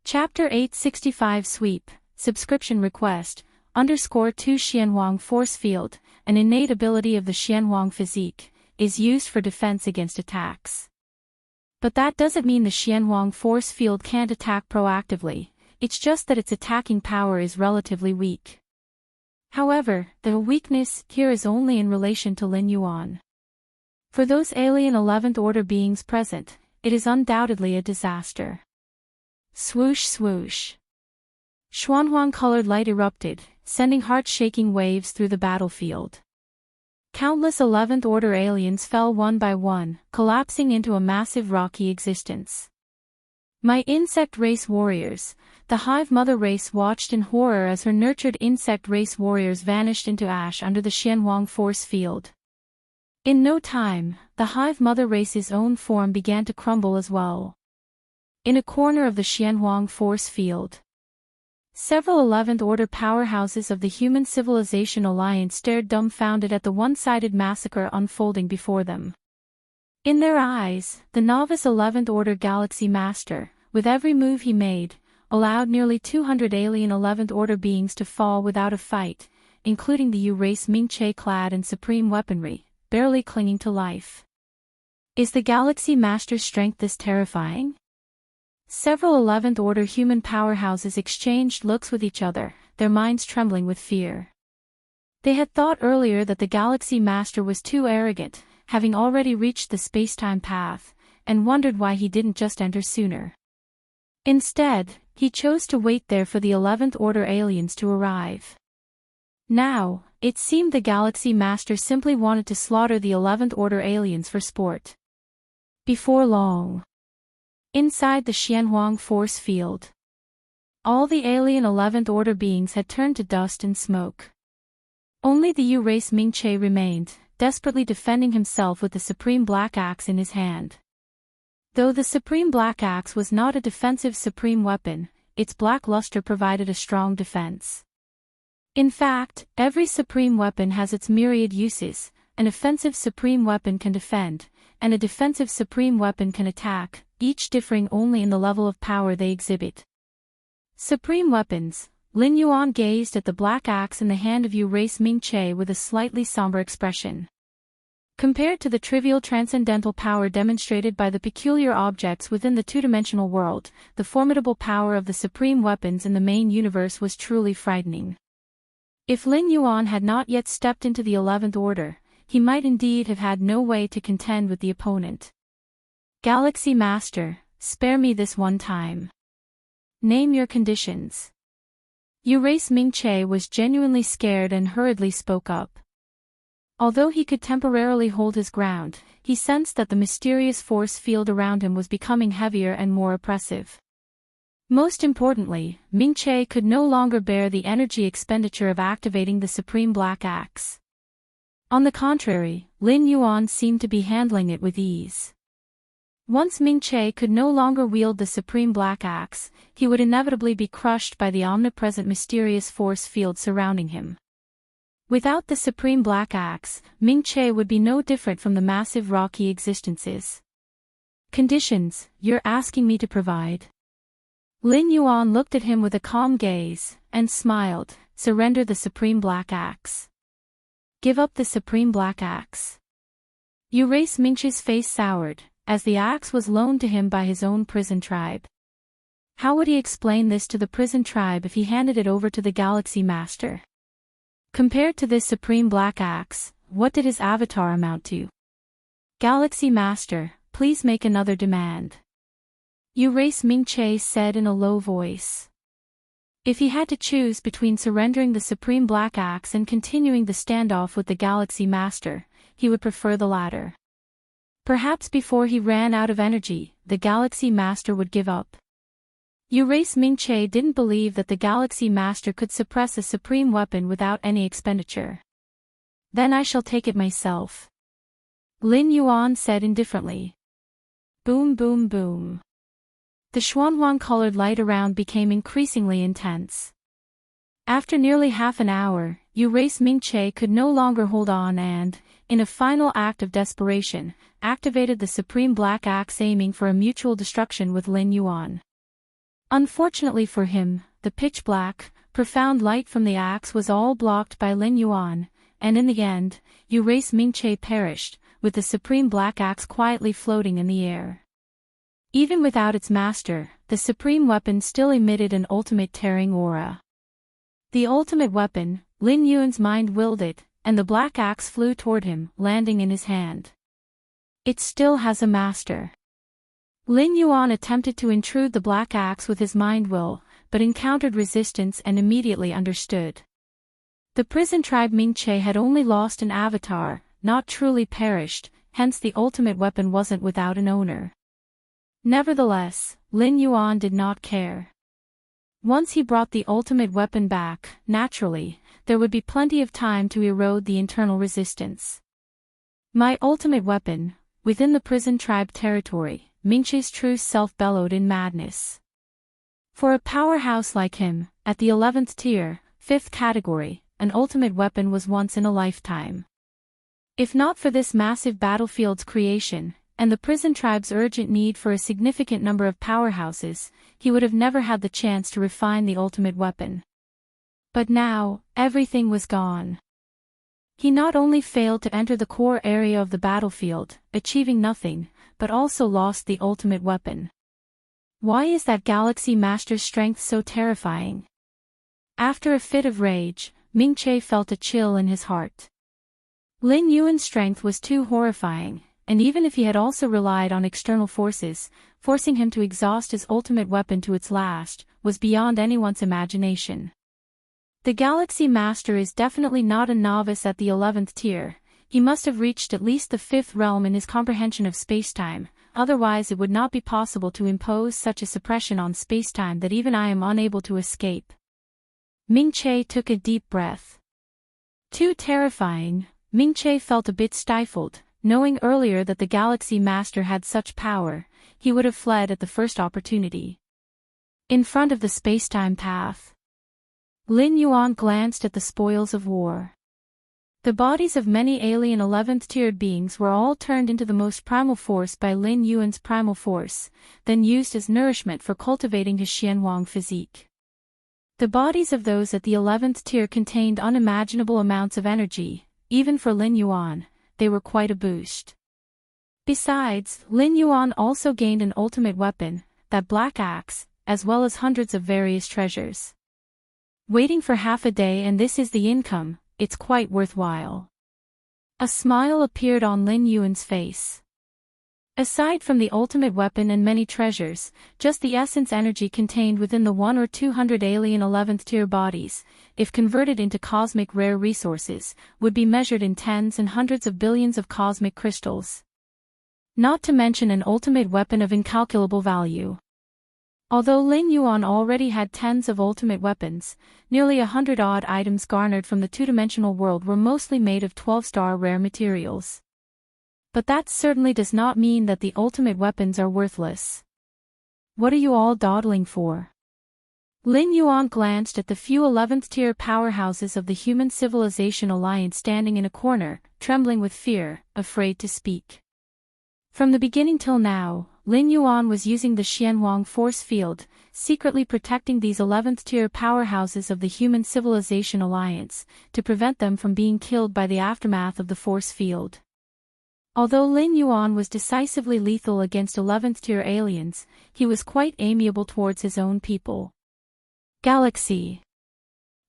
Chapter 865 Sweep, Subscription Request, _2 Xianhuang Force Field, an innate ability of the Xianhuang physique, is used for defense against attacks. But that doesn't mean the Xianhuang Force Field can't attack proactively, it's just that its attacking power is relatively weak. However, the weakness here is only in relation to Lin Yuan. For those alien 11th order beings present, it is undoubtedly a disaster. Swoosh swoosh. Xuanhuang-colored light erupted, sending heart-shaking waves through the battlefield. Countless 11th order aliens fell one by one, collapsing into a massive rocky existence. My insect race warriors, the Hive Mother race watched in horror as her nurtured insect race warriors vanished into ash under the Xianhuang force field. In no time, the Hive Mother race's own form began to crumble as well. In a corner of the Xianhuang force field, several 11th order powerhouses of the Human Civilization Alliance stared dumbfounded at the one-sided massacre unfolding before them. In their eyes, the novice 11th order Galaxy Master, with every move he made, allowed nearly 200 alien 11th order beings to fall without a fight, including the U-race Ming-Che clad in supreme weaponry, barely clinging to life. Is the Galaxy Master's strength this terrifying? Several 11th order human powerhouses exchanged looks with each other, their minds trembling with fear. They had thought earlier that the Galaxy Master was too arrogant, having already reached the space-time path, and wondered why he didn't just enter sooner. Instead, he chose to wait there for the 11th order aliens to arrive. Now, it seemed the Galaxy Master simply wanted to slaughter the 11th order aliens for sport. Before long, inside the Xianhuang force field, all the alien 11th order beings had turned to dust and smoke. Only the U-race Ming-Che remained, desperately defending himself with the Supreme Black Axe in his hand. Though the Supreme Black Axe was not a defensive supreme weapon, its black luster provided a strong defense. In fact, every supreme weapon has its myriad uses. An offensive supreme weapon can defend, and a defensive supreme weapon can attack, each differing only in the level of power they exhibit. Supreme weapons. Lin Yuan gazed at the black axe in the hand of U-race Ming-Che with a slightly somber expression. Compared to the trivial transcendental power demonstrated by the peculiar objects within the two-dimensional world, the formidable power of the supreme weapons in the main universe was truly frightening. If Lin Yuan had not yet stepped into the 11th order, he might indeed have had no way to contend with the opponent. Galaxy Master, spare me this one time. Name your conditions. U-race Ming-Che was genuinely scared and hurriedly spoke up. Although he could temporarily hold his ground, he sensed that the mysterious force field around him was becoming heavier and more oppressive. Most importantly, Ming-Che could no longer bear the energy expenditure of activating the Supreme Black Axe. On the contrary, Lin Yuan seemed to be handling it with ease. Once Ming-Che could no longer wield the Supreme Black Axe, he would inevitably be crushed by the omnipresent mysterious force field surrounding him. Without the Supreme Black Axe, Ming-Che would be no different from the massive rocky existences. Conditions, you're asking me to provide? Lin Yuan looked at him with a calm gaze, and smiled. Surrender the Supreme Black Axe. Give up the Supreme Black Axe. U-race Ming-Che's face soured, as the axe was loaned to him by his own prison tribe. How would he explain this to the prison tribe if he handed it over to the Galaxy Master? Compared to this Supreme Black Axe, what did his avatar amount to? Galaxy Master, please make another demand. U-race Ming-Che said in a low voice. If he had to choose between surrendering the Supreme Black Axe and continuing the standoff with the Galaxy Master, he would prefer the latter. Perhaps before he ran out of energy, the Galaxy Master would give up. U-race Ming-Che didn't believe that the Galaxy Master could suppress a supreme weapon without any expenditure. Then I shall take it myself. Lin Yuan said indifferently. Boom boom boom. The Xuanhuang-colored light around became increasingly intense. After nearly half an hour, U-race Ming-Che could no longer hold on and, in a final act of desperation, activated the Supreme Black Axe aiming for a mutual destruction with Lin Yuan. Unfortunately for him, the pitch-black, profound light from the axe was all blocked by Lin Yuan, and in the end, Race Ming-Che perished, with the supreme black axe quietly floating in the air. Even without its master, the supreme weapon still emitted an ultimate tearing aura. The ultimate weapon, Lin Yuan's mind willed it, and the black axe flew toward him, landing in his hand. It still has a master. Lin Yuan attempted to intrude the black axe with his mind will, but encountered resistance and immediately understood. The prison tribe Ming-Che had only lost an avatar, not truly perished, hence the ultimate weapon wasn't without an owner. Nevertheless, Lin Yuan did not care. Once he brought the ultimate weapon back, naturally, there would be plenty of time to erode the internal resistance. My ultimate weapon, within the prison tribe territory, Ming-Che's true self bellowed in madness. For a powerhouse like him, at the 11th tier, 5th category, an ultimate weapon was once in a lifetime. If not for this massive battlefield's creation, and the prison tribe's urgent need for a significant number of powerhouses, he would have never had the chance to refine the ultimate weapon. But now, everything was gone. He not only failed to enter the core area of the battlefield, achieving nothing, but also lost the ultimate weapon. Why is that Galaxy Master's strength so terrifying? After a fit of rage, Ming-Che felt a chill in his heart. Lin Yuan's strength was too horrifying, and even if he had also relied on external forces, forcing him to exhaust his ultimate weapon to its last, was beyond anyone's imagination. The Galaxy Master is definitely not a novice at the 11th tier. He must have reached at least the 5th realm in his comprehension of spacetime, otherwise it would not be possible to impose such a suppression on spacetime that even I am unable to escape. Ming-Che took a deep breath. Too terrifying, Ming-Che felt a bit stifled. Knowing earlier that the Galaxy Master had such power, he would have fled at the first opportunity. In front of the spacetime path, Lin Yuan glanced at the spoils of war. The bodies of many alien 11th-tiered beings were all turned into the most primal force by Lin Yuan's primal force, then used as nourishment for cultivating his Xianhuang physique. The bodies of those at the 11th tier contained unimaginable amounts of energy, even for Lin Yuan. They were quite a boost. Besides, Lin Yuan also gained an ultimate weapon, that black axe, as well as hundreds of various treasures. Waiting for half a day and this is the income, it's quite worthwhile. A smile appeared on Lin Yuan's face. Aside from the ultimate weapon and many treasures, just the essence energy contained within the 100 or 200 alien 11th tier bodies, if converted into cosmic rare resources, would be measured in tens and hundreds of billions of cosmic crystals. Not to mention an ultimate weapon of incalculable value. Although Lin Yuan already had tens of ultimate weapons, nearly 100-odd items garnered from the two-dimensional world were mostly made of 12-star rare materials. But that certainly does not mean that the ultimate weapons are worthless. What are you all dawdling for? Lin Yuan glanced at the few 11th tier powerhouses of the Human Civilization Alliance standing in a corner, trembling with fear, afraid to speak. From the beginning till now, Lin Yuan was using the Xianhuang force field, secretly protecting these 11th tier powerhouses of the Human Civilization Alliance, to prevent them from being killed by the aftermath of the force field. Although Lin Yuan was decisively lethal against 11th tier aliens, he was quite amiable towards his own people. Galaxy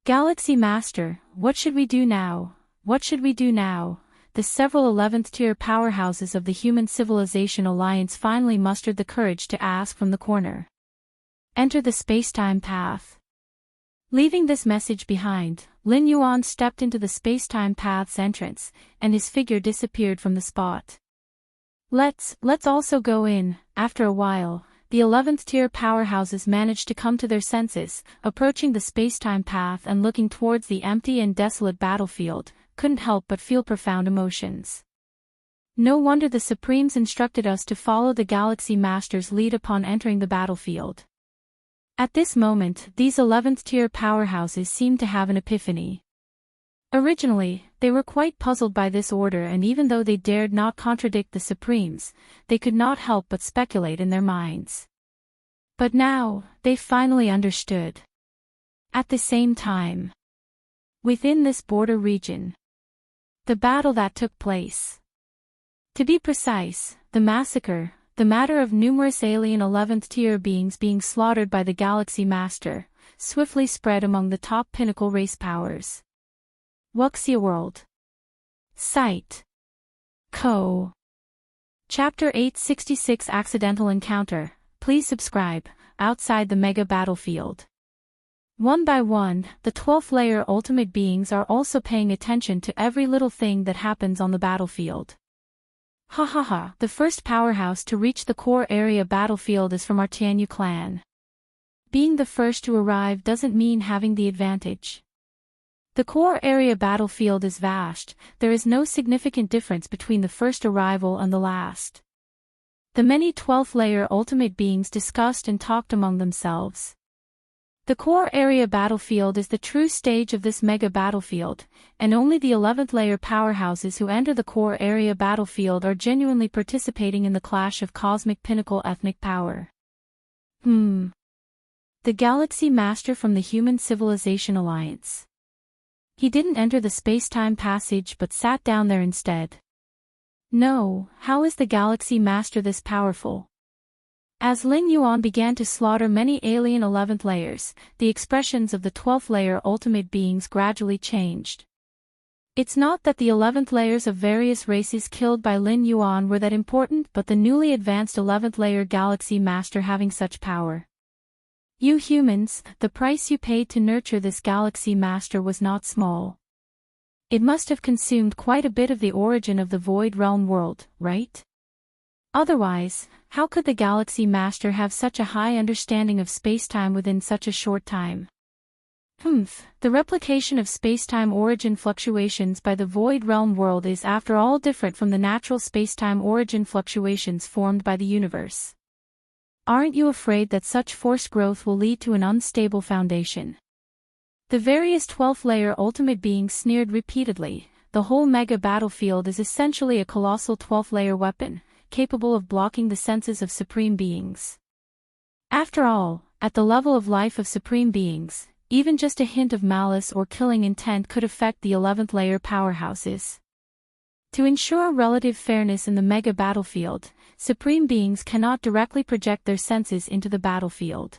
Master, what should we do now? What should we do now? The several 11th tier powerhouses of the Human Civilization Alliance finally mustered the courage to ask from the corner. Enter the spacetime path. Leaving this message behind, Lin Yuan stepped into the spacetime path's entrance, and his figure disappeared from the spot. Let's also go in. After a while, the 11th tier powerhouses managed to come to their senses, approaching the spacetime path and looking towards the empty and desolate battlefield, couldn't help but feel profound emotions. No wonder the Supremes instructed us to follow the Galaxy Master's lead upon entering the battlefield. At this moment, these 11th tier powerhouses seemed to have an epiphany. Originally, they were quite puzzled by this order, and even though they dared not contradict the Supremes, they could not help but speculate in their minds. But now, they finally understood. At the same time, within this border region, the battle that took place. To be precise, the massacre, the matter of numerous alien 11th tier beings being slaughtered by the Galaxy Master, swiftly spread among the top pinnacle race powers. Wuxia World. Site. Co. Chapter 866 Accidental Encounter. Please subscribe. Outside the mega battlefield. One by one, the 12th layer ultimate beings are also paying attention to every little thing that happens on the battlefield. Ha ha ha, the first powerhouse to reach the core area battlefield is from our Tianyu clan. Being the first to arrive doesn't mean having the advantage. The core area battlefield is vast, there is no significant difference between the first arrival and the last. The many 12th layer ultimate beings discussed and talked among themselves. The core area battlefield is the true stage of this mega battlefield, and only the 11th layer powerhouses who enter the core area battlefield are genuinely participating in the clash of cosmic pinnacle ethnic power. The Galaxy Master from the Human Civilization Alliance. He didn't enter the space-time passage but sat down there instead. No, how is the Galaxy Master this powerful? As Lin Yuan began to slaughter many alien 11th layers, the expressions of the 12th layer ultimate beings gradually changed. It's not that the 11th layers of various races killed by Lin Yuan were that important, but the newly advanced 11th layer Galaxy Master having such power. You humans, the price you paid to nurture this Galaxy Master was not small. It must have consumed quite a bit of the origin of the Void Realm world, right? Otherwise, how could the Galaxy Master have such a high understanding of spacetime within such a short time? The replication of spacetime origin fluctuations by the Void Realm world is after all different from the natural spacetime origin fluctuations formed by the universe. Aren't you afraid that such forced growth will lead to an unstable foundation? The various 12th layer ultimate beings sneered repeatedly. The whole mega battlefield is essentially a colossal 12th layer weapon, capable of blocking the senses of supreme beings. After all, at the level of life of supreme beings, even just a hint of malice or killing intent could affect the 11th layer powerhouses. To ensure relative fairness in the mega battlefield, supreme beings cannot directly project their senses into the battlefield.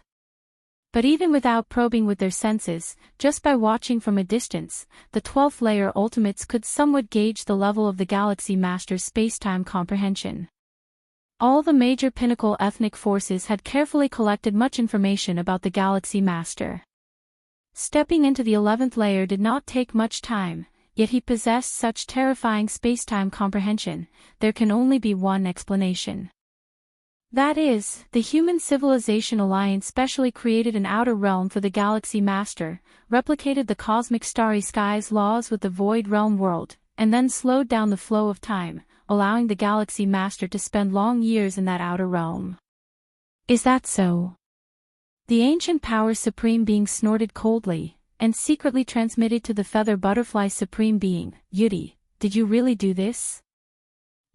But even without probing with their senses, just by watching from a distance, the 12th layer ultimates could somewhat gauge the level of the Galaxy Master's spacetime comprehension. All the major pinnacle ethnic forces had carefully collected much information about the Galaxy Master. Stepping into the 11th layer did not take much time, yet he possessed such terrifying spacetime comprehension. There can only be one explanation. That is, the Human Civilization Alliance specially created an outer realm for the Galaxy Master, replicated the cosmic starry skies laws with the Void Realm world, and then slowed down the flow of time, allowing the Galaxy Master to spend long years in that outer realm. Is that so? The ancient power supreme being snorted coldly, and secretly transmitted to the feather butterfly supreme being, Yuri, did you really do this?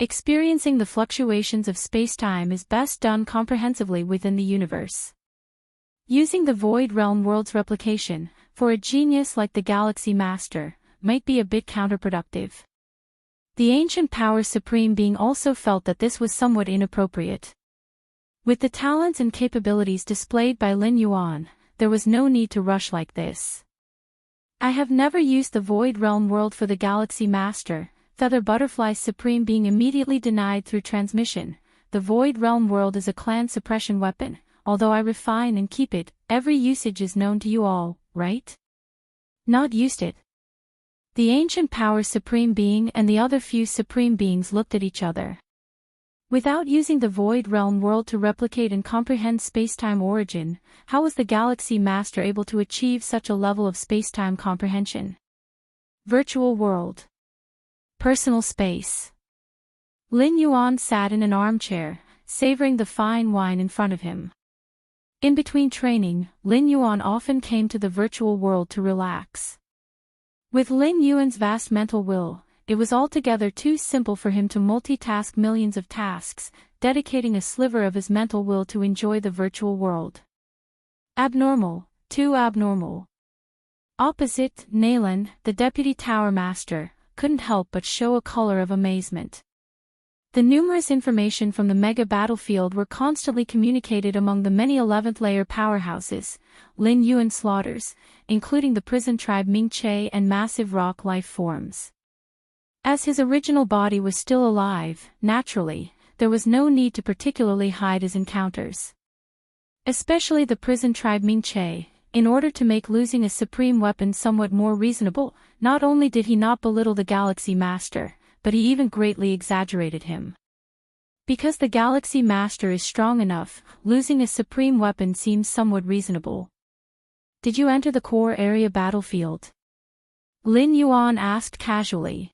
Experiencing the fluctuations of spacetime is best done comprehensively within the universe. Using the Void Realm world's replication, for a genius like the Galaxy Master, might be a bit counterproductive. The ancient power supreme being also felt that this was somewhat inappropriate. With the talents and capabilities displayed by Lin Yuan, there was no need to rush like this. I have never used the Void Realm world for the Galaxy Master, Feather Butterfly Supreme being immediately denied through transmission. The Void Realm world is a clan suppression weapon, although I refine and keep it, every usage is known to you all, right? Not used it. The ancient power supreme being and the other few supreme beings looked at each other. Without using the Void Realm world to replicate and comprehend spacetime origin, how was the Galaxy Master able to achieve such a level of spacetime comprehension? Virtual world. Personal space. Lin Yuan sat in an armchair, savoring the fine wine in front of him. In between training, Lin Yuan often came to the virtual world to relax. With Lin Yuan's vast mental will, it was altogether too simple for him to multitask millions of tasks, dedicating a sliver of his mental will to enjoy the virtual world. Abnormal, too abnormal. Opposite, Nalan, the deputy tower master, couldn't help but show a color of amazement. The numerous information from the mega battlefield were constantly communicated among the many 11th layer powerhouses, Lin Yuan slaughters, including the prison tribe Ming-Che and massive rock life forms. As his original body was still alive, naturally, there was no need to particularly hide his encounters. Especially the prison tribe Ming-Che, in order to make losing a supreme weapon somewhat more reasonable, not only did he not belittle the Galaxy Master, but he even greatly exaggerated him. Because the Galaxy Master is strong enough, losing a supreme weapon seems somewhat reasonable. Did you enter the core area battlefield? Lin Yuan asked casually.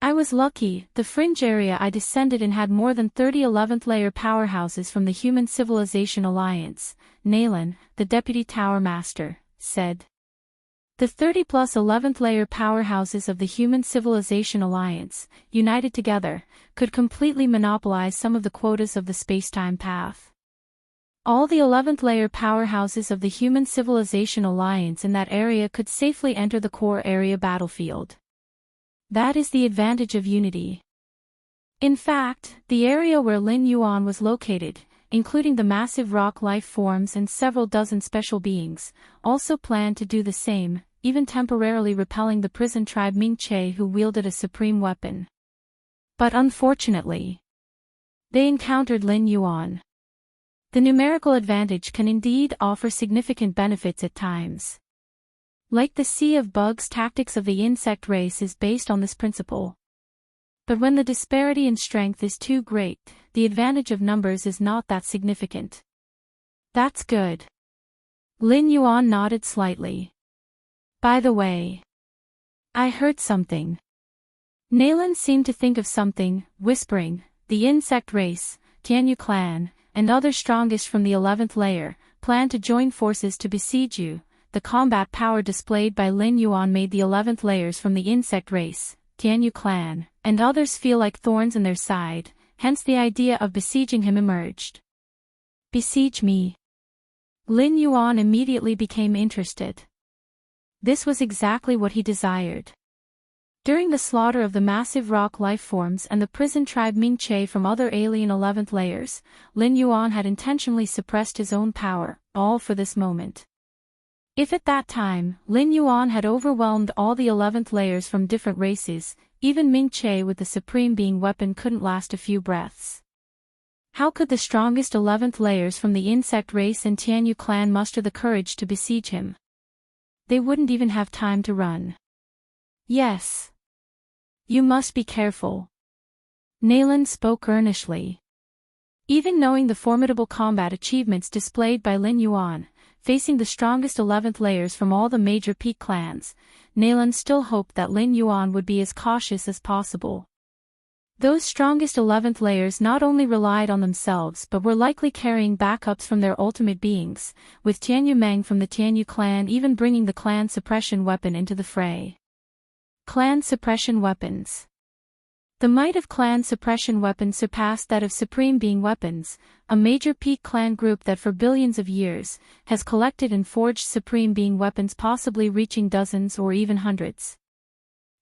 I was lucky, the fringe area I descended in had more than 30 11th layer powerhouses from the Human Civilization Alliance, Nalan, the Deputy Tower Master, said. The 30-plus 11th layer powerhouses of the Human Civilization Alliance, united together, could completely monopolize some of the quotas of the spacetime path. All the 11th layer powerhouses of the Human Civilization Alliance in that area could safely enter the core area battlefield. That is the advantage of unity. In fact, the area where Lin Yuan was located, including the massive rock life forms and several dozen special beings, also planned to do the same, even temporarily repelling the prison tribe Ming-Che who wielded a supreme weapon. But unfortunately, they encountered Lin Yuan. The numerical advantage can indeed offer significant benefits at times. Like the Sea of Bugs tactics of the insect race is based on this principle. But when the disparity in strength is too great, the advantage of numbers is not that significant. That's good. Lin Yuan nodded slightly. By the way, I heard something. Nalan seemed to think of something, whispering, the insect race, Tianyu clan, and other strongest from the 11th layer, plan to join forces to besiege you. The combat power displayed by Lin Yuan made the 11th layers from the insect race, Tianyu clan, and others feel like thorns in their side, hence the idea of besieging him emerged. Besiege me. Lin Yuan immediately became interested. This was exactly what he desired. During the slaughter of the massive rock life forms and the prison tribe Ming-Che from other alien 11th layers, Lin Yuan had intentionally suppressed his own power, all for this moment. If at that time, Lin Yuan had overwhelmed all the 11th layers from different races, even Ming-Che with the supreme being weapon couldn't last a few breaths. How could the strongest 11th layers from the insect race and Tianyu clan muster the courage to besiege him? They wouldn't even have time to run. Yes. You must be careful. Nalan spoke earnestly. Even knowing the formidable combat achievements displayed by Lin Yuan, facing the strongest 11th layers from all the major peak clans, Nalan still hoped that Lin Yuan would be as cautious as possible. Those strongest 11th layers not only relied on themselves but were likely carrying backups from their ultimate beings, with Tianyu Meng from the Tianyu clan even bringing the clan suppression weapon into the fray. Clan suppression weapons. The might of clan suppression weapons surpassed that of supreme being weapons, a major peak clan group that for billions of years has collected and forged supreme being weapons possibly reaching dozens or even hundreds.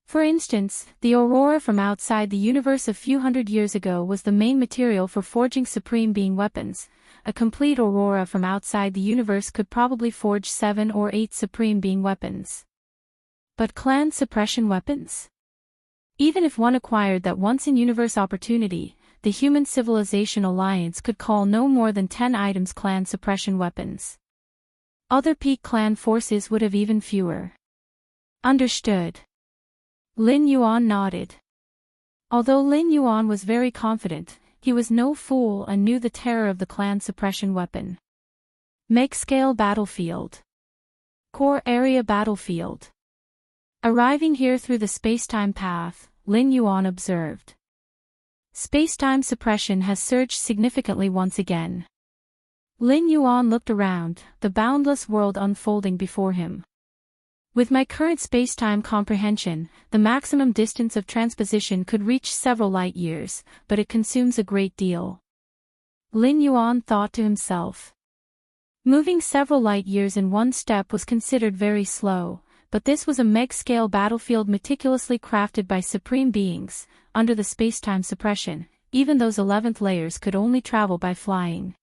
For instance, the aurora from outside the universe a few hundred years ago was the main material for forging supreme being weapons. A complete aurora from outside the universe could probably forge 7 or 8 supreme being weapons. But clan suppression weapons? Even if one acquired that once-in-universe opportunity, the Human Civilization Alliance could call no more than 10 items clan suppression weapons. Other peak clan forces would have even fewer. Understood. Lin Yuan nodded. Although Lin Yuan was very confident, he was no fool and knew the terror of the clan suppression weapon. Meg-scale battlefield. Core area battlefield. Arriving here through the spacetime path, Lin Yuan observed. Spacetime suppression has surged significantly once again. Lin Yuan looked around, the boundless world unfolding before him. With my current space-time comprehension, the maximum distance of transposition could reach several light years, but it consumes a great deal. Lin Yuan thought to himself. Moving several light years in one step was considered very slow, but this was a meg-scale battlefield meticulously crafted by supreme beings. Under the space-time suppression, even those 11th layers could only travel by flying.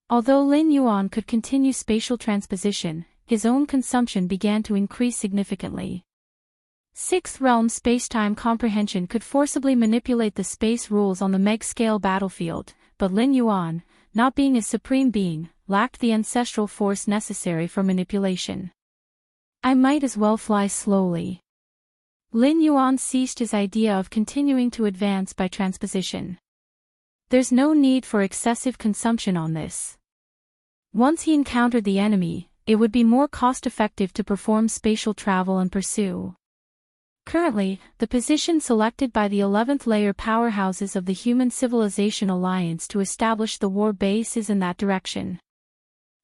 Although Lin Yuan could continue spatial transposition, his own consumption began to increase significantly. Sixth realm space-time comprehension could forcibly manipulate the space rules on the meg-scale battlefield, but Lin Yuan, not being a supreme being, lacked the ancestral force necessary for manipulation. I might as well fly slowly. Lin Yuan ceased his idea of continuing to advance by transposition. There's no need for excessive consumption on this. Once he encountered the enemy, it would be more cost-effective to perform spatial travel and pursue. Currently, the position selected by the 11th layer powerhouses of the Human Civilization Alliance to establish the war base is in that direction.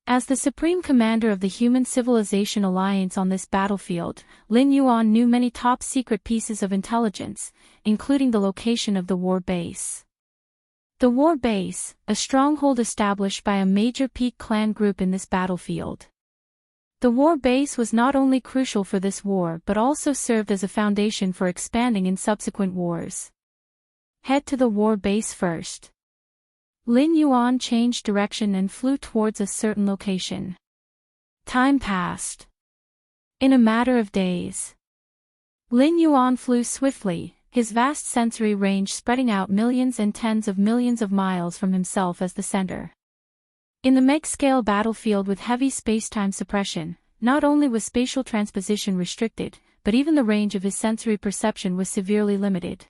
As the supreme commander of the Human Civilization Alliance on this battlefield, Lin Yuan knew many top-secret pieces of intelligence, including the location of the war base. The war base, a stronghold established by a major peak clan group in this battlefield. The war base was not only crucial for this war but also served as a foundation for expanding in subsequent wars. Head to the war base first. Lin Yuan changed direction and flew towards a certain location. Time passed. In a matter of days, Lin Yuan flew swiftly, his vast sensory range spreading out millions and tens of millions of miles from himself as the center. In the meg-scale battlefield with heavy space-time suppression, not only was spatial transposition restricted, but even the range of his sensory perception was severely limited.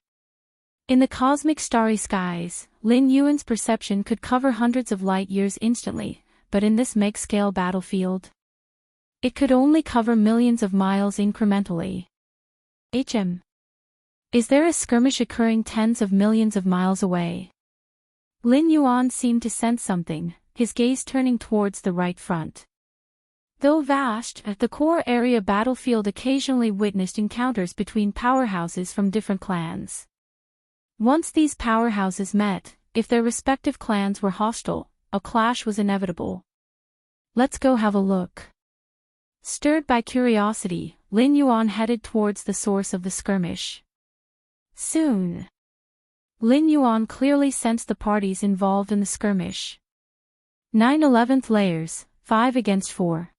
In the cosmic starry skies, Lin Yuan's perception could cover hundreds of light years instantly, but in this meg-scale battlefield, it could only cover millions of miles incrementally. Is there a skirmish occurring tens of millions of miles away? Lin Yuan seemed to sense something, his gaze turning towards the right front. Though vast, the core area battlefield occasionally witnessed encounters between powerhouses from different clans. Once these powerhouses met, if their respective clans were hostile, a clash was inevitable. Let's go have a look. Stirred by curiosity, Lin Yuan headed towards the source of the skirmish. Soon, Lin Yuan clearly sensed the parties involved in the skirmish. 9 11th layers, 5 against 4.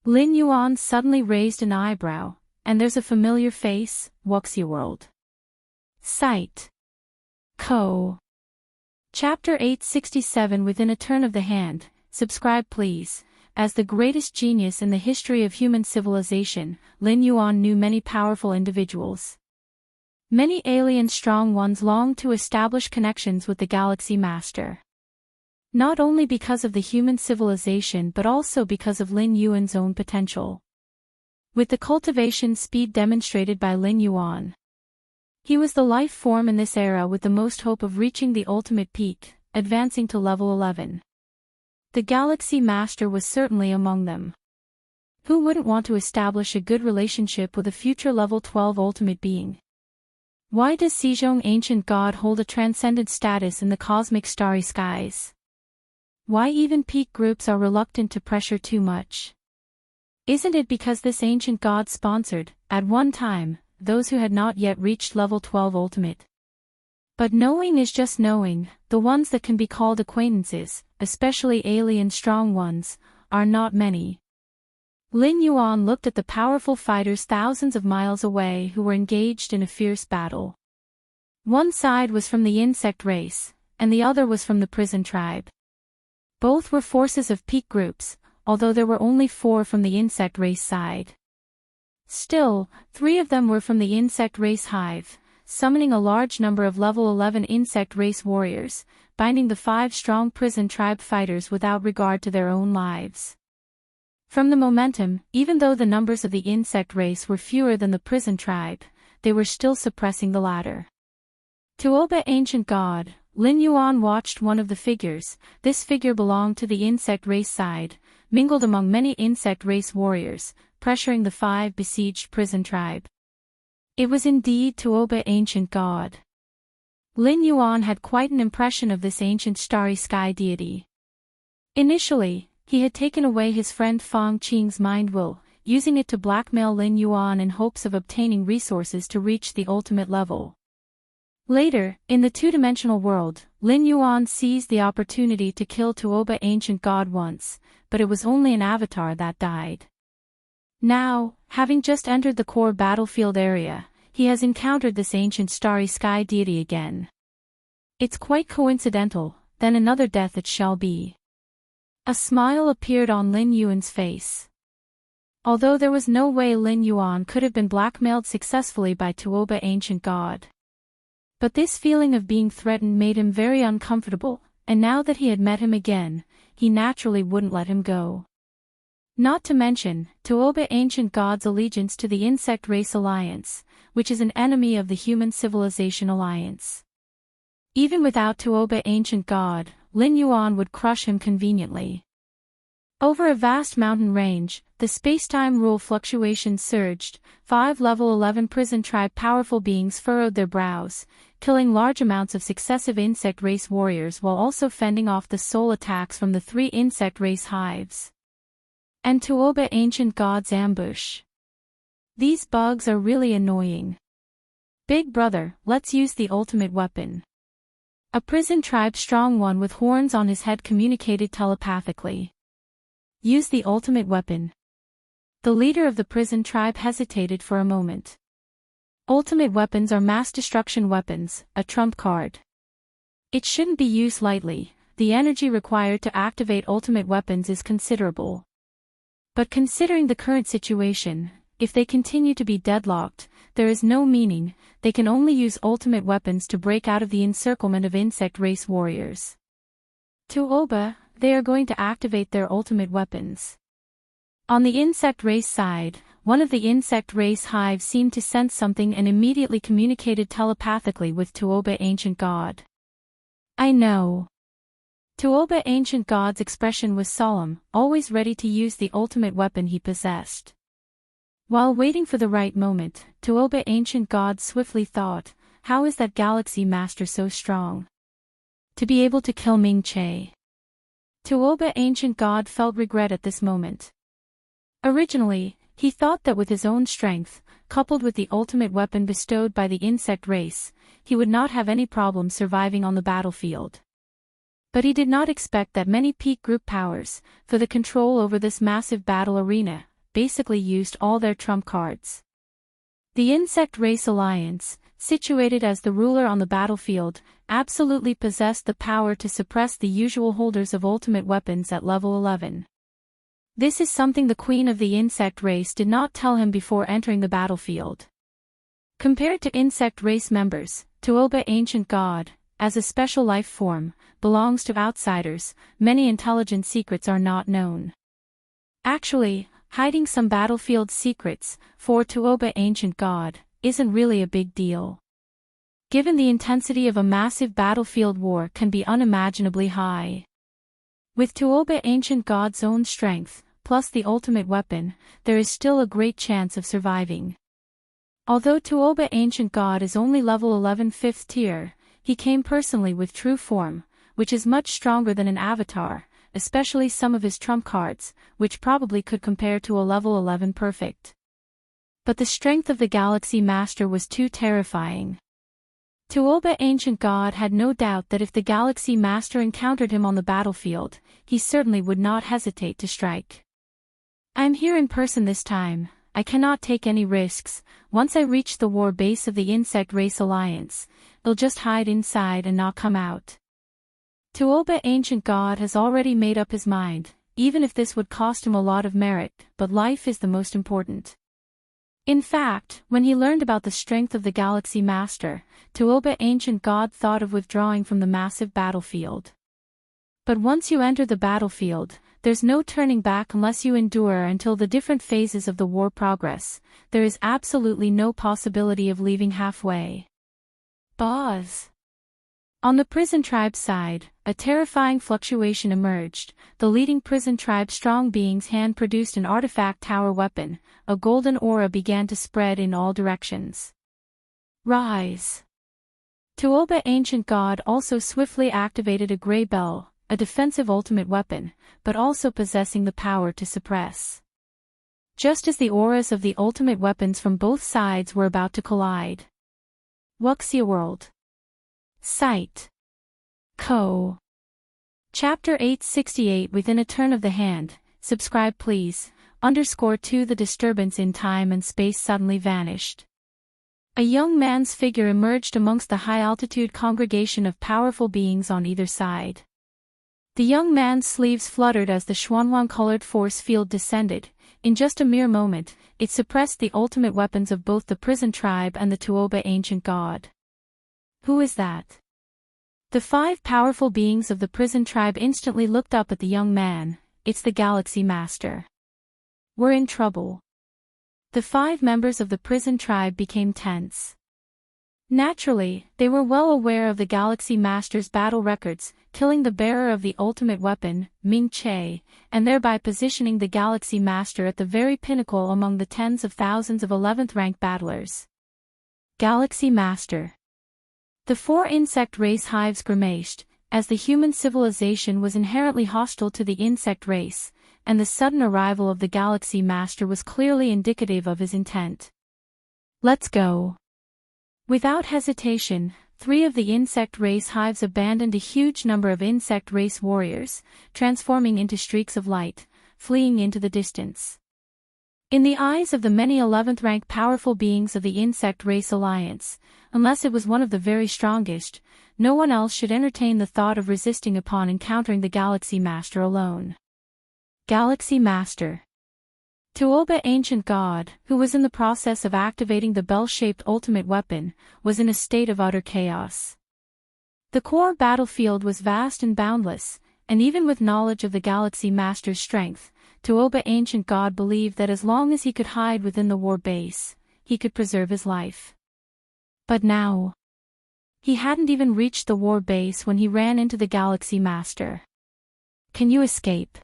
Lin Yuan suddenly raised an eyebrow, and there's a familiar face, Wuxia world. Sight. Chapter 867. Within a turn of the hand, subscribe please. As the greatest genius in the history of human civilization, Lin Yuan knew many powerful individuals. Many alien strong ones longed to establish connections with the Galaxy Master. Not only because of the human civilization but also because of Lin Yuan's own potential. With the cultivation speed demonstrated by Lin Yuan, he was the life form in this era with the most hope of reaching the ultimate peak, advancing to level 11. The Galaxy Master was certainly among them. Who wouldn't want to establish a good relationship with a future level 12 ultimate being? Why does Sejong Ancient God hold a transcendent status in the cosmic starry skies? Why even peak groups are reluctant to pressure too much? Isn't it because this ancient god sponsored, at one time, those who had not yet reached level 12 ultimate? But knowing is just knowing, the ones that can be called acquaintances, especially alien strong ones, are not many. Lin Yuan looked at the powerful fighters thousands of miles away who were engaged in a fierce battle. One side was from the insect race, and the other was from the prison tribe. Both were forces of peak groups, although there were only 4 from the insect race side. Still, 3 of them were from the insect race hive, summoning a large number of level 11 insect race warriors, binding the 5 strong prison tribe fighters without regard to their own lives. From the momentum, even though the numbers of the insect race were fewer than the prison tribe, they were still suppressing the latter. To obey ancient god, Lin Yuan watched one of the figures. This figure belonged to the insect race side, mingled among many insect race warriors, pressuring the 5 besieged prison tribe. It was indeed Tuoba, ancient god. Lin Yuan had quite an impression of this ancient starry sky deity. Initially, he had taken away his friend Fang Qing's mind will, using it to blackmail Lin Yuan in hopes of obtaining resources to reach the ultimate level. Later, in the two-dimensional world, Lin Yuan seized the opportunity to kill Tuoba, ancient god once, but it was only an avatar that died. Now, having just entered the core battlefield area, he has encountered this ancient starry sky deity again. It's quite coincidental, then another death it shall be. A smile appeared on Lin Yuan's face. Although there was no way Lin Yuan could have been blackmailed successfully by Tuoba, ancient god. But this feeling of being threatened made him very uncomfortable, and now that he had met him again, he naturally wouldn't let him go. Not to mention, Tuoba, ancient god's allegiance to the Insect Race Alliance, which is an enemy of the Human Civilization Alliance. Even without Tuoba, ancient god, Lin Yuan would crush him conveniently. Over a vast mountain range, the space-time rule fluctuations surged. 5 level 11 prison tribe powerful beings furrowed their brows, killing large amounts of successive insect race warriors while also fending off the soul attacks from the 3 insect race hives. And Tuoba, ancient god's ambush. These bugs are really annoying. Big brother, let's use the ultimate weapon. A prison tribe strong one with horns on his head communicated telepathically. Use the ultimate weapon. The leader of the prison tribe hesitated for a moment. Ultimate weapons are mass destruction weapons, a trump card. It shouldn't be used lightly. The energy required to activate ultimate weapons is considerable. But considering the current situation, if they continue to be deadlocked, there is no meaning. They can only use ultimate weapons to break out of the encirclement of insect race warriors. Tuoba, they are going to activate their ultimate weapons. On the insect race side, one of the insect race hives seemed to sense something and immediately communicated telepathically with Tuoba, ancient god. I know. Tuoba, ancient god's expression was solemn, always ready to use the ultimate weapon he possessed. While waiting for the right moment, Tuoba, ancient god swiftly thought, how is that galaxy master so strong? To be able to kill Ming Che. Tuoba, ancient god felt regret at this moment. Originally, he thought that with his own strength, coupled with the ultimate weapon bestowed by the insect race, he would not have any problem surviving on the battlefield. But he did not expect that many peak group powers, for the control over this massive battle arena, basically used all their trump cards. The Insect Race Alliance, situated as the ruler on the battlefield, absolutely possessed the power to suppress the usual holders of ultimate weapons at level 11. This is something the queen of the insect race did not tell him before entering the battlefield. Compared to insect race members, Tuoba, ancient god, as a special life form, belongs to outsiders. Many intelligent secrets are not known. Actually, hiding some battlefield secrets, for Tuoba, ancient god, isn't really a big deal. Given the intensity of a massive battlefield war can be unimaginably high. With Tuoba, ancient god's own strength, plus the ultimate weapon, there is still a great chance of surviving. Although Tuoba, ancient god is only level 11 5th tier, he came personally with true form, which is much stronger than an avatar, especially some of his trump cards, which probably could compare to a level 11 perfect. But the strength of the Galaxy Master was too terrifying. Tuoba, ancient god had no doubt that if the Galaxy Master encountered him on the battlefield, he certainly would not hesitate to strike. I am here in person this time. I cannot take any risks. Once I reach the war base of the Insect Race Alliance, I'll just hide inside and not come out. Tuoba, ancient god has already made up his mind, even if this would cost him a lot of merit, but life is the most important. In fact, when he learned about the strength of the Galaxy Master, Tuoba, ancient god thought of withdrawing from the massive battlefield. But once you enter the battlefield, there's no turning back unless you endure until the different phases of the war progress. There is absolutely no possibility of leaving halfway. Boss. On the prison tribe's side, a terrifying fluctuation emerged. The leading prison tribe strong being's hand produced an artifact tower weapon. A golden aura began to spread in all directions. Rise! Tuoba Ancient God also swiftly activated a gray bell, a defensive ultimate weapon, but also possessing the power to suppress. Just as the auras of the ultimate weapons from both sides were about to collide. Wuxia World. Sight. Co. Chapter 868 Within a turn of the hand, subscribe please, _2 The disturbance in time and space suddenly vanished. A young man's figure emerged amongst the high-altitude congregation of powerful beings on either side. The young man's sleeves fluttered as the Xuanhuang-colored force field descended. In just a mere moment, it suppressed the ultimate weapons of both the prison tribe and the Tuoba Ancient God. Who is that? The 5 powerful beings of the prison tribe instantly looked up at the young man. It's the Galaxy Master. We're in trouble. The 5 members of the prison tribe became tense. Naturally, they were well aware of the Galaxy Master's battle records, killing the bearer of the ultimate weapon, Ming Che, and thereby positioning the Galaxy Master at the very pinnacle among the tens of thousands of 11th-rank battlers. Galaxy Master. The 4 insect race hives grimaced, as the human civilization was inherently hostile to the insect race, and the sudden arrival of the Galaxy Master was clearly indicative of his intent. Let's go. Without hesitation, 3 of the insect race hives abandoned a huge number of insect race warriors, transforming into streaks of light, fleeing into the distance. In the eyes of the many 11th-rank powerful beings of the insect race alliance, unless it was one of the very strongest, no one else should entertain the thought of resisting upon encountering the Galaxy Master alone. Galaxy Master. Tuoba Ancient God, who was in the process of activating the bell-shaped ultimate weapon, was in a state of utter chaos. The core battlefield was vast and boundless, and even with knowledge of the Galaxy Master's strength, Tuoba Ancient God believed that as long as he could hide within the war base, he could preserve his life. But now, he hadn't even reached the war base when he ran into the Galaxy Master. Can you escape?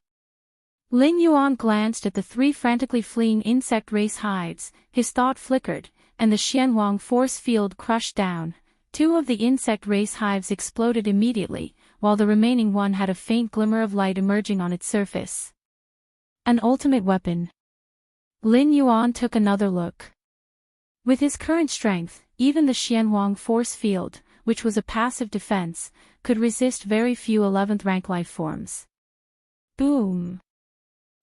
Lin Yuan glanced at the 3 frantically fleeing insect race hives, his thought flickered, and the Xianhuang force field crushed down. 2 of the insect race hives exploded immediately, while the remaining one had a faint glimmer of light emerging on its surface. An ultimate weapon. Lin Yuan took another look. With his current strength, even the Xianhuang force field, which was a passive defense, could resist very few 11th-rank life forms. Boom!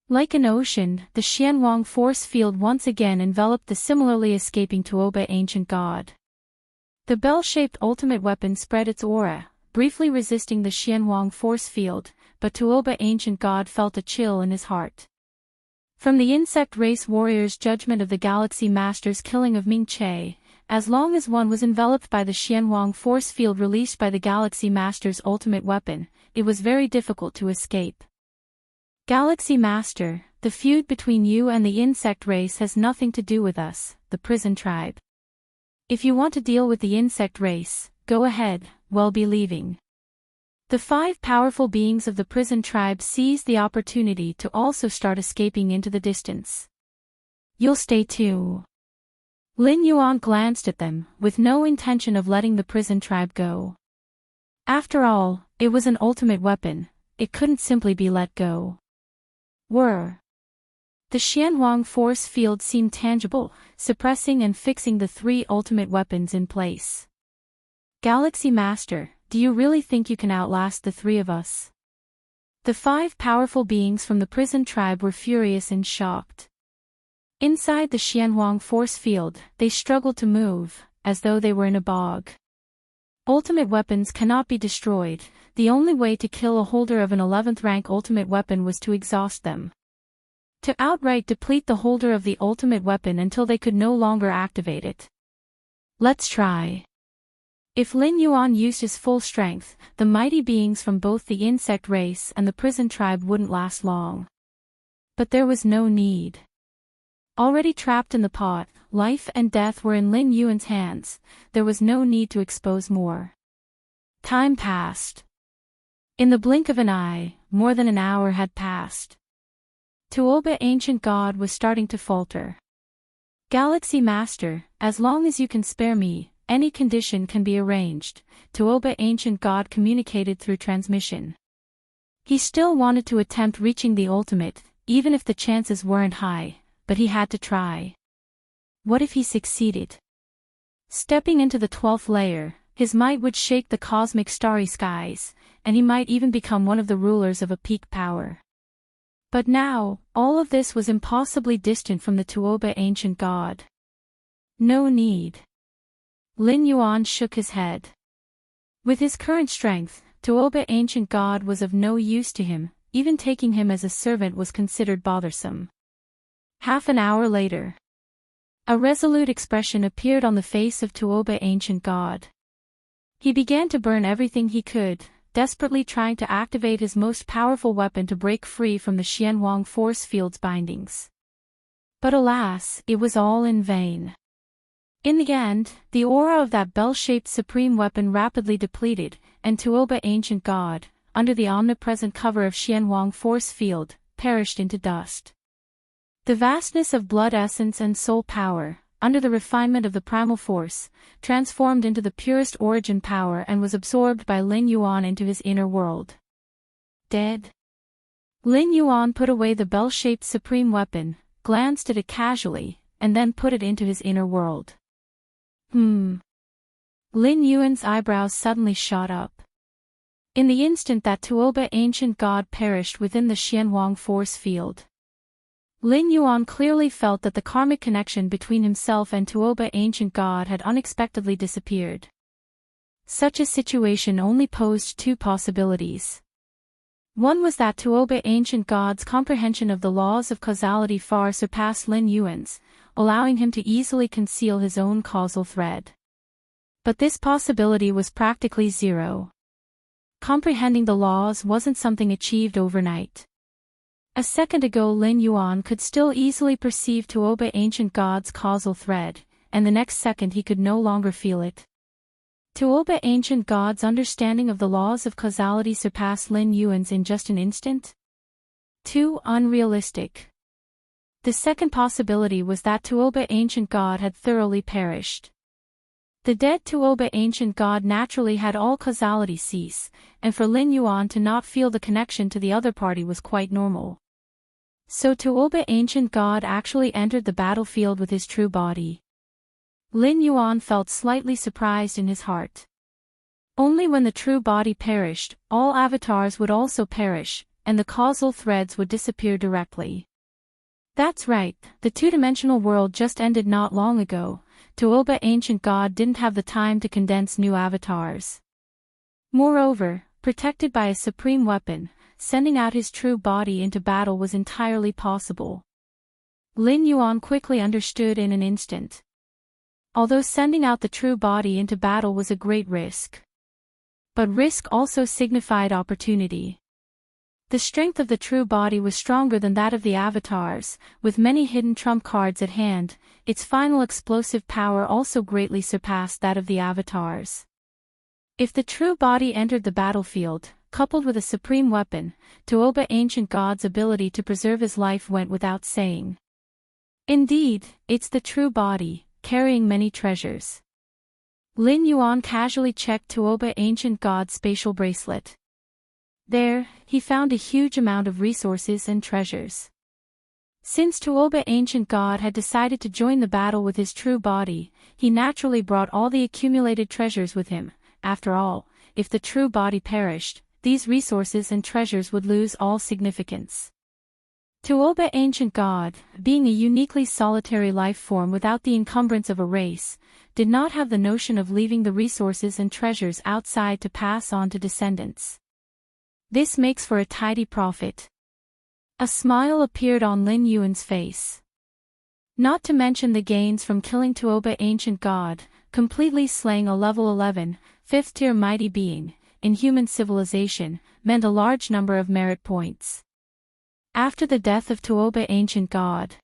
Like an ocean, the Xianhuang force field once again enveloped the similarly escaping Tuoba Ancient God. The bell-shaped ultimate weapon spread its aura, briefly resisting the Xianhuang force field, but Tuoba Ancient God felt a chill in his heart. From the insect race warrior's judgment of the Galaxy Master's killing of Ming Che, as long as one was enveloped by the Xianhuang force field released by the Galaxy Master's ultimate weapon, it was very difficult to escape. Galaxy Master, the feud between you and the insect race has nothing to do with us, the prison tribe. If you want to deal with the insect race, go ahead, we'll be leaving. The 5 powerful beings of the prison tribe seized the opportunity to also start escaping into the distance. You'll stay too. Lin Yuan glanced at them, with no intention of letting the prison tribe go. After all, it was an ultimate weapon, it couldn't simply be let go. The Xianhuang force field seemed tangible, suppressing and fixing the 3 ultimate weapons in place. Galaxy Master, do you really think you can outlast the 3 of us? The 5 powerful beings from the prison tribe were furious and shocked. Inside the Xianhuang force field, they struggled to move, as though they were in a bog. Ultimate weapons cannot be destroyed. The only way to kill a holder of an 11th rank ultimate weapon was to exhaust them. To outright deplete the holder of the ultimate weapon until they could no longer activate it. Let's try. If Lin Yuan used his full strength, the mighty beings from both the insect race and the prison tribe wouldn't last long. But there was no need. Already trapped in the pot, life and death were in Lin Yuan's hands, there was no need to expose more. Time passed. In the blink of an eye, more than an hour had passed. Tuoba Ancient God was starting to falter. Galaxy Master, as long as you can spare me, any condition can be arranged, Tuoba Ancient God communicated through transmission. He still wanted to attempt reaching the ultimate, even if the chances weren't high, but he had to try. What if he succeeded? Stepping into the 12th layer, his might would shake the cosmic starry skies, and he might even become one of the rulers of a peak power. But now, all of this was impossibly distant from the Tuoba Ancient God. No need. Lin Yuan shook his head. With his current strength, Tuoba Ancient God was of no use to him, even taking him as a servant was considered bothersome. Half an hour later. A resolute expression appeared on the face of Tuoba Ancient God. He began to burn everything he could, desperately trying to activate his most powerful weapon to break free from the Xianwang force field's bindings. But alas, it was all in vain. In the end, the aura of that bell-shaped supreme weapon rapidly depleted, and Tuoba Ancient God, under the omnipresent cover of Xianwang force field, perished into dust. The vastness of blood essence and soul power, under the refinement of the primal force, transformed into the purest origin power and was absorbed by Lin Yuan into his inner world. Dead? Lin Yuan put away the bell-shaped supreme weapon, glanced at it casually, and then put it into his inner world. Lin Yuan's eyebrows suddenly shot up. In the instant that Tuoba Ancient God perished within the Xianwang force field, Lin Yuan clearly felt that the karmic connection between himself and Tuoba Ancient God had unexpectedly disappeared. Such a situation only posed two possibilities. One was that Tuoba Ancient God's comprehension of the laws of causality far surpassed Lin Yuan's, allowing him to easily conceal his own causal thread. But this possibility was practically zero. Comprehending the laws wasn't something achieved overnight. A second ago Lin Yuan could still easily perceive Tuoba Ancient God's causal thread, and the next second he could no longer feel it. Tuoba Ancient God's understanding of the laws of causality surpassed Lin Yuan's in just an instant? Too unrealistic. The second possibility was that Tuoba Ancient God had thoroughly perished. The dead Tuoba Ancient God naturally had all causality cease, and for Lin Yuan to not feel the connection to the other party was quite normal. So Tuoba Ancient God actually entered the battlefield with his true body. Lin Yuan felt slightly surprised in his heart. Only when the true body perished, all avatars would also perish, and the causal threads would disappear directly. That's right, the two-dimensional world just ended not long ago. Tuoba Ancient God didn't have the time to condense new avatars. Moreover, protected by a supreme weapon, sending out his true body into battle was entirely possible. Lin Yuan quickly understood in an instant. Although sending out the true body into battle was a great risk. But risk also signified opportunity. The strength of the true body was stronger than that of the avatars, with many hidden trump cards at hand. Its final explosive power also greatly surpassed that of the avatars. If the true body entered the battlefield, coupled with a supreme weapon, Tuoba Ancient God's ability to preserve his life went without saying. Indeed, it's the true body, carrying many treasures. Lin Yuan casually checked Tuoba Ancient God's spatial bracelet. There, he found a huge amount of resources and treasures. Since Tuoba Ancient God had decided to join the battle with his true body, he naturally brought all the accumulated treasures with him. After all, if the true body perished, these resources and treasures would lose all significance. Tuoba Ancient God, being a uniquely solitary life form without the encumbrance of a race, did not have the notion of leaving the resources and treasures outside to pass on to descendants. This makes for a tidy profit. A smile appeared on Lin Yuan's face. Not to mention the gains from killing Tuoba Ancient God, completely slaying a level 11, 5th-tier mighty being, in human civilization, meant a large number of merit points. After the death of Tuoba Ancient God,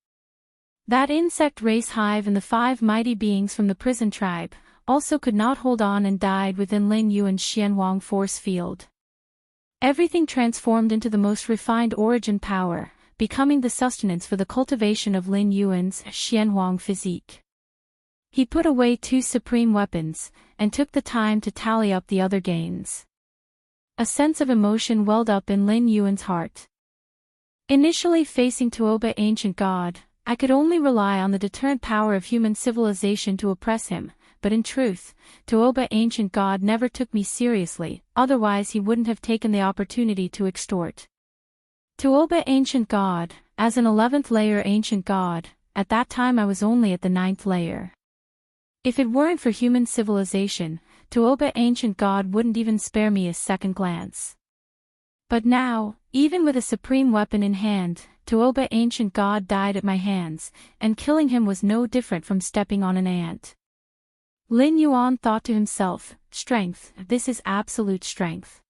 that insect race hive and the 5 mighty beings from the prison tribe, also could not hold on and died within Lin Yuan's Xianwang force field. Everything transformed into the most refined origin power, becoming the sustenance for the cultivation of Lin Yuan's Xianwang physique. He put away 2 supreme weapons, and took the time to tally up the other gains. A sense of emotion welled up in Lin Yuan's heart. Initially facing Tuoba Ancient God, I could only rely on the deterrent power of human civilization to oppress him, but in truth, Tuoba Ancient God never took me seriously, otherwise he wouldn't have taken the opportunity to extort. Tuoba Ancient God, as an 11th layer Ancient God, at that time I was only at the 9th layer. If it weren't for human civilization, Tuoba Ancient God wouldn't even spare me a second glance. But now, even with a supreme weapon in hand, Tuoba Ancient God died at my hands, and killing him was no different from stepping on an ant. Lin Yuan thought to himself, strength, this is absolute strength.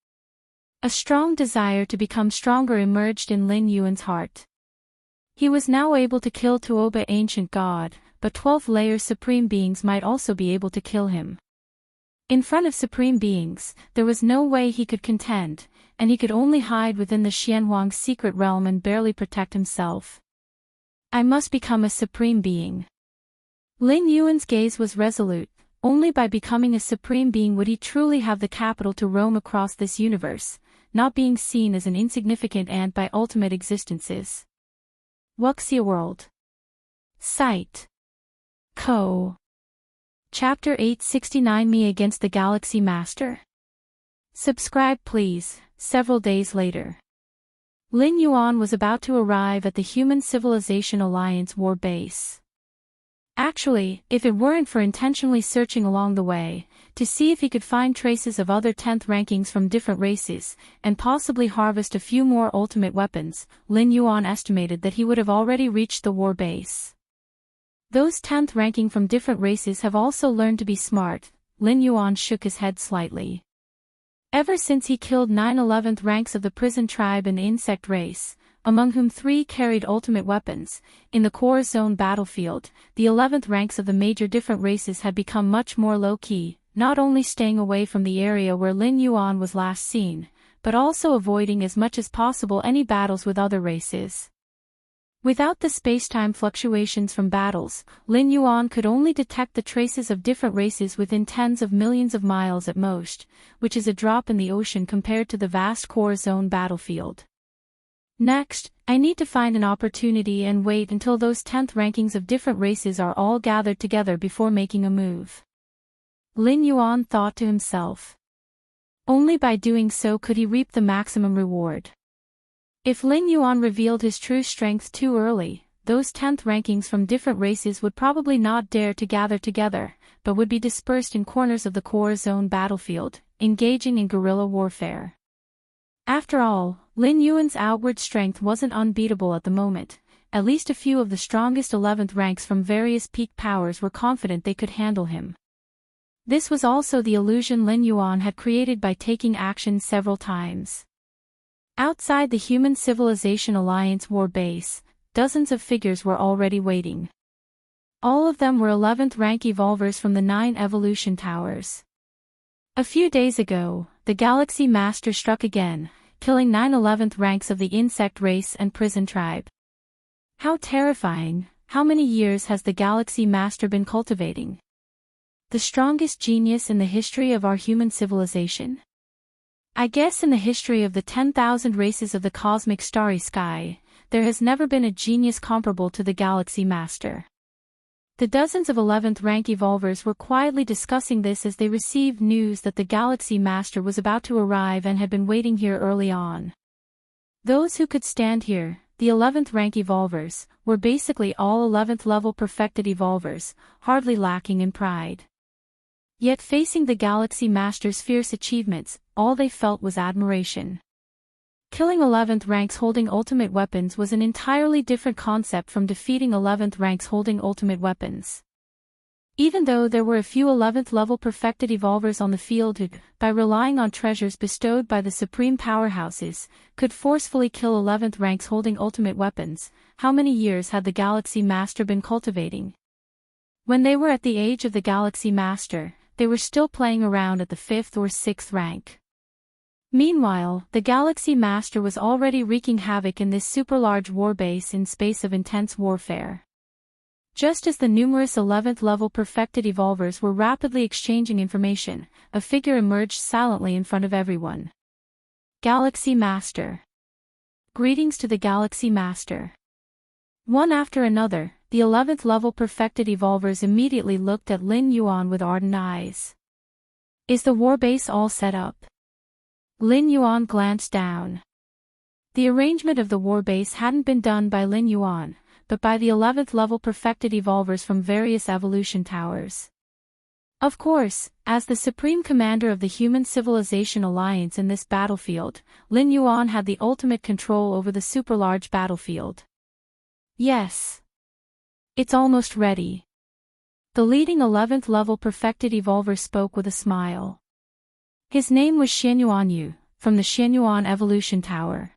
A strong desire to become stronger emerged in Lin Yuan's heart. He was now able to kill Tuoba Ancient God, but 12th layer supreme beings might also be able to kill him. In front of supreme beings, there was no way he could contend, and he could only hide within the Xianwang secret realm and barely protect himself. I must become a supreme being. Lin Yuan's gaze was resolute. Only by becoming a supreme being would he truly have the capital to roam across this universe, not being seen as an insignificant ant by ultimate existences. Wuxia World. Site. Co. Chapter 869 Me Against the Galaxy Master. Subscribe please. Several days later. Lin Yuan was about to arrive at the Human Civilization Alliance war base. Actually, if it weren't for intentionally searching along the way, to see if he could find traces of other 10th rankings from different races, and possibly harvest a few more ultimate weapons, Lin Yuan estimated that he would have already reached the war base. Those 10th ranking from different races have also learned to be smart. Lin Yuan shook his head slightly. Ever since he killed 9 11th ranks of the prison tribe and insect race, among whom 3 carried ultimate weapons, in the core zone battlefield, the 11th ranks of the major different races had become much more low-key, not only staying away from the area where Lin Yuan was last seen, but also avoiding as much as possible any battles with other races. Without the space-time fluctuations from battles, Lin Yuan could only detect the traces of different races within tens of millions of miles at most, which is a drop in the ocean compared to the vast core zone battlefield. Next, I need to find an opportunity and wait until those 10th rankings of different races are all gathered together before making a move. Lin Yuan thought to himself. Only by doing so could he reap the maximum reward. If Lin Yuan revealed his true strength too early, those 10th rankings from different races would probably not dare to gather together, but would be dispersed in corners of the core zone battlefield, engaging in guerrilla warfare. After all, Lin Yuan's outward strength wasn't unbeatable at the moment. At least a few of the strongest 11th ranks from various peak powers were confident they could handle him. This was also the illusion Lin Yuan had created by taking action several times. Outside the Human Civilization Alliance war base, dozens of figures were already waiting. All of them were 11th rank evolvers from the 9 evolution towers. A few days ago, the Galaxy Master struck again, killing 9 11th ranks of the insect race and prison tribe. How terrifying! How many years has the Galaxy Master been cultivating? The strongest genius in the history of our human civilization? I guess in the history of the 10,000 races of the cosmic starry sky, there has never been a genius comparable to the Galaxy Master. The dozens of 11th rank evolvers were quietly discussing this as they received news that the Galaxy Master was about to arrive and had been waiting here early on. Those who could stand here, the 11th rank evolvers, were basically all 11th level perfected evolvers, hardly lacking in pride. Yet facing the Galaxy Master's fierce achievements, all they felt was admiration. Killing 11th ranks holding ultimate weapons was an entirely different concept from defeating 11th ranks holding ultimate weapons. Even though there were a few 11th level perfected evolvers on the field who, by relying on treasures bestowed by the supreme powerhouses, could forcefully kill 11th ranks holding ultimate weapons, how many years had the Galaxy Master been cultivating? When they were at the age of the Galaxy Master, they were still playing around at the 5th or 6th rank. Meanwhile, the Galaxy Master was already wreaking havoc in this super-large warbase in space of intense warfare. Just as the numerous 11th level perfected evolvers were rapidly exchanging information, a figure emerged silently in front of everyone. Galaxy Master. Greetings to the Galaxy Master. One after another, the 11th level perfected evolvers immediately looked at Lin Yuan with ardent eyes. Is the warbase all set up? Lin Yuan glanced down. The arrangement of the warbase hadn't been done by Lin Yuan, but by the 11th level perfected evolvers from various evolution towers. Of course, as the supreme commander of the Human Civilization Alliance in this battlefield, Lin Yuan had the ultimate control over the super-large battlefield. Yes. It's almost ready. The leading 11th level perfected evolver spoke with a smile. His name was Xianyuan Yu, from the Xianyuan Evolution Tower.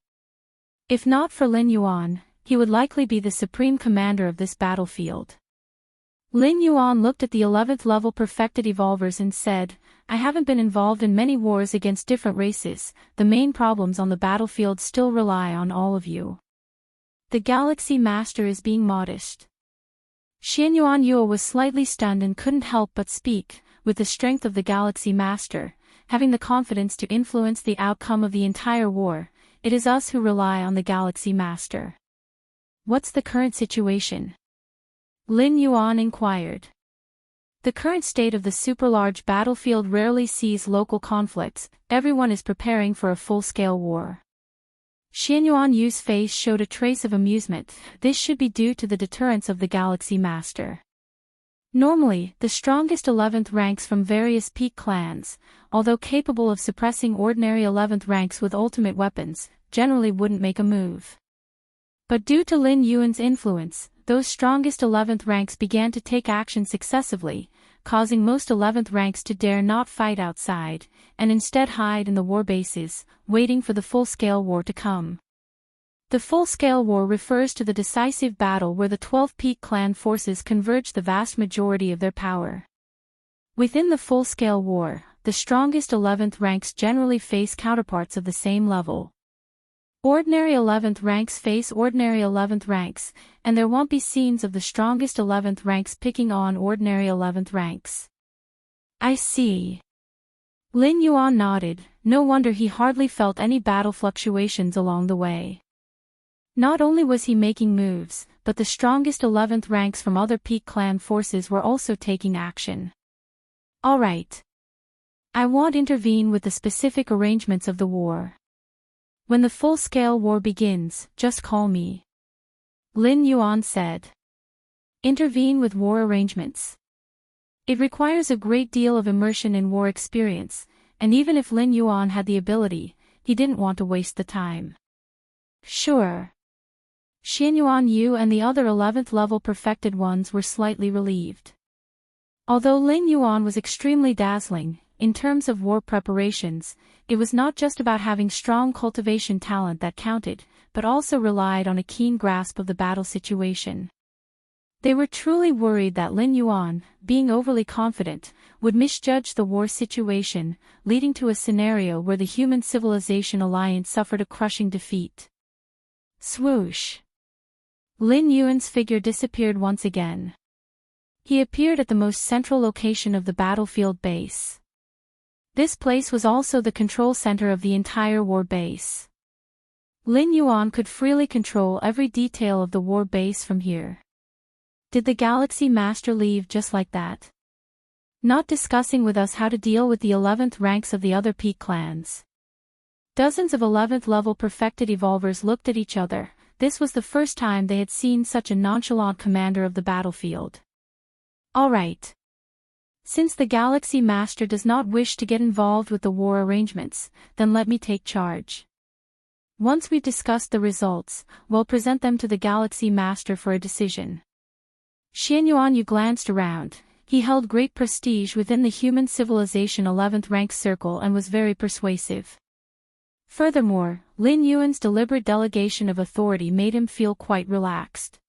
If not for Lin Yuan, he would likely be the supreme commander of this battlefield. Lin Yuan looked at the 11th level perfected evolvers and said, I haven't been involved in many wars against different races, the main problems on the battlefield still rely on all of you. The Galaxy Master is being modest. Xianyuan Yu was slightly stunned and couldn't help but speak, with the strength of the Galaxy Master, having the confidence to influence the outcome of the entire war, it is us who rely on the Galaxy Master. What's the current situation? Lin Yuan inquired. The current state of the super-large battlefield rarely sees local conflicts, everyone is preparing for a full-scale war. Xianyuan Yu's face showed a trace of amusement, this should be due to the deterrence of the Galaxy Master. Normally, the strongest 11th ranks from various peak clans, although capable of suppressing ordinary 11th ranks with ultimate weapons, generally wouldn't make a move. But due to Lin Yuan's influence, those strongest 11th ranks began to take action successively, causing most 11th ranks to dare not fight outside, and instead hide in the war bases, waiting for the full-scale war to come. The full-scale war refers to the decisive battle where the 12 peak clan forces converge the vast majority of their power. Within the full-scale war, the strongest 11th ranks generally face counterparts of the same level. Ordinary 11th ranks face ordinary 11th ranks, and there won't be scenes of the strongest 11th ranks picking on ordinary 11th ranks. I see. Lin Yuan nodded, no wonder he hardly felt any battle fluctuations along the way. Not only was he making moves, but the strongest 11th ranks from other peak clan forces were also taking action. Alright. I won't intervene with the specific arrangements of the war. When the full-scale war begins, just call me. Lin Yuan said. Intervene with war arrangements. It requires a great deal of immersion in war experience, and even if Lin Yuan had the ability, he didn't want to waste the time. Sure. Xianyuan Yu and the other 11th level perfected ones were slightly relieved. Although Lin Yuan was extremely dazzling, in terms of war preparations, it was not just about having strong cultivation talent that counted, but also relied on a keen grasp of the battle situation. They were truly worried that Lin Yuan, being overly confident, would misjudge the war situation, leading to a scenario where the Human Civilization Alliance suffered a crushing defeat. Swoosh. Lin Yuan's figure disappeared once again. He appeared at the most central location of the battlefield base. This place was also the control center of the entire war base. Lin Yuan could freely control every detail of the war base from here. Did the Galaxy Master leave just like that? Not discussing with us how to deal with the 11th ranks of the other peak clans. Dozens of 11th level perfected evolvers looked at each other. This was the first time they had seen such a nonchalant commander of the battlefield. Alright. Since the Galaxy Master does not wish to get involved with the war arrangements, then let me take charge. Once we've discussed the results, we'll present them to the Galaxy Master for a decision. Xianyuan Yu glanced around. He held great prestige within the Human Civilization 11th rank circle and was very persuasive. Furthermore, Lin Yuan's deliberate delegation of authority made him feel quite relaxed.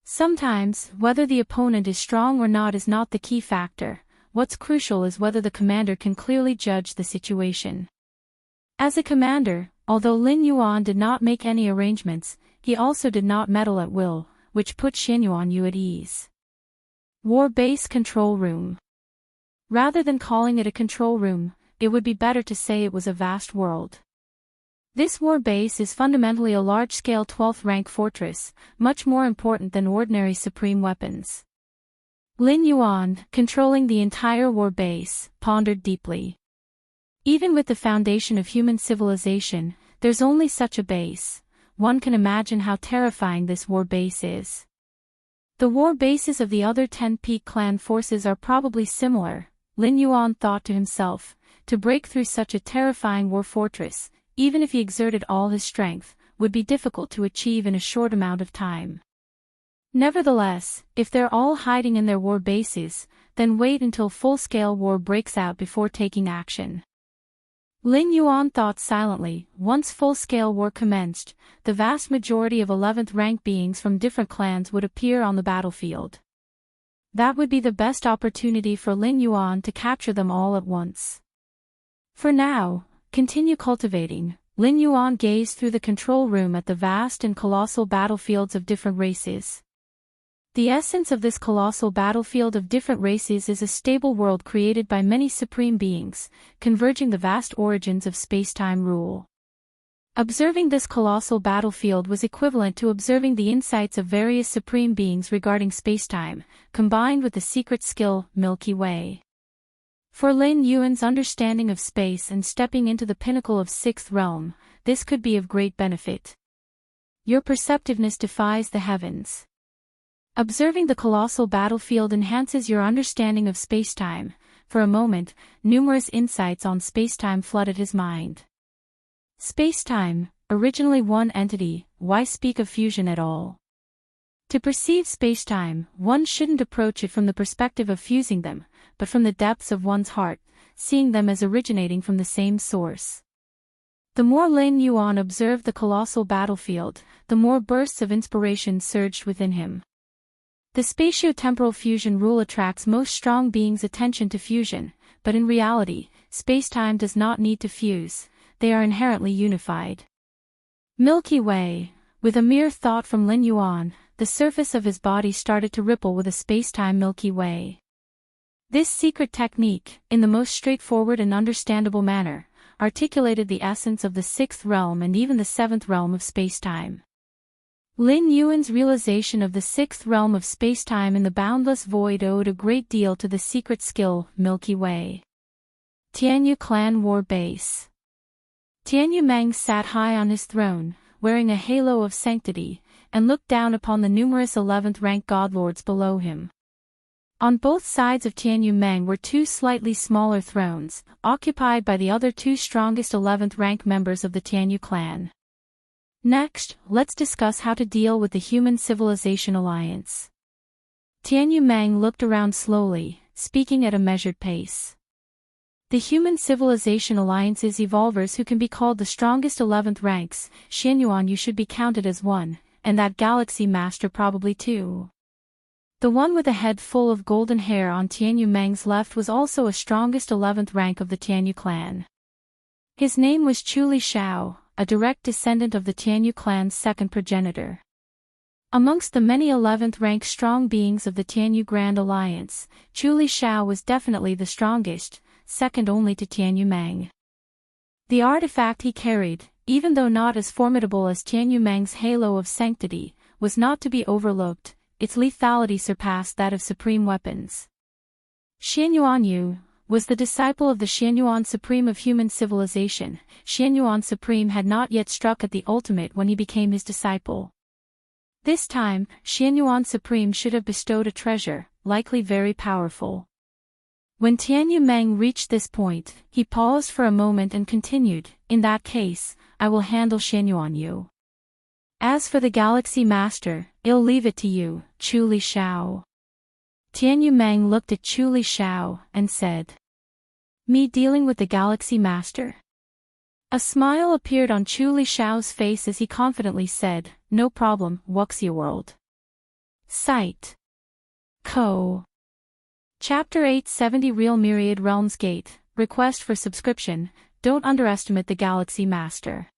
Sometimes, whether the opponent is strong or not is not the key factor. what's crucial is whether the commander can clearly judge the situation. As a commander, although Lin Yuan did not make any arrangements, he also did not meddle at will, which put Xianyuan Yu at ease. War Base Control Room. Rather than calling it a control room, it would be better to say it was a vast world. This war base is fundamentally a large-scale 12th rank fortress, much more important than ordinary supreme weapons. Lin Yuan, controlling the entire war base, pondered deeply. Even with the foundation of human civilization, there's only such a base. One can imagine how terrifying this war base is. The war bases of the other 10 peak clan forces are probably similar, Lin Yuan thought to himself. To break through such a terrifying war fortress, even if he exerted all his strength, would be difficult to achieve in a short amount of time. Nevertheless, if they're all hiding in their war bases, then wait until full-scale war breaks out before taking action. Lin Yuan thought silently. Once full-scale war commenced, the vast majority of 11th rank beings from different clans would appear on the battlefield. That would be the best opportunity for Lin Yuan to capture them all at once. For now, continue cultivating. Lin Yuan gazed through the control room at the vast and colossal battlefields of different races. The essence of this colossal battlefield of different races is a stable world created by many supreme beings, converging the vast origins of space-time rule. Observing this colossal battlefield was equivalent to observing the insights of various supreme beings regarding space-time, combined with the secret skill, Milky Way. For Lin Yuan's understanding of space and stepping into the pinnacle of 6th realm, this could be of great benefit. Your perceptiveness defies the heavens. Observing the colossal battlefield enhances your understanding of spacetime. For a moment, numerous insights on spacetime flooded his mind. Spacetime, originally one entity, why speak of fusion at all? To perceive spacetime, one shouldn't approach it from the perspective of fusing them, but from the depths of one's heart, seeing them as originating from the same source. The more Lin Yuan observed the colossal battlefield, the more bursts of inspiration surged within him. The spatio-temporal fusion rule attracts most strong beings' attention to fusion, but in reality, spacetime does not need to fuse, they are inherently unified. Milky Way. With a mere thought from Lin Yuan, the surface of his body started to ripple with a spacetime Milky Way. This secret technique, in the most straightforward and understandable manner, articulated the essence of the 6th realm and even the 7th realm of spacetime. Lin Yuan's realization of the 6th realm of spacetime in the boundless void owed a great deal to the secret skill, Milky Way. Tianyu Clan War Base. Tianyu Meng sat high on his throne, wearing a halo of sanctity, and looked down upon the numerous 11th rank godlords below him. On both sides of Tianyu Meng were two slightly smaller thrones, occupied by the other two strongest 11th rank members of the Tianyu clan. Next, let's discuss how to deal with the Human Civilization Alliance. Tianyu Meng looked around slowly, speaking at a measured pace. The Human Civilization Alliance's evolvers who can be called the strongest 11th ranks, Xianyuan Yu should be counted as one, and that Galaxy Master probably two. The one with a head full of golden hair on Tianyu Meng's left was also a strongest 11th rank of the Tianyu clan. His name was Chuli Shao, a direct descendant of the Tianyu clan's second progenitor. Amongst the many 11th rank strong beings of the Tianyu Grand Alliance, Chuli Shao was definitely the strongest, second only to Tianyu Meng. The artifact he carried, even though not as formidable as Tianyu Meng's halo of sanctity, was not to be overlooked. Its lethality surpassed that of supreme weapons. Xianyuan Yu was the disciple of the Xianyuan Supreme of human civilization. Xianyuan Supreme had not yet struck at the ultimate when he became his disciple. This time, Xianyuan Supreme should have bestowed a treasure, likely very powerful. When Tianyu Meng reached this point, he paused for a moment and continued, "In that case, I will handle Xianyuan Yu. As for the Galaxy Master, I'll leave it to you, Chuli Shao." Tianyu Meng looked at Chuli Shao and said, "Me dealing with the Galaxy Master?" A smile appeared on Chuli Shao's face as he confidently said, "No problem, Wuxia world. Sight. Co." Chapter 870 Real Myriad Realms Gate, Request for Subscription, Don't Underestimate the Galaxy Master.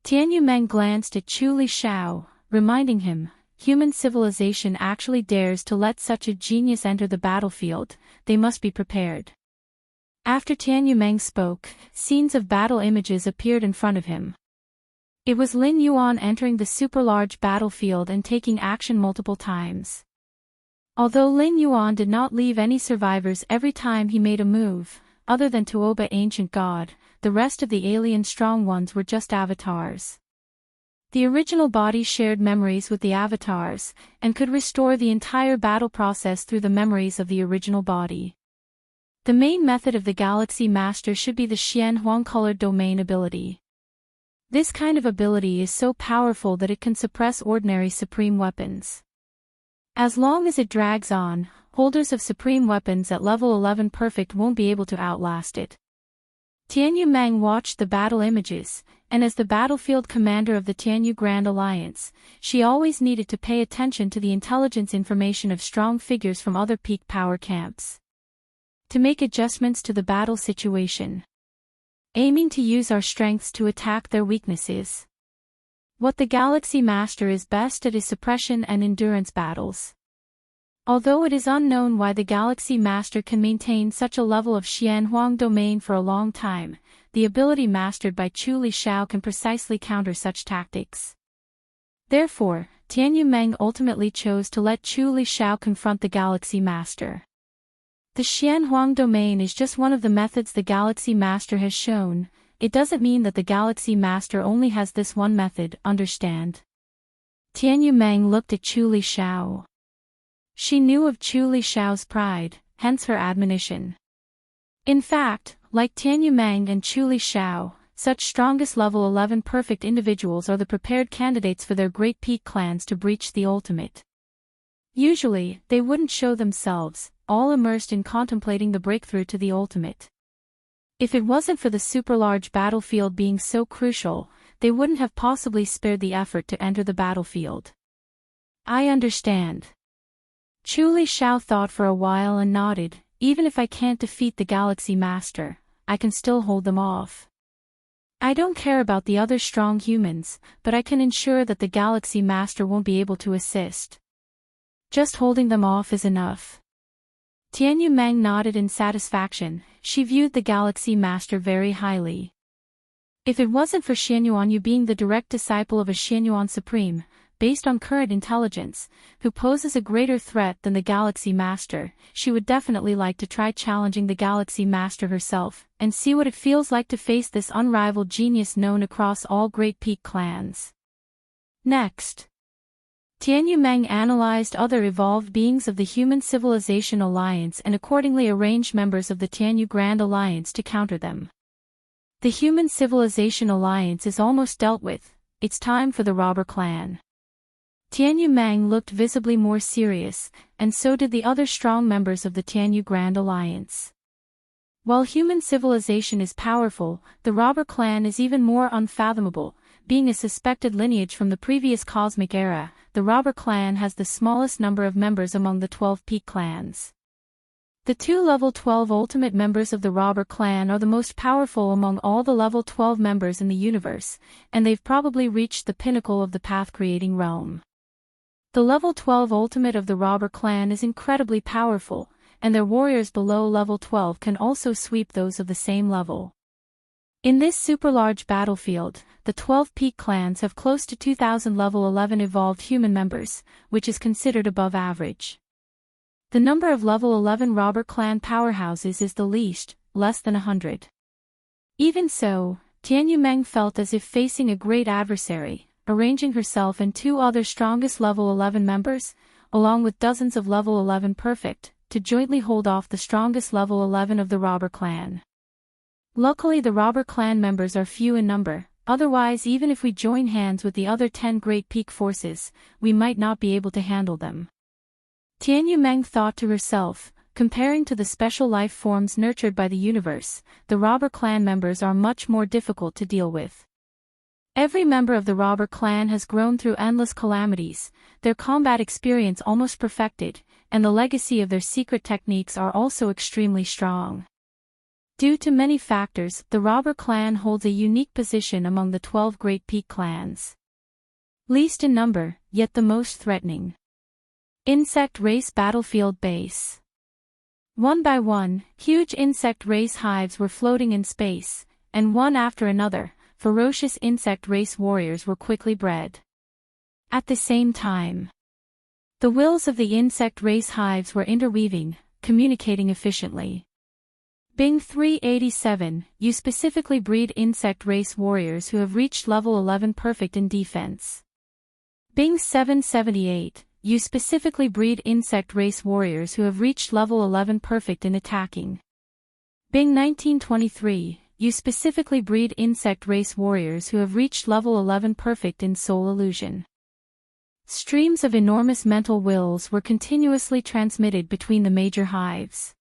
Tianyu Meng glanced at Chu Li Shao, reminding him, human civilization actually dares to let such a genius enter the battlefield, they must be prepared. After Tianyu Meng spoke, scenes of battle images appeared in front of him. It was Lin Yuan entering the super-large battlefield and taking action multiple times. Although Lin Yuan did not leave any survivors every time he made a move, other than Tuoba Ancient God, the rest of the alien strong ones were just avatars. The original body shared memories with the avatars, and could restore the entire battle process through the memories of the original body. The main method of the Galaxy Master should be the Xian Huang-colored domain ability. This kind of ability is so powerful that it can suppress ordinary supreme weapons. As long as it drags on, holders of supreme weapons at level 11 perfect won't be able to outlast it. Tianyu Meng watched the battle images, and as the battlefield commander of the Tianyu Grand Alliance, she always needed to pay attention to the intelligence information of strong figures from other peak power camps, to make adjustments to the battle situation, aiming to use our strengths to attack their weaknesses. What the Galaxy Master is best at is suppression and endurance battles. Although it is unknown why the Galaxy Master can maintain such a level of Xian Huang domain for a long time, the ability mastered by Chu Li Shao can precisely counter such tactics. Therefore, Tianyu Meng ultimately chose to let Chu Li Shao confront the Galaxy Master. The Xian Huang domain is just one of the methods the Galaxy Master has shown. It doesn't mean that the Galaxy Master only has this one method, understand? Tianyu Meng looked at Chu Li Shao. She knew of Chu Li Shao's pride, hence her admonition. In fact, like Tianyu Meng and Chu Li Shao, such strongest level 11 perfect individuals are the prepared candidates for their great peak clans to breach the ultimate. Usually, they wouldn't show themselves, all immersed in contemplating the breakthrough to the ultimate. If it wasn't for the super-large battlefield being so crucial, they wouldn't have possibly spared the effort to enter the battlefield. I understand. Chu Li Shao thought for a while and nodded. Even if I can't defeat the Galaxy Master, I can still hold them off. I don't care about the other strong humans, but I can ensure that the Galaxy Master won't be able to assist. Just holding them off is enough. Tianyu Meng nodded in satisfaction. She viewed the Galaxy Master very highly. If it wasn't for Xianyuan Yu being the direct disciple of a Xianyuan Supreme, based on current intelligence, who poses a greater threat than the Galaxy Master, she would definitely like to try challenging the Galaxy Master herself, and see what it feels like to face this unrivaled genius known across all Great Peak clans. Next, Tianyu Meng analyzed other evolved beings of the Human Civilization Alliance and accordingly arranged members of the Tianyu Grand Alliance to counter them. The Human Civilization Alliance is almost dealt with. It's time for the Robber Clan. Tianyu Meng looked visibly more serious, and so did the other strong members of the Tianyu Grand Alliance. While human civilization is powerful, the Robber Clan is even more unfathomable. Being a suspected lineage from the previous cosmic era, the Robber Clan has the smallest number of members among the 12 peak clans. The two level 12 ultimate members of the Robber Clan are the most powerful among all the level 12 members in the universe, and they've probably reached the pinnacle of the path-creating realm. The level 12 ultimate of the Robber Clan is incredibly powerful, and their warriors below level 12 can also sweep those of the same level. In this super-large battlefield, the 12 peak clans have close to 2,000 level 11 evolved human members, which is considered above average. The number of level 11 Robber Clan powerhouses is the least, less than 100. Even so, Tianyu Meng felt as if facing a great adversary, arranging herself and two other strongest level 11 members, along with dozens of level 11 perfect, to jointly hold off the strongest level 11 of the Robber Clan. Luckily the Robber Clan members are few in number, otherwise even if we join hands with the other 10 Great Peak forces, we might not be able to handle them. Tianyu Meng thought to herself, comparing to the special life forms nurtured by the universe, the Robber Clan members are much more difficult to deal with. Every member of the robber clan has grown through endless calamities, their combat experience almost perfected, and the legacy of their secret techniques are also extremely strong. Due to many factors, the robber clan holds a unique position among the 12 great peak clans. Least in number, yet the most threatening. Insect Race Battlefield Base. One by one, huge insect race hives were floating in space, and one after another, ferocious insect race warriors were quickly bred. At the same time, the wills of the insect race hives were interweaving, communicating efficiently. Bing 387, you specifically breed insect race warriors who have reached level 11 perfect in defense. Bing 778, you specifically breed insect race warriors who have reached level 11 perfect in attacking. Bing 1923, you specifically breed insect race warriors who have reached level 11 perfect in soul illusion. Streams of enormous mental wills were continuously transmitted between the major hives.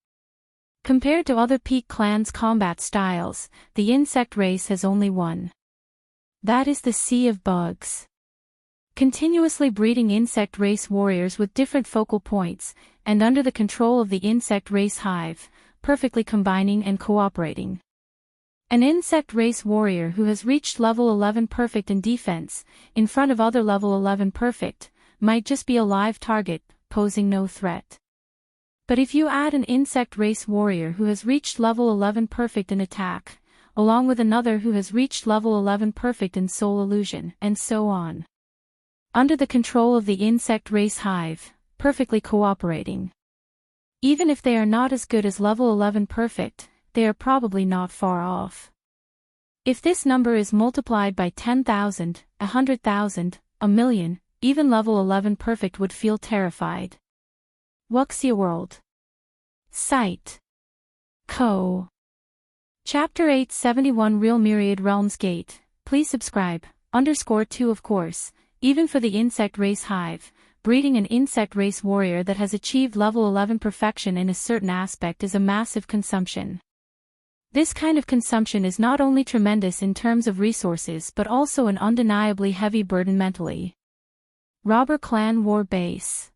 Compared to other peak clans' combat styles, the insect race has only one. That is the sea of bugs. Continuously breeding insect race warriors with different focal points, and under the control of the insect race hive, perfectly combining and cooperating. An insect race warrior who has reached level 11 perfect in defense, in front of other level 11 perfect, might just be a live target, posing no threat. But if you add an insect race warrior who has reached level 11 perfect in attack, along with another who has reached level 11 perfect in soul illusion, and so on. Under the control of the insect race hive, perfectly cooperating. Even if they are not as good as level 11 perfect, they are probably not far off. If this number is multiplied by 10,000, 100,000, a million, even level 11 perfect would feel terrified. Wuxia World. Site. Co. Chapter 871 Real Myriad Realms Gate. Please subscribe, _2 of course, even for the insect race hive. Breeding an insect race warrior that has achieved level 11 perfection in a certain aspect is a massive consumption. This kind of consumption is not only tremendous in terms of resources but also an undeniably heavy burden mentally. Robber Clan War Base.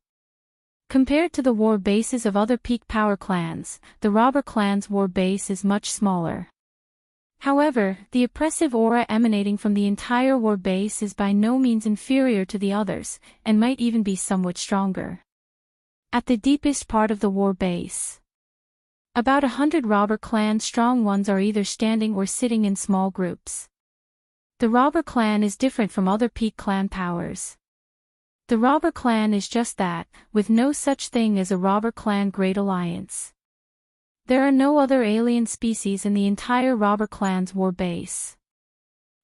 Compared to the war bases of other peak power clans, the Robber Clan's war base is much smaller. However, the oppressive aura emanating from the entire war base is by no means inferior to the others, and might even be somewhat stronger. At the deepest part of the war base, about 100 Robber Clan strong ones are either standing or sitting in small groups. The Robber Clan is different from other peak clan powers. The Robber Clan is just that, with no such thing as a Robber Clan Great Alliance. There are no other alien species in the entire Robber Clan's war base.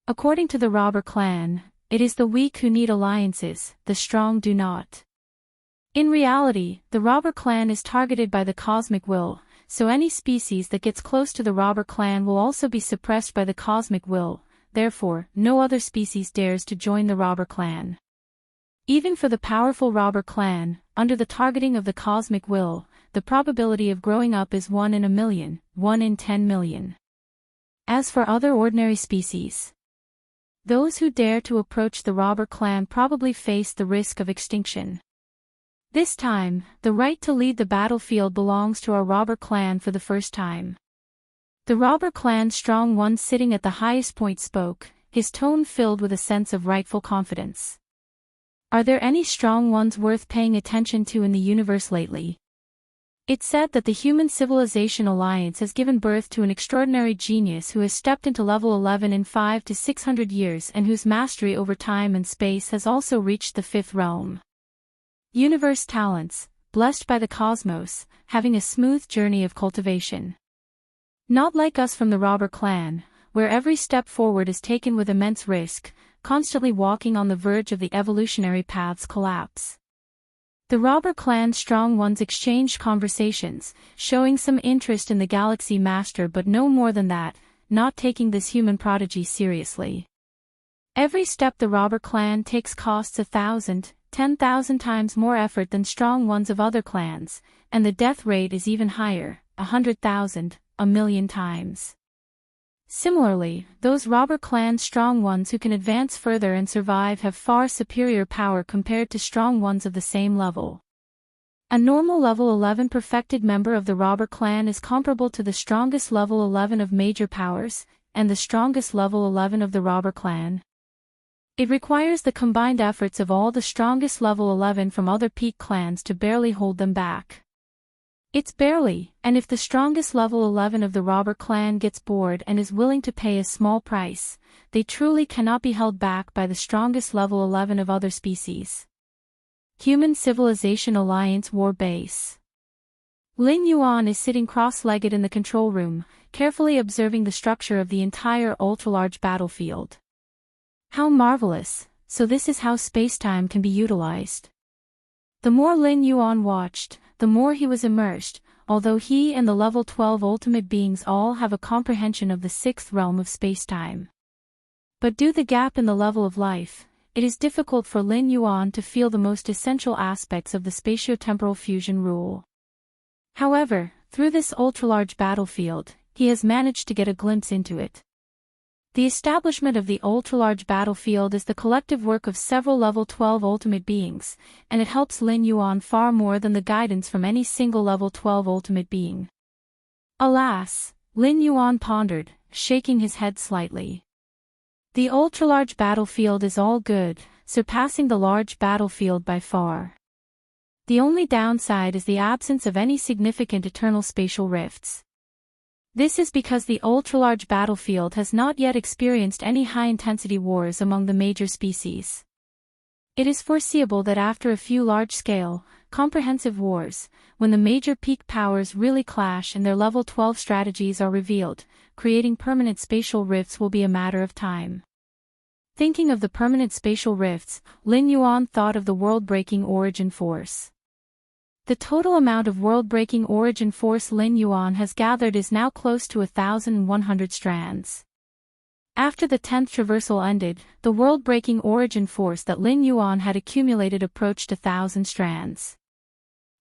According to the Robber Clan, it is the weak who need alliances, the strong do not. In reality, the Robber Clan is targeted by the cosmic will, so any species that gets close to the Robber Clan will also be suppressed by the cosmic will, therefore, no other species dares to join the Robber Clan. Even for the powerful Robber Clan, under the targeting of the cosmic will, the probability of growing up is 1 in a million, 1 in 10 million. As for other ordinary species, those who dare to approach the Robber Clan probably face the risk of extinction. This time, the right to lead the battlefield belongs to our Robber Clan for the first time. The Robber Clan strong one sitting at the highest point spoke, his tone filled with a sense of rightful confidence. Are there any strong ones worth paying attention to in the universe lately? It's said that the Human Civilization Alliance has given birth to an extraordinary genius who has stepped into level 11 in 500 to 600 years and whose mastery over time and space has also reached the 5th realm. Universe talents, blessed by the cosmos, having a smooth journey of cultivation. Not like us from the Robber Clan, where every step forward is taken with immense risk, constantly walking on the verge of the evolutionary path's collapse. The Robber Clan strong ones exchanged conversations, showing some interest in the Galaxy Master but no more than that, not taking this human prodigy seriously. Every step the Robber Clan takes costs 1,000, 10,000 times more effort than strong ones of other clans, and the death rate is even higher, 100,000, a million times. Similarly, those robber clan's strong ones who can advance further and survive have far superior power compared to strong ones of the same level. A normal level 11 perfected member of the robber clan is comparable to the strongest level 11 of major powers, and the strongest level 11 of the robber clan. It requires the combined efforts of all the strongest level 11 from other peak clans to barely hold them back. It's barely, and if the strongest level 11 of the robber clan gets bored and is willing to pay a small price, they truly cannot be held back by the strongest level 11 of other species. Human Civilization Alliance War Base. Lin Yuan is sitting cross-legged in the control room, carefully observing the structure of the entire ultra-large battlefield. How marvelous, so this is how space-time can be utilized. The more Lin Yuan watched, the more he was immersed, although he and the level 12 ultimate beings all have a comprehension of the sixth realm of space-time. But due to the gap in the level of life, it is difficult for Lin Yuan to feel the most essential aspects of the spatiotemporal fusion rule. However, through this ultra-large battlefield, he has managed to get a glimpse into it. The establishment of the ultra-large battlefield is the collective work of several level 12 ultimate beings, and it helps Lin Yuan far more than the guidance from any single level 12 ultimate being. Alas, Lin Yuan pondered, shaking his head slightly. The ultra-large battlefield is all good, surpassing the large battlefield by far. The only downside is the absence of any significant eternal spatial rifts. This is because the ultra-large battlefield has not yet experienced any high-intensity wars among the major species. It is foreseeable that after a few large-scale, comprehensive wars, when the major peak powers really clash and their level 12 strategies are revealed, creating permanent spatial rifts will be a matter of time. Thinking of the permanent spatial rifts, Lin Yuan thought of the world-breaking origin force. The total amount of world-breaking origin force Lin Yuan has gathered is now close to 1,100 strands. After the 10th traversal ended, the world-breaking origin force that Lin Yuan had accumulated approached 1,000 strands.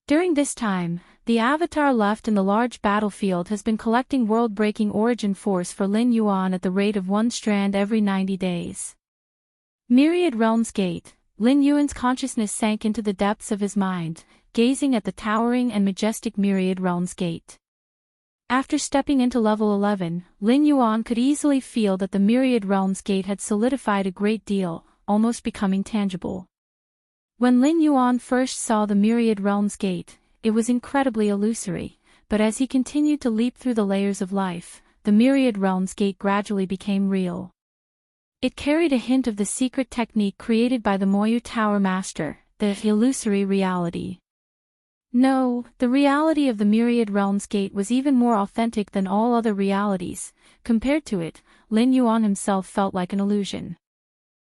During this time, the avatar left in the large battlefield has been collecting world-breaking origin force for Lin Yuan at the rate of 1 strand every 90 days. Myriad Realms Gate. Lin Yuan's consciousness sank into the depths of his mind, gazing at the towering and majestic Myriad Realms Gate. After stepping into level 11, Lin Yuan could easily feel that the Myriad Realms Gate had solidified a great deal, almost becoming tangible. When Lin Yuan first saw the Myriad Realms Gate, it was incredibly illusory, but as he continued to leap through the layers of life, the Myriad Realms Gate gradually became real. It carried a hint of the secret technique created by the Moyu Tower Master, the illusory reality. No, the reality of the Myriad Realms Gate was even more authentic than all other realities. Compared to it, Lin Yuan himself felt like an illusion.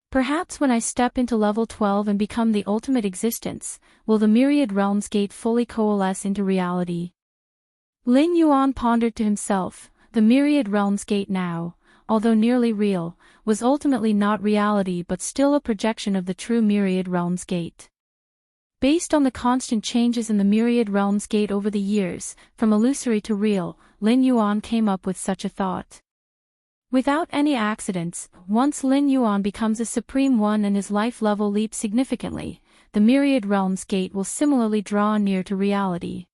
Perhaps when I step into level 12 and become the ultimate existence, will the Myriad Realms Gate fully coalesce into reality? Lin Yuan pondered to himself, the Myriad Realms Gate now, although nearly real, was ultimately not reality but still a projection of the true Myriad Realms Gate. Based on the constant changes in the Myriad Realms Gate over the years, from illusory to real, Lin Yuan came up with such a thought. Without any accidents, once Lin Yuan becomes a Supreme One and his life level leaps significantly, the Myriad Realms Gate will similarly draw near to reality.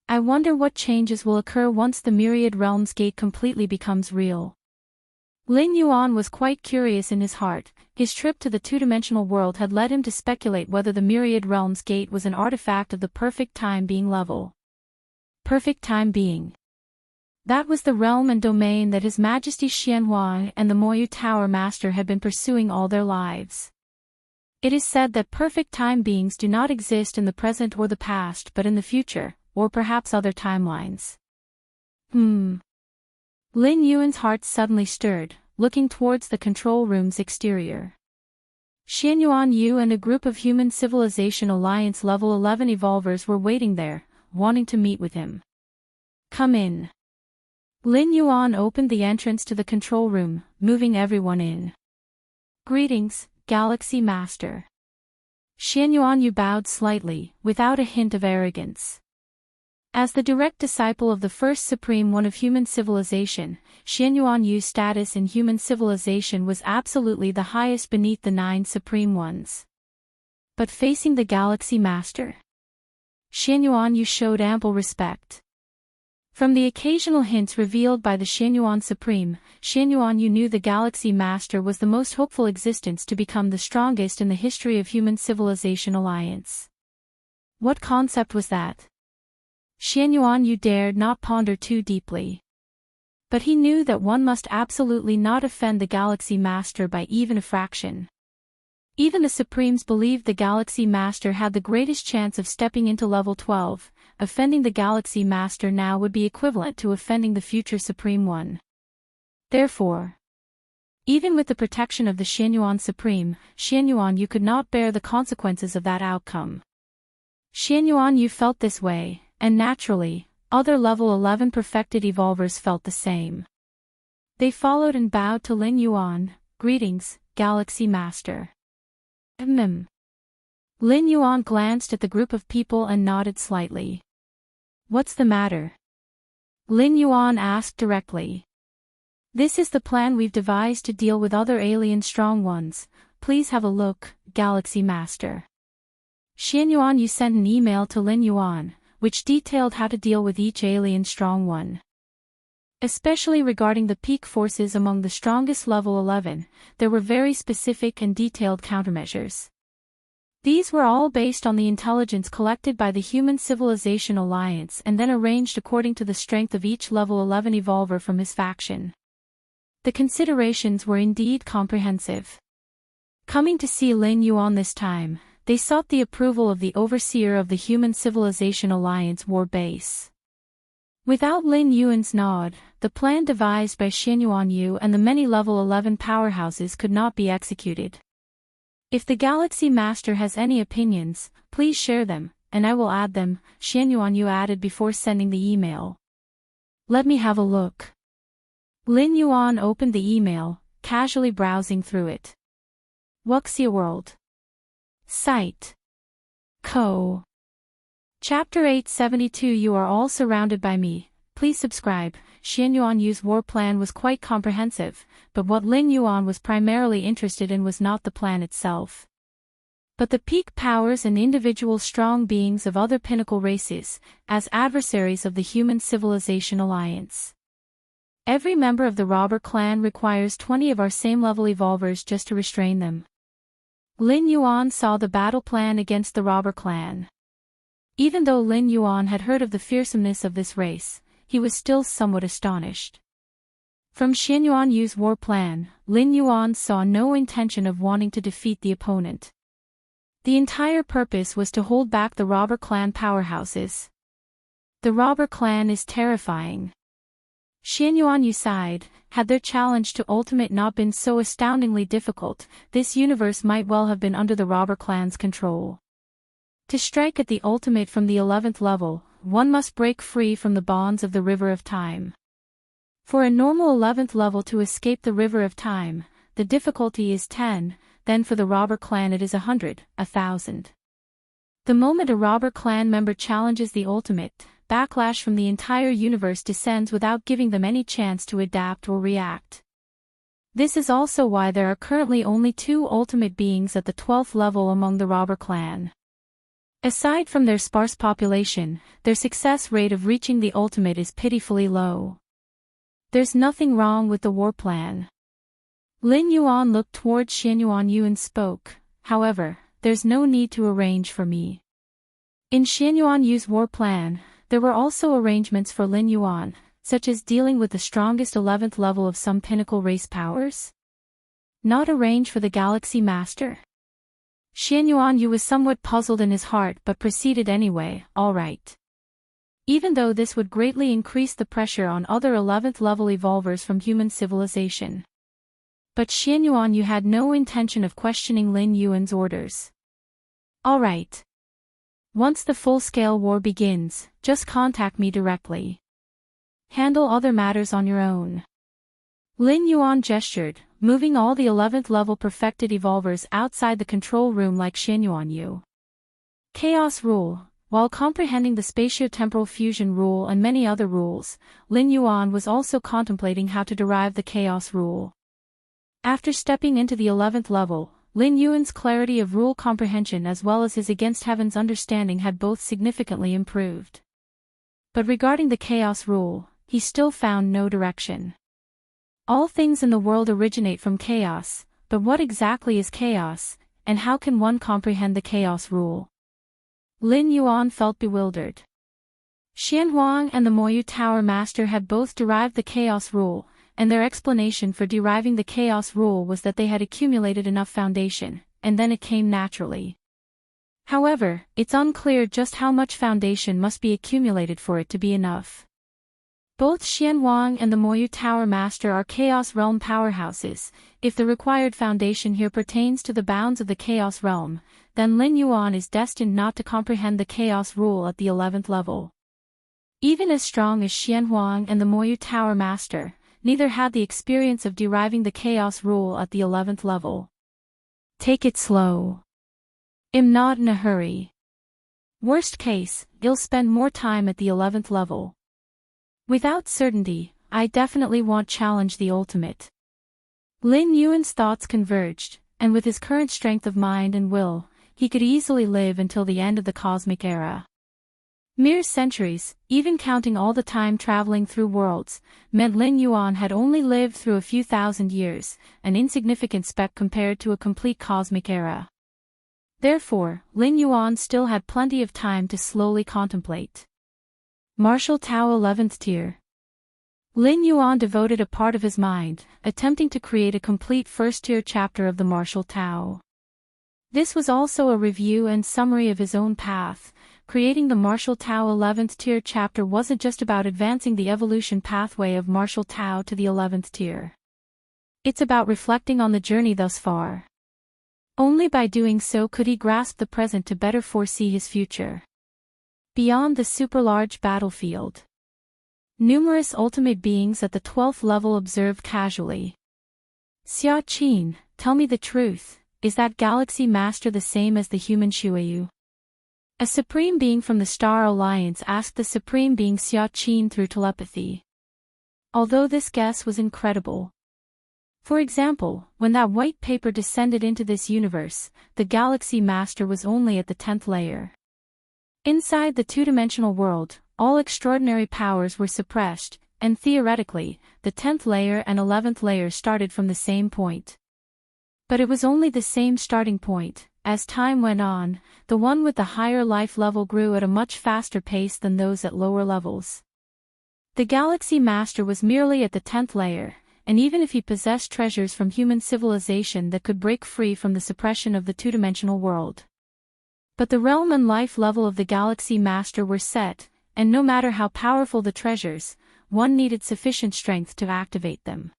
I wonder what changes will occur once the Myriad Realms Gate completely becomes real. Lin Yuan was quite curious in his heart. His trip to the two-dimensional world had led him to speculate whether the Myriad Realms Gate was an artifact of the perfect time being level. Perfect time being. That was the realm and domain that His Majesty Xianhuang and the Moyu Tower Master had been pursuing all their lives. It is said that perfect time beings do not exist in the present or the past but in the future, or perhaps other timelines. Lin Yuan's heart suddenly stirred, looking towards the control room's exterior. Xianyuan Yu and a group of Human Civilization Alliance level 11 evolvers were waiting there, wanting to meet with him. Come in. Lin Yuan opened the entrance to the control room, moving everyone in. Greetings, Galaxy Master. Xianyuan Yu bowed slightly, without a hint of arrogance. As the direct disciple of the first Supreme One of human civilization, Xianyuan Yu's status in human civilization was absolutely the highest beneath the 9 Supreme Ones. But facing the Galaxy Master, Xianyuan Yu showed ample respect. From the occasional hints revealed by the Xianyuan Supreme, Xianyuan Yu knew the Galaxy Master was the most hopeful existence to become the strongest in the history of human civilization alliance. What concept was that? Xianyuan Yu dared not ponder too deeply. But he knew that one must absolutely not offend the Galaxy Master by even a fraction. Even the Supremes believed the Galaxy Master had the greatest chance of stepping into level 12, offending the Galaxy Master now would be equivalent to offending the future Supreme One. Therefore, even with the protection of the Xianyuan Supreme, Xianyuan Yu could not bear the consequences of that outcome. Xianyuan Yu felt this way, and naturally, other level 11 perfected evolvers felt the same. They followed and bowed to Lin Yuan. Greetings, Galaxy Master. Lin Yuan glanced at the group of people and nodded slightly. What's the matter? Lin Yuan asked directly. This is the plan we've devised to deal with other alien strong ones. Please have a look, Galaxy Master. Xianyuan Yu sent an email to Lin Yuan, which detailed how to deal with each alien strong one. Especially regarding the peak forces among the strongest level 11, there were very specific and detailed countermeasures. These were all based on the intelligence collected by the Human Civilization Alliance and then arranged according to the strength of each level 11 evolver from his faction. The considerations were indeed comprehensive. Coming to see Lin Yuan this time, they sought the approval of the overseer of the Human Civilization Alliance war base. Without Lin Yuan's nod, the plan devised by Xianyuan Yu and the many level 11 powerhouses could not be executed. If the Galaxy Master has any opinions, please share them, and I will add them, Xianyuan Yu added before sending the email. Let me have a look. Lin Yuan opened the email, casually browsing through it. Wuxia World. Site. Co. Chapter 872. You are all surrounded by me. Please subscribe. Xianyuan Yu's war plan was quite comprehensive, but what Lin Yuan was primarily interested in was not the plan itself, but the peak powers and individual strong beings of other pinnacle races, as adversaries of the Human Civilization Alliance. Every member of the robber clan requires 20 of our same level evolvers just to restrain them. Lin Yuan saw the battle plan against the robber clan. Even though Lin Yuan had heard of the fearsomeness of this race, he was still somewhat astonished. From Xianyuan Yu's war plan, Lin Yuan saw no intention of wanting to defeat the opponent. The entire purpose was to hold back the robber clan powerhouses. The robber clan is terrifying. Xianyuan Yu sighed. Had their challenge to ultimate not been so astoundingly difficult, this universe might well have been under the robber clan's control. To strike at the ultimate from the 11th level, one must break free from the bonds of the River of Time. For a normal 11th level to escape the River of Time, the difficulty is 10, then for the robber clan it is 100, 1,000. The moment a robber clan member challenges the ultimate, backlash from the entire universe descends without giving them any chance to adapt or react. This is also why there are currently only 2 ultimate beings at the 12th level among the robber clan. Aside from their sparse population, their success rate of reaching the ultimate is pitifully low. There's nothing wrong with the war plan. Lin Yuan looked towards Xianyuan Yu and spoke, however, there's no need to arrange for me. In Xianyuan Yu's war plan, there were also arrangements for Lin Yuan, such as dealing with the strongest 11th level of some pinnacle race powers. Not arrange for the Galaxy Master? Xianyuan Yu was somewhat puzzled in his heart but proceeded anyway, all right. Even though this would greatly increase the pressure on other 11th level evolvers from human civilization. But Xianyuan Yu had no intention of questioning Lin Yuan's orders. All right. Once the full-scale war begins, just contact me directly. Handle other matters on your own. Lin Yuan gestured, moving all the 11th level perfected evolvers outside the control room like Xianyuan Yu. Chaos rule. While comprehending the spatiotemporal fusion rule and many other rules, Lin Yuan was also contemplating how to derive the chaos rule. After stepping into the 11th level, Lin Yuan's clarity of rule comprehension as well as his against heaven's understanding had both significantly improved. But regarding the chaos rule, he still found no direction. All things in the world originate from chaos, but what exactly is chaos, and how can one comprehend the chaos rule? Lin Yuan felt bewildered. Xianhuang and the Moyu Tower Master had both derived the chaos rule, and their explanation for deriving the chaos rule was that they had accumulated enough foundation, and then it came naturally. However, it's unclear just how much foundation must be accumulated for it to be enough. Both Xianhuang and the Moyu Tower Master are Chaos Realm powerhouses. If the required foundation here pertains to the bounds of the Chaos Realm, then Lin Yuan is destined not to comprehend the Chaos Rule at the 11th level. Even as strong as Xianhuang and the Moyu Tower Master, neither had the experience of deriving the Chaos Rule at the 11th level. Take it slow. I'm not in a hurry. Worst case, you'll spend more time at the 11th level. Without certainty, I definitely want challenge the ultimate. Lin Yuan's thoughts converged, and with his current strength of mind and will, he could easily live until the end of the cosmic era. Mere centuries, even counting all the time traveling through worlds, meant Lin Yuan had only lived through a few thousand years, an insignificant speck compared to a complete cosmic era. Therefore, Lin Yuan still had plenty of time to slowly contemplate. Martial Tao 11th Tier. Lin Yuan devoted a part of his mind, attempting to create a complete first-tier chapter of the Martial Tao. This was also a review and summary of his own path. Creating the Martial Tao 11th Tier chapter wasn't just about advancing the evolution pathway of Martial Tao to the 11th Tier. It's about reflecting on the journey thus far. Only by doing so could he grasp the present to better foresee his future. Beyond the super-large battlefield. Numerous ultimate beings at the 12th level observed casually. Xia Qin, tell me the truth, is that Galaxy Master the same as the human Shuayu? A supreme being from the Star Alliance asked the supreme being Xia Qin through telepathy. Although this guess was incredible. For example, when that white paper descended into this universe, the Galaxy Master was only at the 10th layer. Inside the two-dimensional world, all extraordinary powers were suppressed, and theoretically, the 10th layer and 11th layer started from the same point. But it was only the same starting point. As time went on, the one with the higher life level grew at a much faster pace than those at lower levels. The Galaxy Master was merely at the 10th layer, and even if he possessed treasures from human civilization that could break free from the suppression of the two-dimensional world. But the realm and life level of the Galaxy Master were set, and no matter how powerful the treasures, one needed sufficient strength to activate them.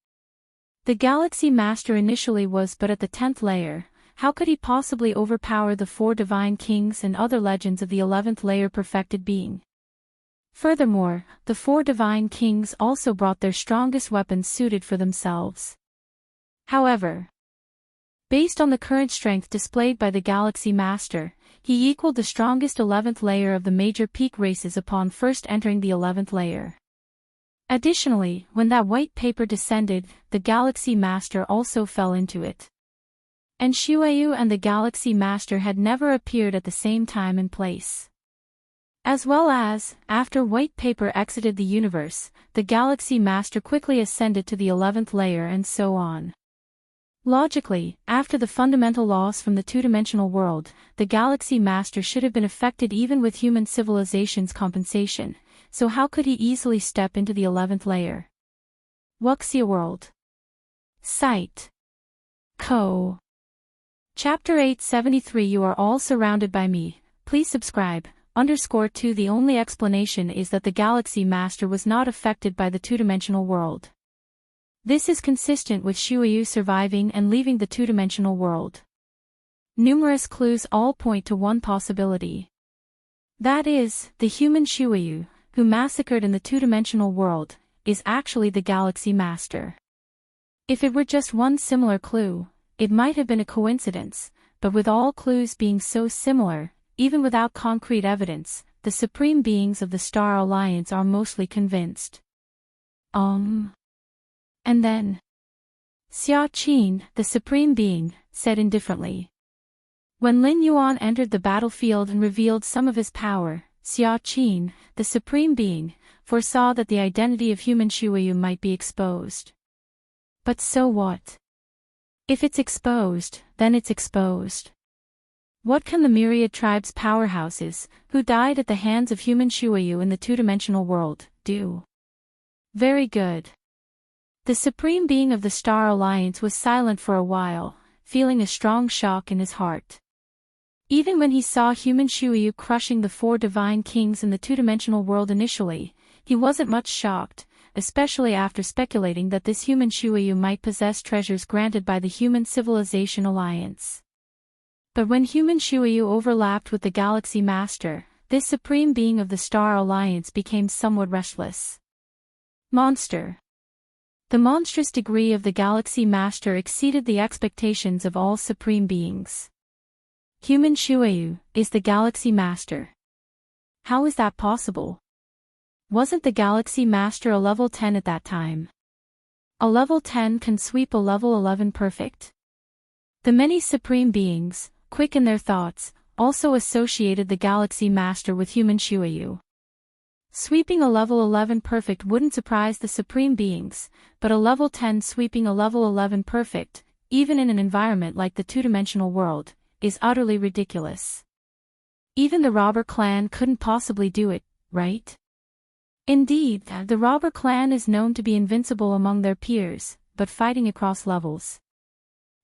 The Galaxy Master initially was but at the 10th layer. How could he possibly overpower the 4 divine kings and other legends of the 11th layer perfected being? Furthermore, the 4 divine kings also brought their strongest weapons suited for themselves. However, based on the current strength displayed by the Galaxy Master, he equaled the strongest 11th layer of the major peak races upon first entering the 11th layer. Additionally, when that white paper descended, the Galaxy Master also fell into it. And Shuayu and the Galaxy Master had never appeared at the same time and place. As well as, after white paper exited the universe, the Galaxy Master quickly ascended to the 11th layer and so on. Logically, after the fundamental loss from the two-dimensional world, the Galaxy Master should have been affected even with human civilization's compensation, so how could he easily step into the 11th layer? Wuxia World. Site. Co. Chapter 873 You are all surrounded by me, please subscribe. _2 The only explanation is that the Galaxy Master was not affected by the two-dimensional world. This is consistent with Shuayu surviving and leaving the two-dimensional world. Numerous clues all point to one possibility. That is, the human Shuayu, who massacred in the two-dimensional world, is actually the Galaxy Master. If it were just one similar clue, it might have been a coincidence, but with all clues being so similar, even without concrete evidence, the supreme beings of the Star Alliance are mostly convinced. And then Xia Qin, the supreme being, said indifferently. When Lin Yuan entered the battlefield and revealed some of his power, Xia Qin, the supreme being, foresaw that the identity of human Shuyu might be exposed. But so what? If it's exposed, then it's exposed. What can the myriad tribes' powerhouses, who died at the hands of human Shuyu in the two-dimensional world, do? Very good. The supreme being of the Star Alliance was silent for a while, feeling a strong shock in his heart. Even when he saw human Shuyu crushing the 4 divine kings in the two-dimensional world initially, he wasn't much shocked, especially after speculating that this human Shuyu might possess treasures granted by the Human Civilization Alliance. But when human Shuyu overlapped with the Galaxy Master, this supreme being of the Star Alliance became somewhat restless. Monster. The monstrous degree of the Galaxy Master exceeded the expectations of all supreme beings. Human Shuyu is the Galaxy Master. How is that possible? Wasn't the Galaxy Master a level 10 at that time? A level 10 can sweep a level 11 perfect. The many supreme beings, quick in their thoughts, also associated the Galaxy Master with human Shuyu. Sweeping a level 11 perfect wouldn't surprise the supreme beings, but a level 10 sweeping a level 11 perfect, even in an environment like the two-dimensional world, is utterly ridiculous. Even the robber clan couldn't possibly do it, right? Indeed, the robber clan is known to be invincible among their peers, but fighting across levels.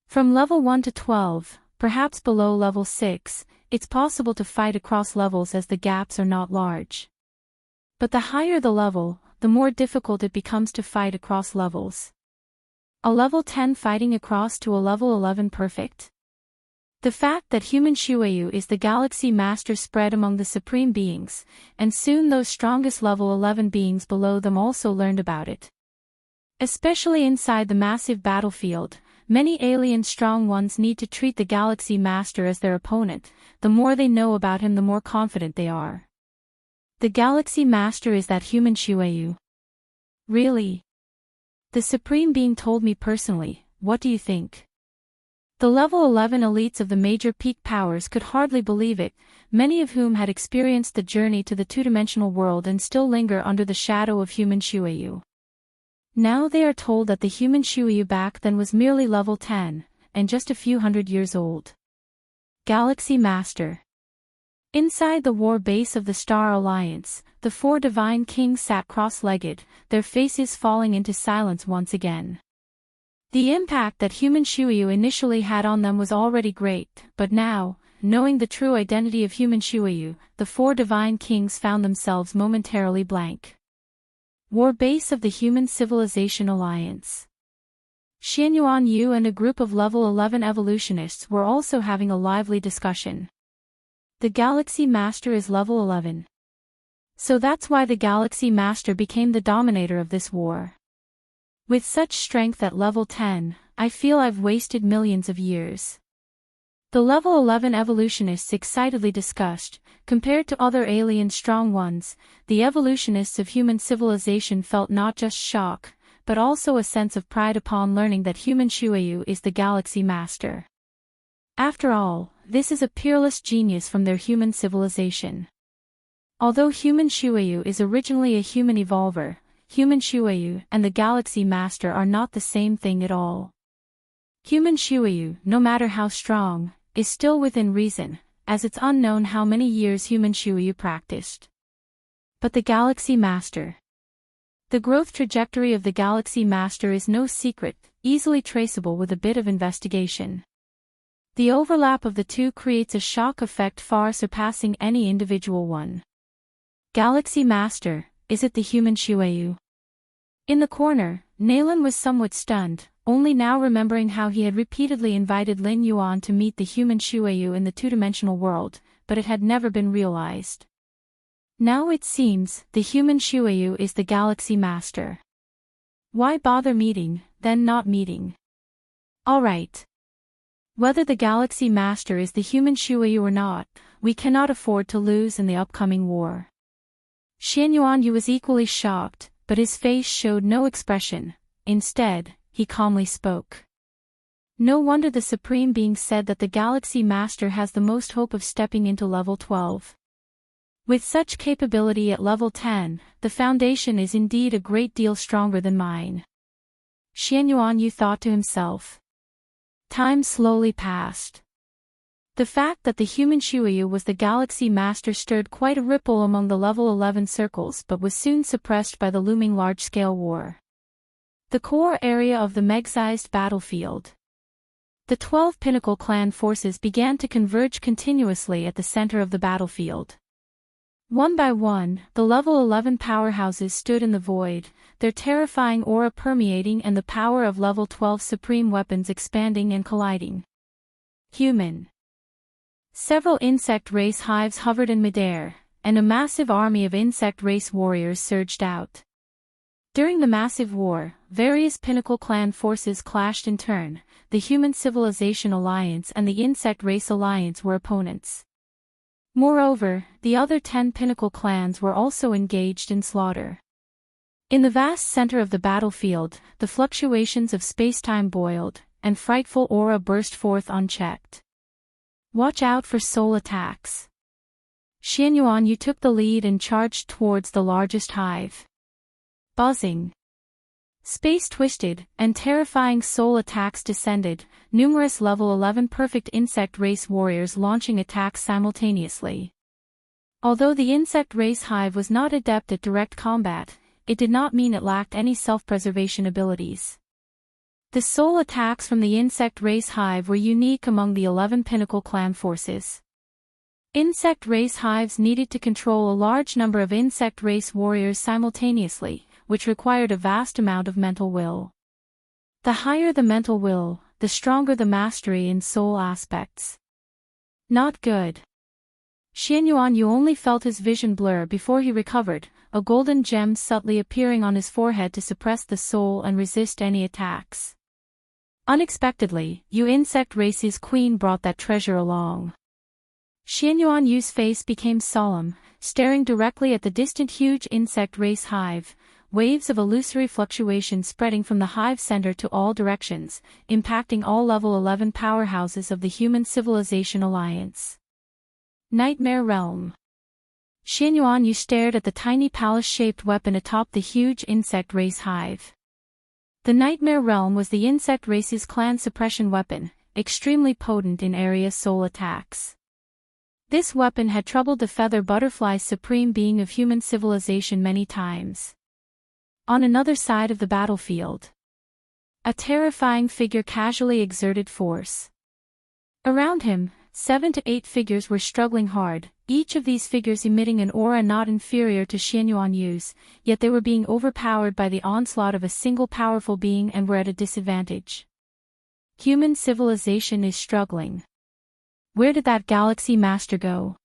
From level 1 to 12, perhaps below level 6, it's possible to fight across levels as the gaps are not large. But the higher the level, the more difficult it becomes to fight across levels. A level 10 fighting across to a level 11 perfect? The fact that human Shuyu is the Galaxy Master spread among the supreme beings, and soon those strongest level 11 beings below them also learned about it. Especially inside the massive battlefield, many alien strong ones need to treat the Galaxy Master as their opponent. The more they know about him, the more confident they are. The Galaxy Master is that human Shuyu. Really? The supreme being told me personally. What do you think? The level 11 elites of the major peak powers could hardly believe it, many of whom had experienced the journey to the two-dimensional world and still linger under the shadow of human Shuyu. Now they are told that the human Shuyu back then was merely level 10, and just a few hundred years old. Galaxy Master. Inside the war base of the Star Alliance, the 4 divine kings sat cross-legged, their faces falling into silence once again. The impact that human Shuyu initially had on them was already great, but now, knowing the true identity of human Shuyu, the 4 divine kings found themselves momentarily blank. War base of the Human Civilization Alliance. Xianyuan Yu and a group of level 11 evolutionists were also having a lively discussion. The Galaxy Master is level 11. So that's why the Galaxy Master became the dominator of this war. With such strength at level 10, I feel I've wasted millions of years. The level 11 evolutionists excitedly discussed. Compared to other alien strong ones, the evolutionists of human civilization felt not just shock, but also a sense of pride upon learning that human Shuyu is the Galaxy Master. After all, this is a peerless genius from their human civilization. Although human Shuyu is originally a human evolver, human Shuyu and the Galaxy Master are not the same thing at all. Human Shuyu, no matter how strong, is still within reason, as it's unknown how many years human Shuyu practiced. But the Galaxy Master. The growth trajectory of the Galaxy Master is no secret, easily traceable with a bit of investigation. The overlap of the two creates a shock effect far surpassing any individual one. Galaxy Master, is it the human Shuyu? In the corner, Nalan was somewhat stunned, only now remembering how he had repeatedly invited Lin Yuan to meet the human Shuyu in the two-dimensional world, but it had never been realized. Now it seems, the human Shuyu is the Galaxy Master. Why bother meeting, then not meeting? Alright. Whether the Galaxy Master is the human Shuyu or not, we cannot afford to lose in the upcoming war." Xian Yuanyu was equally shocked, but his face showed no expression. Instead, he calmly spoke. "No wonder the Supreme Being said that the Galaxy Master has the most hope of stepping into level 12. With such capability at level 10, the foundation is indeed a great deal stronger than mine." Xian Yuanyu thought to himself. Time slowly passed. The fact that the human Shuyu was the Galaxy Master stirred quite a ripple among the level 11 circles, but was soon suppressed by the looming large-scale war. The core area of the meg-sized battlefield. The 12 Pinnacle clan forces began to converge continuously at the center of the battlefield. One by one, the level 11 powerhouses stood in the void, their terrifying aura permeating and the power of level 12 supreme weapons expanding and colliding. Human. Several insect race hives hovered in midair, and a massive army of insect race warriors surged out. During the massive war, various Pinnacle clan forces clashed in turn. The Human Civilization Alliance and the Insect Race Alliance were opponents. Moreover, the other 10 Pinnacle clans were also engaged in slaughter. In the vast center of the battlefield, the fluctuations of spacetime boiled, and frightful aura burst forth unchecked. "Watch out for soul attacks." Xian Yuanyu took the lead and charged towards the largest hive. Buzzing. Space twisted, and terrifying soul attacks descended, numerous level 11 perfect insect race warriors launching attacks simultaneously. Although the insect race hive was not adept at direct combat, it did not mean it lacked any self-preservation abilities. The soul attacks from the insect race hive were unique among the 11 Pinnacle clan forces. Insect race hives needed to control a large number of insect race warriors simultaneously, which required a vast amount of mental will. The higher the mental will, the stronger the mastery in soul aspects. Not good. Xian Yuanyu only felt his vision blur before he recovered, a golden gem subtly appearing on his forehead to suppress the soul and resist any attacks. Unexpectedly, you insect race's queen brought that treasure along. Xian Yuanyu's face became solemn, staring directly at the distant huge insect race hive, waves of illusory fluctuation spreading from the hive center to all directions, impacting all level 11 powerhouses of the Human Civilization Alliance. Nightmare Realm. Xian Yuanyu stared at the tiny palace-shaped weapon atop the huge insect race hive. The Nightmare Realm was the insect race's clan suppression weapon, extremely potent in area soul attacks. This weapon had troubled the feather butterfly's supreme being of human civilization many times. On another side of the battlefield, a terrifying figure casually exerted force. Around him, 7 to 8 figures were struggling hard, each of these figures emitting an aura not inferior to Xian Yuanyu's, yet they were being overpowered by the onslaught of a single powerful being and were at a disadvantage. Human civilization is struggling. Where did that Galaxy Master go?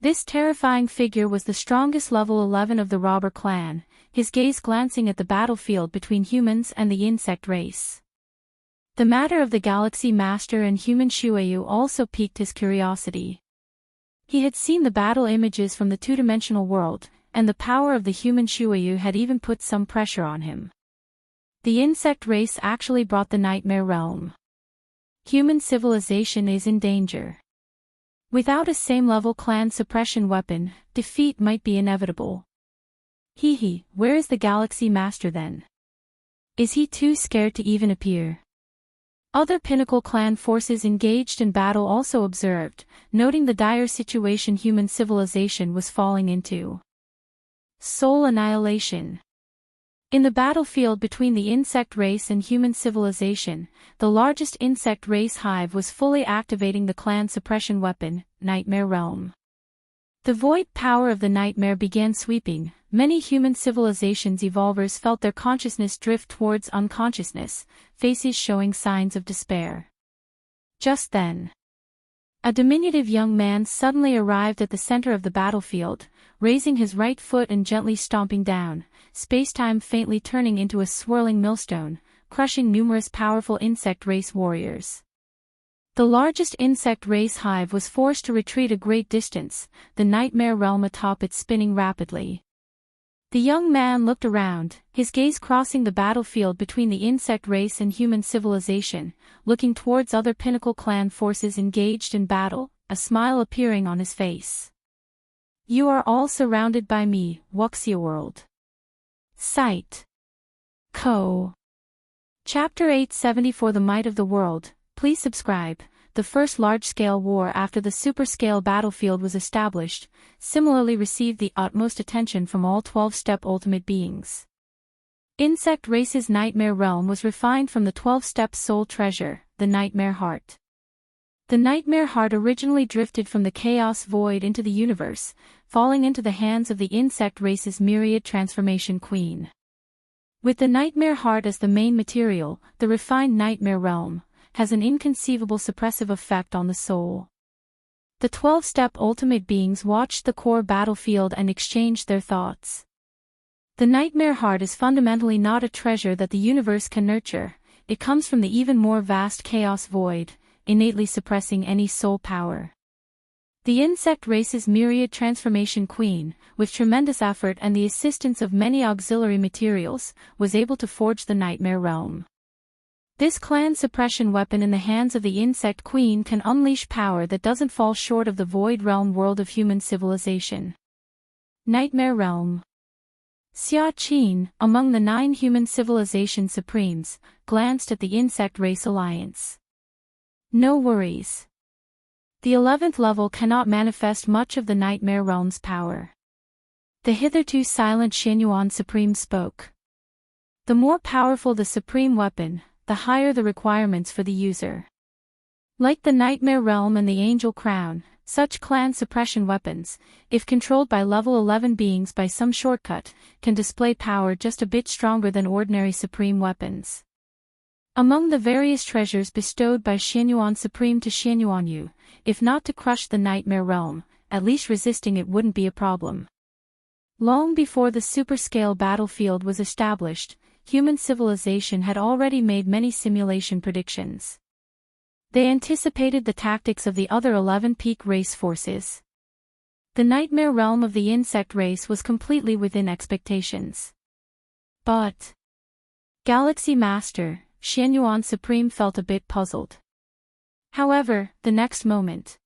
This terrifying figure was the strongest level 11 of the robber clan, his gaze glancing at the battlefield between humans and the insect race. The matter of the Galaxy Master and human Shuyu also piqued his curiosity. He had seen the battle images from the two-dimensional world, and the power of the human Shuyu had even put some pressure on him. The insect race actually brought the Nightmare Realm. Human civilization is in danger. Without a same-level clan suppression weapon, defeat might be inevitable. Where is the Galaxy Master then? Is he too scared to even appear? Other Pinnacle clan forces engaged in battle also observed, noting the dire situation human civilization was falling into. Soul annihilation. In the battlefield between the insect race and human civilization, the largest insect race hive was fully activating the clan suppression weapon, Nightmare Realm. The void power of the nightmare began sweeping. Many human civilizations evolvers felt their consciousness drift towards unconsciousness, faces showing signs of despair. Just then, a diminutive young man suddenly arrived at the center of the battlefield, raising his right foot and gently stomping down, spacetime faintly turning into a swirling millstone, crushing numerous powerful insect race warriors. The largest insect race hive was forced to retreat a great distance, the nightmare realm atop it spinning rapidly. The young man looked around, his gaze crossing the battlefield between the insect race and human civilization, looking towards other Pinnacle clan forces engaged in battle, a smile appearing on his face. You are all surrounded by me, Wuxia world. Sight. Co. Chapter 870 For the Might of the World, please subscribe. The first large-scale war after the super-scale battlefield was established, similarly received the utmost attention from all 12-step ultimate beings. Insect race's nightmare realm was refined from the 12-step soul treasure, the Nightmare Heart. The Nightmare Heart originally drifted from the chaos void into the universe, falling into the hands of the insect race's myriad transformation queen. With the Nightmare Heart as the main material, the refined Nightmare Realm has an inconceivable suppressive effect on the soul. The 12-step ultimate beings watched the core battlefield and exchanged their thoughts. The Nightmare Heart is fundamentally not a treasure that the universe can nurture, it comes from the even more vast chaos void, innately suppressing any soul power. The insect race's myriad transformation queen, with tremendous effort and the assistance of many auxiliary materials, was able to forge the Nightmare Realm. This clan suppression weapon in the hands of the insect queen can unleash power that doesn't fall short of the void realm world of human civilization. Nightmare Realm. Xia Qin, among the 9 human civilization supremes, glanced at the insect race alliance. No worries. The 11th level cannot manifest much of the Nightmare Realm's power. The hitherto silent Xianyuan Supreme spoke. The more powerful the supreme weapon, the higher the requirements for the user. Like the Nightmare Realm and the Angel Crown, such clan suppression weapons, if controlled by level 11 beings by some shortcut, can display power just a bit stronger than ordinary supreme weapons. Among the various treasures bestowed by Xianyuan Supreme to Xianyuan Yu, if not to crush the Nightmare Realm, at least resisting it wouldn't be a problem. Long before the super-scale battlefield was established, human civilization had already made many simulation predictions. They anticipated the tactics of the other 11 peak race forces. The Nightmare Realm of the insect race was completely within expectations. But Galaxy Master, Xianyuan Supreme felt a bit puzzled. However, the next moment,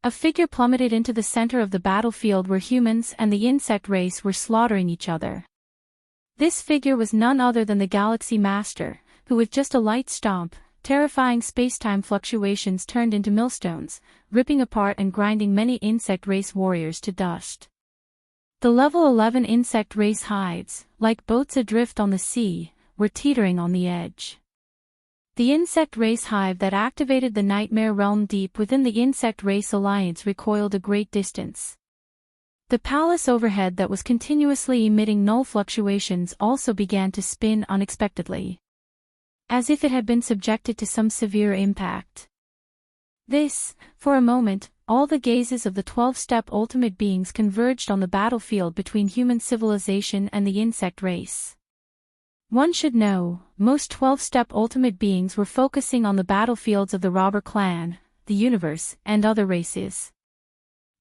a figure plummeted into the center of the battlefield where humans and the insect race were slaughtering each other. This figure was none other than the Galaxy Master, who with just a light stomp, terrifying spacetime fluctuations turned into millstones, ripping apart and grinding many insect race warriors to dust. The level 11 insect race hives, like boats adrift on the sea, were teetering on the edge. The insect race hive that activated the Nightmare Realm deep within the insect race alliance recoiled a great distance. The palace overhead that was continuously emitting null fluctuations also began to spin unexpectedly, as if it had been subjected to some severe impact. This, for a moment, all the gazes of the 12-step ultimate beings converged on the battlefield between human civilization and the insect race. One should know, most 12-step ultimate beings were focusing on the battlefields of the robber clan, the universe, and other races.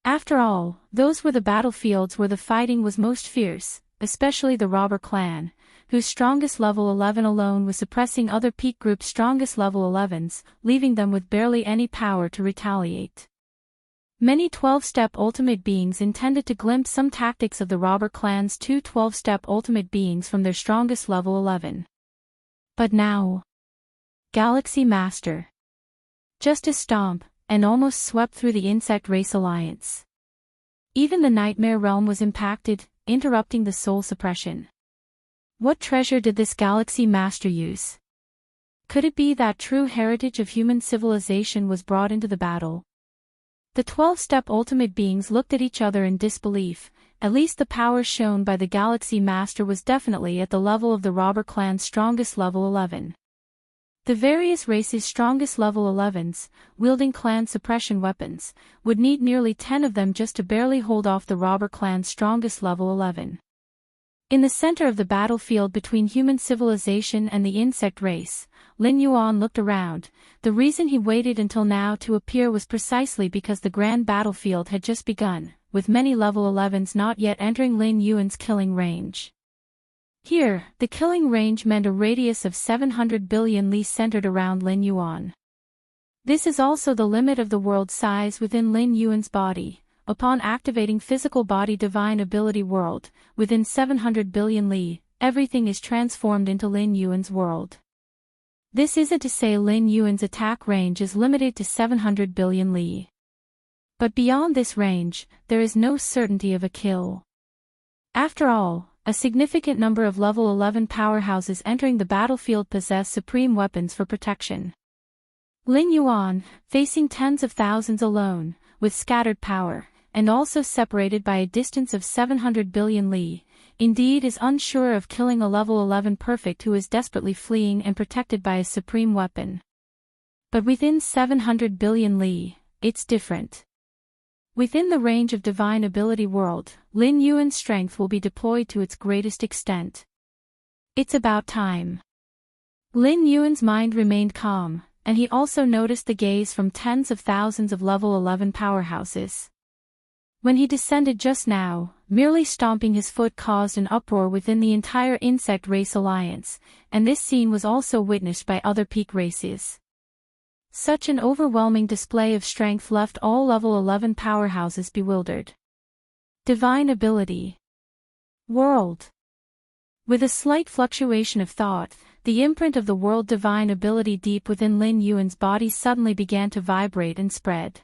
After all, those were the battlefields where the fighting was most fierce, especially the robber clan, whose strongest level 11 alone was suppressing other peak group's strongest level 11s, leaving them with barely any power to retaliate. Many 12-step ultimate beings intended to glimpse some tactics of the robber clan's 2 12-step ultimate beings from their strongest level 11. But now, Galaxy Master just a stomp, and almost swept through the insect race alliance. Even the Nightmare Realm was impacted, interrupting the soul suppression. What treasure did this Galaxy Master use? Could it be that true heritage of human civilization was brought into the battle? The 12-step ultimate beings looked at each other in disbelief. At least the power shown by the Galaxy Master was definitely at the level of the robber clan's strongest level 11. The various races' strongest level 11s, wielding clan suppression weapons, would need nearly 10 of them just to barely hold off the robber clan's strongest level 11. In the center of the battlefield between human civilization and the insect race, Lin Yuan looked around. The reason he waited until now to appear was precisely because the grand battlefield had just begun, with many level 11s not yet entering Lin Yuan's killing range. Here, the killing range meant a radius of 700 billion li centered around Lin Yuan. This is also the limit of the world size within Lin Yuan's body. Upon activating physical body divine ability world, within 700 billion li, everything is transformed into Lin Yuan's world. This isn't to say Lin Yuan's attack range is limited to 700 billion li. But beyond this range, there is no certainty of a kill. After all, a significant number of level 11 powerhouses entering the battlefield possess supreme weapons for protection. Lin Yuan, facing tens of thousands alone, with scattered power, and also separated by a distance of 700 billion li, indeed is unsure of killing a level 11 perfect who is desperately fleeing and protected by a supreme weapon. But within 700 billion li, it's different. Within the range of divine ability world, Lin Yuan's strength will be deployed to its greatest extent. It's about time. Lin Yuan's mind remained calm, and he also noticed the gaze from tens of thousands of level 11 powerhouses. When he descended just now, merely stomping his foot caused an uproar within the entire insect race alliance, and this scene was also witnessed by other peak races. Such an overwhelming display of strength left all level 11 powerhouses bewildered. Divine ability. World. With a slight fluctuation of thought, the imprint of the world divine ability deep within Lin Yuan's body suddenly began to vibrate and spread.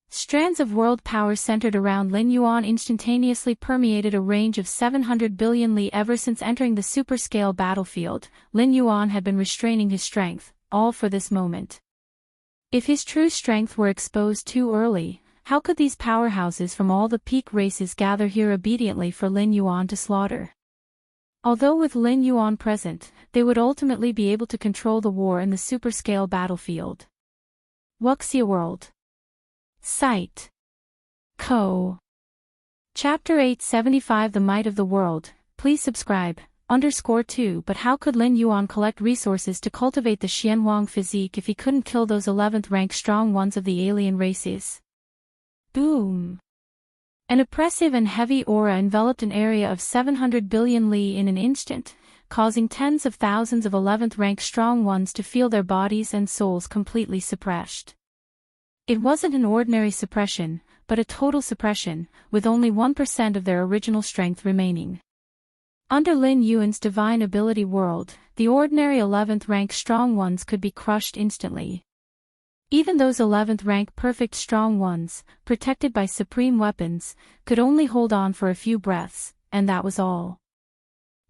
Strands of world power centered around Lin Yuan instantaneously permeated a range of 700 billion li. Ever since entering the superscale battlefield, Lin Yuan had been restraining his strength, all for this moment. If his true strength were exposed too early, how could these powerhouses from all the peak races gather here obediently for Lin Yuan to slaughter? Although with Lin Yuan present, they would ultimately be able to control the war in the superscale battlefield. Wuxia World. Site. Co. Chapter 875 The Might of the World. Please subscribe. _2 But how could Lin Yuan collect resources to cultivate the Xianwang physique if he couldn't kill those 11th rank strong ones of the alien races? Boom! An oppressive and heavy aura enveloped an area of 700 billion li in an instant, causing tens of thousands of 11th rank strong ones to feel their bodies and souls completely suppressed. It wasn't an ordinary suppression, but a total suppression, with only 1% of their original strength remaining. Under Lin Yuan's divine ability world, the ordinary 11th rank strong ones could be crushed instantly. Even those 11th rank perfect strong ones, protected by supreme weapons, could only hold on for a few breaths, and that was all.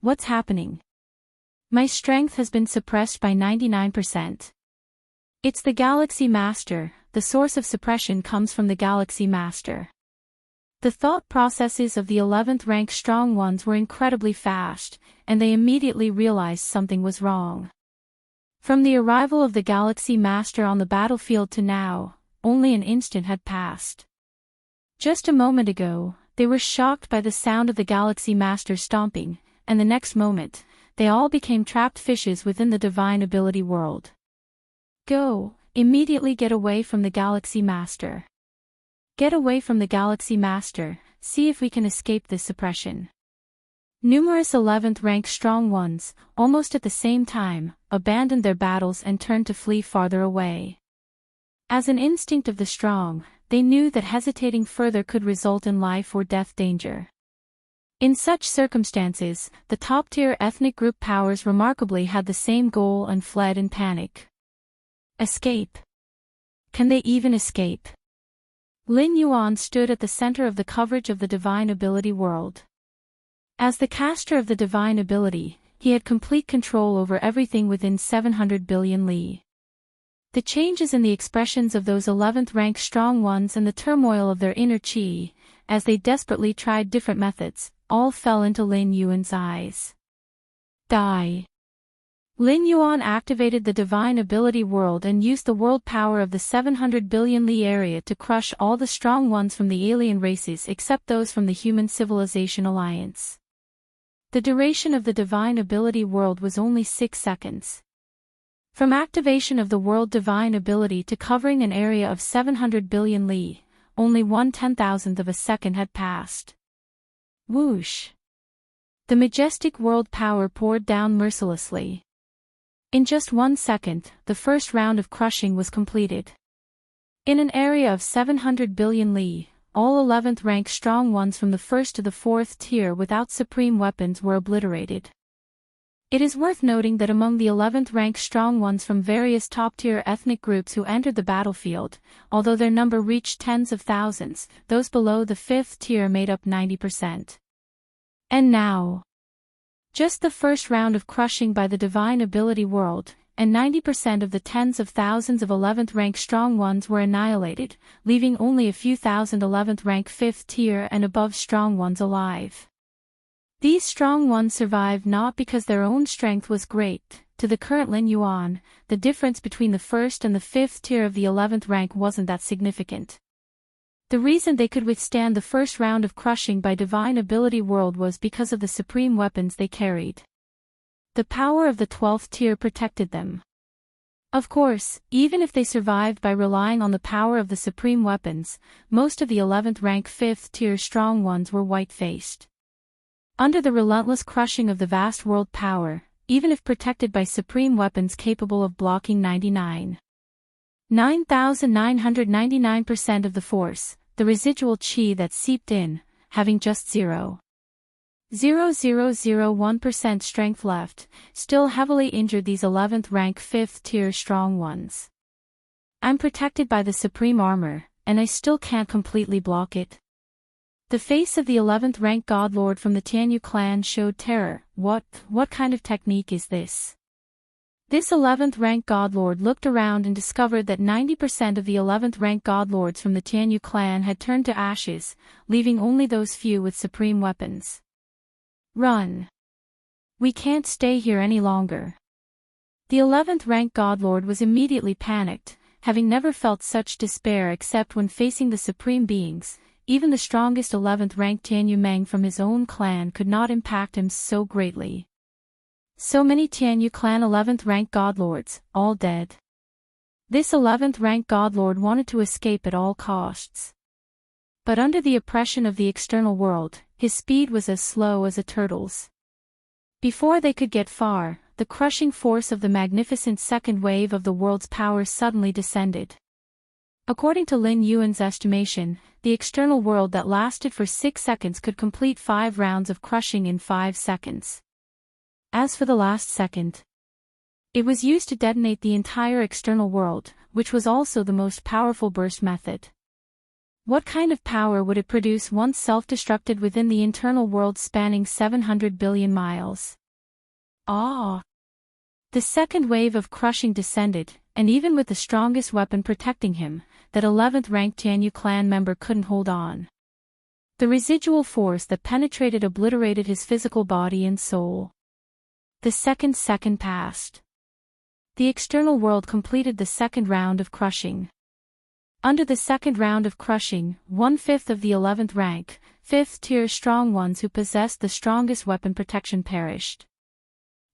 What's happening? My strength has been suppressed by 99%. It's the Galaxy Master. The source of suppression comes from the Galaxy Master. The thought processes of the 11th rank strong ones were incredibly fast, and they immediately realized something was wrong. From the arrival of the Galaxy Master on the battlefield to now, only an instant had passed. Just a moment ago, they were shocked by the sound of the Galaxy Master stomping, and the next moment, they all became trapped fishes within the divine ability world. Go! Immediately get away from the Galaxy Master. Get away from the Galaxy Master, see if we can escape this suppression. Numerous 11th rank strong ones, almost at the same time, abandoned their battles and turned to flee farther away. As an instinct of the strong, they knew that hesitating further could result in life or death danger. In such circumstances, the top-tier ethnic group powers remarkably had the same goal and fled in panic. Escape. Can they even escape? Lin Yuan stood at the center of the coverage of the divine ability world. As the caster of the divine ability, he had complete control over everything within 700 billion li. The changes in the expressions of those 11th rank strong ones and the turmoil of their inner chi, as they desperately tried different methods, all fell into Lin Yuan's eyes. Die. Lin Yuan activated the divine ability world and used the world power of the 700 billion li area to crush all the strong ones from the alien races except those from the human civilization alliance. The duration of the divine ability world was only 6 seconds. From activation of the world divine ability to covering an area of 700 billion li, only 1/10,000th of a second had passed. Whoosh! The majestic world power poured down mercilessly. In just 1 second, the first round of crushing was completed. In an area of 700 billion li, all 11th rank strong ones from the 1st to the 4th tier without supreme weapons were obliterated. It is worth noting that among the 11th rank strong ones from various top-tier ethnic groups who entered the battlefield, although their number reached tens of thousands, those below the 5th tier made up 90%. And now, just the first round of crushing by the divine ability world, and 90% of the tens of thousands of 11th rank strong ones were annihilated, leaving only a few thousand 11th rank 5th tier and above strong ones alive. These strong ones survived not because their own strength was great. To the current Lin Yuan, the difference between the 1st and the 5th tier of the 11th rank wasn't that significant. The reason they could withstand the first round of crushing by divine ability world was because of the supreme weapons they carried. The power of the 12th tier protected them. Of course, even if they survived by relying on the power of the supreme weapons, most of the 11th rank 5th tier strong ones were white-faced. Under the relentless crushing of the vast world power, even if protected by supreme weapons capable of blocking 99,999% of the force, the residual chi that seeped in, having just 0.0001% strength left, still heavily injured these 11th rank 5th tier strong ones. I'm protected by the supreme armor, and I still can't completely block it. The face of the 11th rank godlord from the Tianyu clan showed terror. What kind of technique is this? This 11th rank godlord looked around and discovered that 90% of the 11th rank godlords from the Tianyu clan had turned to ashes, leaving only those few with supreme weapons. Run! We can't stay here any longer. The 11th rank godlord was immediately panicked, having never felt such despair except when facing the supreme beings. Even the strongest 11th rank Tianyu Meng from his own clan could not impact him so greatly. So many Tianyu clan 11th rank godlords, all dead. This 11th rank godlord wanted to escape at all costs. But under the oppression of the external world, his speed was as slow as a turtle's. Before they could get far, the crushing force of the magnificent second wave of the world's power suddenly descended. According to Lin Yuan's estimation, the external world that lasted for 6 seconds could complete 5 rounds of crushing in 5 seconds. As for the last second, it was used to detonate the entire external world, which was also the most powerful burst method. What kind of power would it produce once self-destructed within the internal world spanning 700 billion miles? Ah! The second wave of crushing descended, and even with the strongest weapon protecting him, that 11th rank Tianyu clan member couldn't hold on. The residual force that penetrated obliterated his physical body and soul. The second passed. The external world completed the second round of crushing. Under the second round of crushing, 1/5 of the 11th rank, 5th tier strong ones who possessed the strongest weapon protection perished.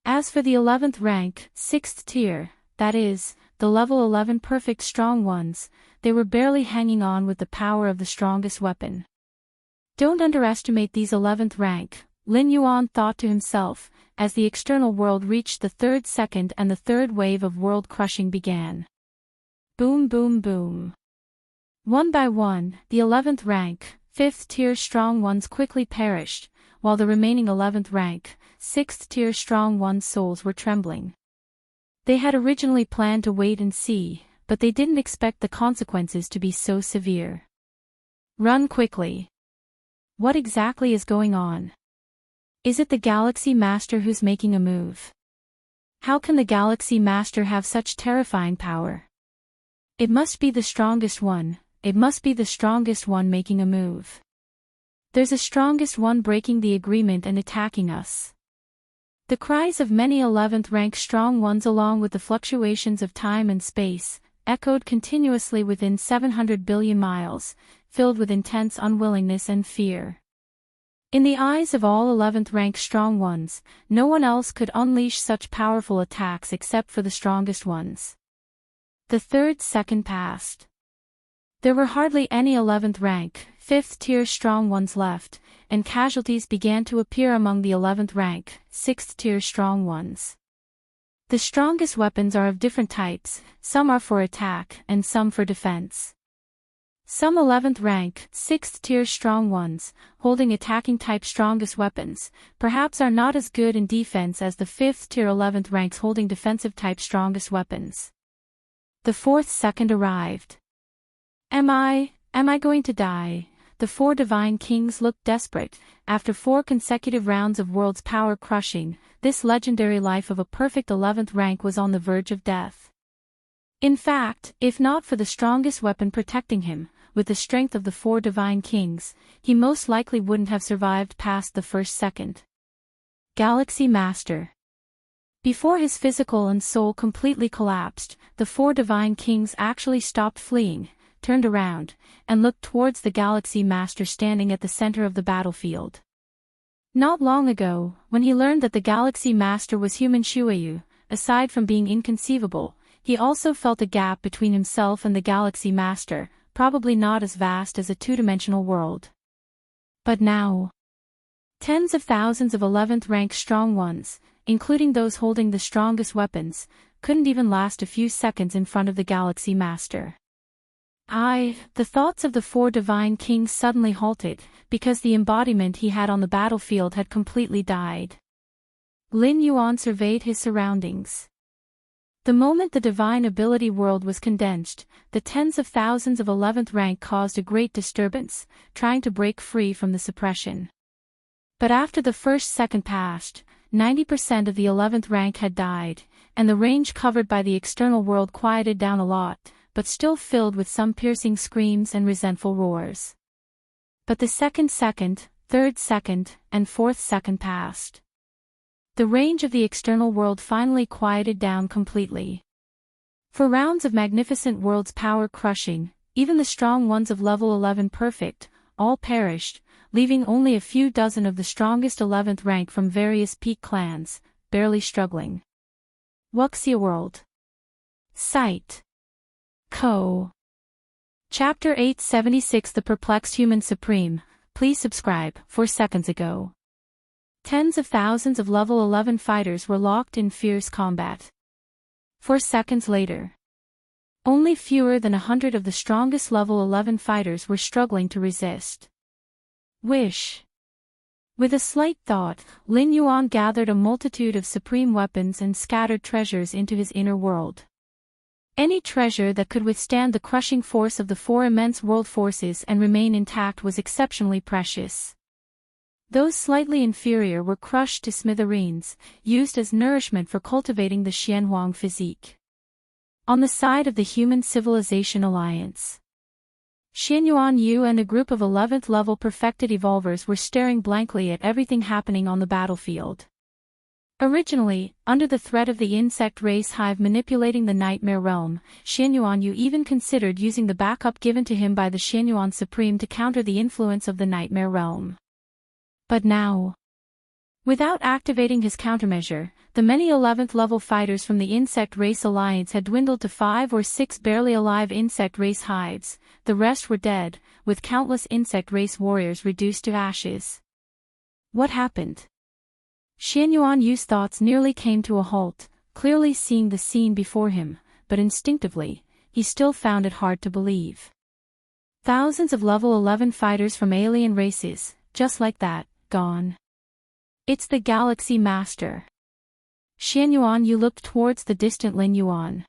As for the 11th rank, 6th tier, that is, the level 11 perfect strong ones, they were barely hanging on with the power of the strongest weapon. Don't underestimate these 11th rank, Lin Yuan thought to himself, as the external world reached the 3rd second and the 3rd wave of world crushing began. Boom boom boom. One by one, the 11th rank, 5th tier strong ones quickly perished, while the remaining 11th rank, 6th tier strong ones' souls were trembling. They had originally planned to wait and see, but they didn't expect the consequences to be so severe. Run quickly. What exactly is going on? Is it the Galaxy Master who's making a move? How can the Galaxy Master have such terrifying power? It must be the strongest one, making a move. There's a strongest one breaking the agreement and attacking us. The cries of many 11th rank strong ones along with the fluctuations of time and space, echoed continuously within 700 billion miles, filled with intense unwillingness and fear. In the eyes of all 11th rank strong ones, no one else could unleash such powerful attacks except for the strongest ones. The third second passed. There were hardly any 11th rank, 5th tier strong ones left, and casualties began to appear among the 11th rank, 6th tier strong ones. The strongest weapons are of different types, some are for attack and some for defense. Some 11th rank, 6th tier strong ones, holding attacking type strongest weapons, perhaps are not as good in defense as the 5th tier 11th ranks holding defensive type strongest weapons. The fourth second arrived. Am I going to die? The four divine kings looked desperate. After 4 consecutive rounds of world's power crushing, this legendary life of a perfect 11th rank was on the verge of death. In fact, if not for the strongest weapon protecting him, with the strength of the 4 divine kings, he most likely wouldn't have survived past the first second. Galaxy Master. Before his physical and soul completely collapsed, the 4 divine kings actually stopped fleeing, turned around, and looked towards the Galaxy Master standing at the center of the battlefield. Not long ago, when he learned that the Galaxy Master was human Shueyu, aside from being inconceivable, he also felt a gap between himself and the Galaxy Master, probably not as vast as a two-dimensional world. But now, tens of thousands of 11th rank strong ones, including those holding the strongest weapons, couldn't even last a few seconds in front of the Galaxy Master. The thoughts of the 4 divine kings suddenly halted, because the embodiment he had on the battlefield had completely died. Lin Yuan surveyed his surroundings. The moment the divine ability world was condensed, the tens of thousands of 11th rank caused a great disturbance, trying to break free from the suppression. But after the first second passed, 90% of the 11th rank had died, and the range covered by the external world quieted down a lot, but still filled with some piercing screams and resentful roars. But the second, third second, and fourth second passed. The range of the external world finally quieted down completely. For rounds of magnificent world's power crushing, even the strong ones of level 11 perfect, all perished, leaving only a few dozen of the strongest 11th rank from various peak clans, barely struggling. Wuxia World. Sight. Co. Chapter 876 The Perplexed Human Supreme. Please subscribe. 4 seconds ago. Tens of thousands of level 11 fighters were locked in fierce combat. 4 seconds later, only fewer than 100 of the strongest level 11 fighters were struggling to resist. Wish. With a slight thought, Lin Yuan gathered a multitude of supreme weapons and scattered treasures into his inner world. Any treasure that could withstand the crushing force of the 4 immense world forces and remain intact was exceptionally precious. Those slightly inferior were crushed to smithereens, used as nourishment for cultivating the Xianhuang physique. On the side of the Human Civilization Alliance, Xianyuan Yu and a group of 11th level perfected evolvers were staring blankly at everything happening on the battlefield. Originally, under the threat of the insect race hive manipulating the Nightmare Realm, Xianyuan Yu even considered using the backup given to him by the Xianyuan Supreme to counter the influence of the Nightmare Realm. But now, without activating his countermeasure, the many 11th level fighters from the Insect Race Alliance had dwindled to 5 or 6 barely alive Insect Race hives, the rest were dead, with countless Insect Race warriors reduced to ashes. What happened? Xianyuan Yu's thoughts nearly came to a halt, clearly seeing the scene before him, but instinctively, he still found it hard to believe. Thousands of level 11 fighters from alien races, just like that, gone. It's the Galaxy Master. Xianyuan Yu looked towards the distant Lin Yuan.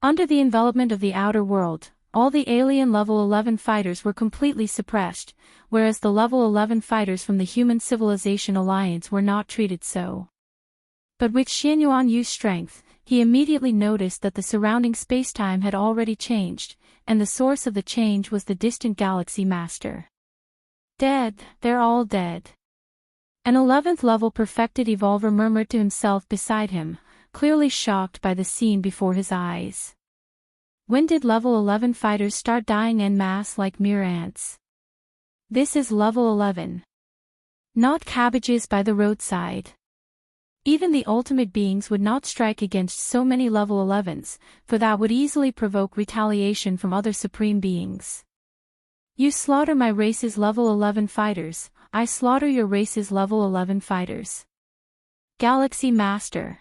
Under the envelopment of the outer world, all the alien level 11 fighters were completely suppressed, whereas the level 11 fighters from the Human Civilization Alliance were not treated so. But with Xianyuan Yu's strength, he immediately noticed that the surrounding spacetime had already changed, and the source of the change was the distant Galaxy Master. Dead, they're all dead. An 11th level perfected evolver murmured to himself beside him, clearly shocked by the scene before his eyes. When did level 11 fighters start dying en masse like mere ants? This is level 11. Not cabbages by the roadside. Even the ultimate beings would not strike against so many level 11s, for that would easily provoke retaliation from other supreme beings. You slaughter my race's level 11 fighters, I slaughter your race's level 11 fighters. Galaxy Master.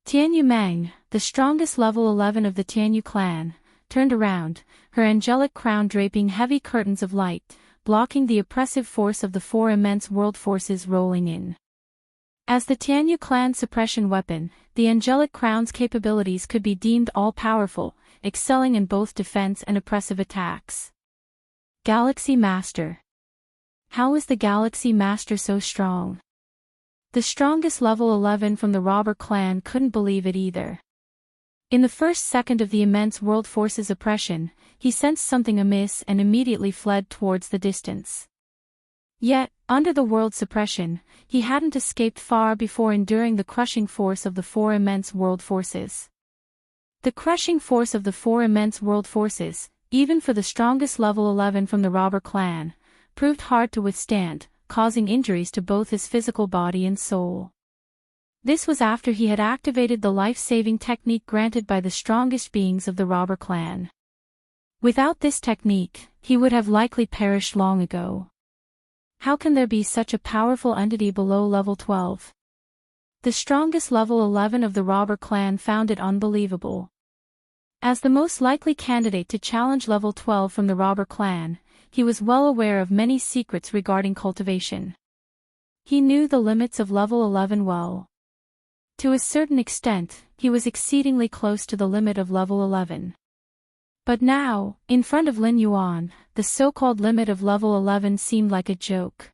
Tianyu Meng, the strongest level 11 of the Tianyu clan, turned around, her angelic crown draping heavy curtains of light, blocking the oppressive force of the four immense world forces rolling in. As the Tianyu clan's suppression weapon, the angelic crown's capabilities could be deemed all-powerful, excelling in both defense and oppressive attacks. Galaxy Master. How is the Galaxy Master so strong? The strongest level 11 from the robber clan couldn't believe it either. In the first second of the immense world force's oppression, he sensed something amiss and immediately fled towards the distance. Yet, under the world suppression, he hadn't escaped far before enduring the crushing force of the four immense world forces. The crushing force of the four immense world forces, even for the strongest level 11 from the robber clan, proved hard to withstand, causing injuries to both his physical body and soul. This was after he had activated the life-saving technique granted by the strongest beings of the robber clan. Without this technique, he would have likely perished long ago. How can there be such a powerful entity below level 12? The strongest level 11 of the robber clan found it unbelievable. As the most likely candidate to challenge level 12 from the robber clan, he was well aware of many secrets regarding cultivation. He knew the limits of level 11 well. To a certain extent, he was exceedingly close to the limit of level 11. But now, in front of Lin Yuan, the so-called limit of level 11 seemed like a joke.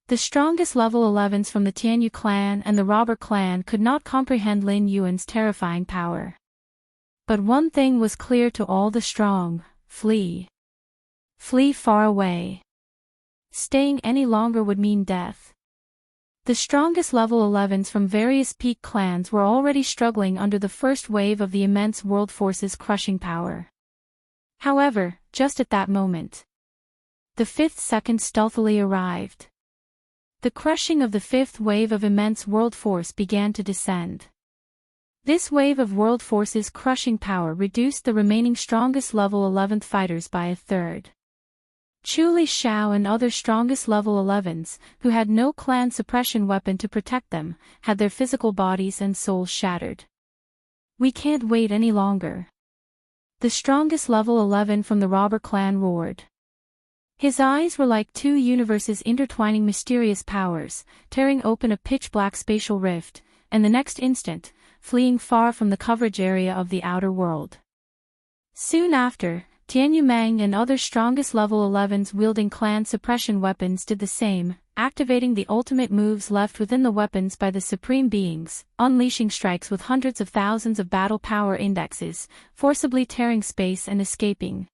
The strongest level 11s from the Tianyu clan and the robber clan could not comprehend Lin Yuan's terrifying power. But one thing was clear to all the strong: flee. Flee far away. Staying any longer would mean death. The strongest level 11s from various peak clans were already struggling under the first wave of the immense world force's crushing power. However, just at that moment, the fifth second stealthily arrived. The crushing of the fifth wave of immense world force began to descend. This wave of world force's crushing power reduced the remaining strongest level 11th fighters by a third. Chu Li Xiao and other strongest level 11s, who had no clan suppression weapon to protect them, had their physical bodies and souls shattered. We can't wait any longer. The strongest level 11 from the robber clan roared. His eyes were like two universes intertwining mysterious powers, tearing open a pitch-black spatial rift, and the next instant, fleeing far from the coverage area of the outer world. Soon after, Tianyu Meng and other strongest level 11s wielding clan suppression weapons did the same, activating the ultimate moves left within the weapons by the supreme beings, unleashing strikes with hundreds of thousands of battle power indexes, forcibly tearing space and escaping.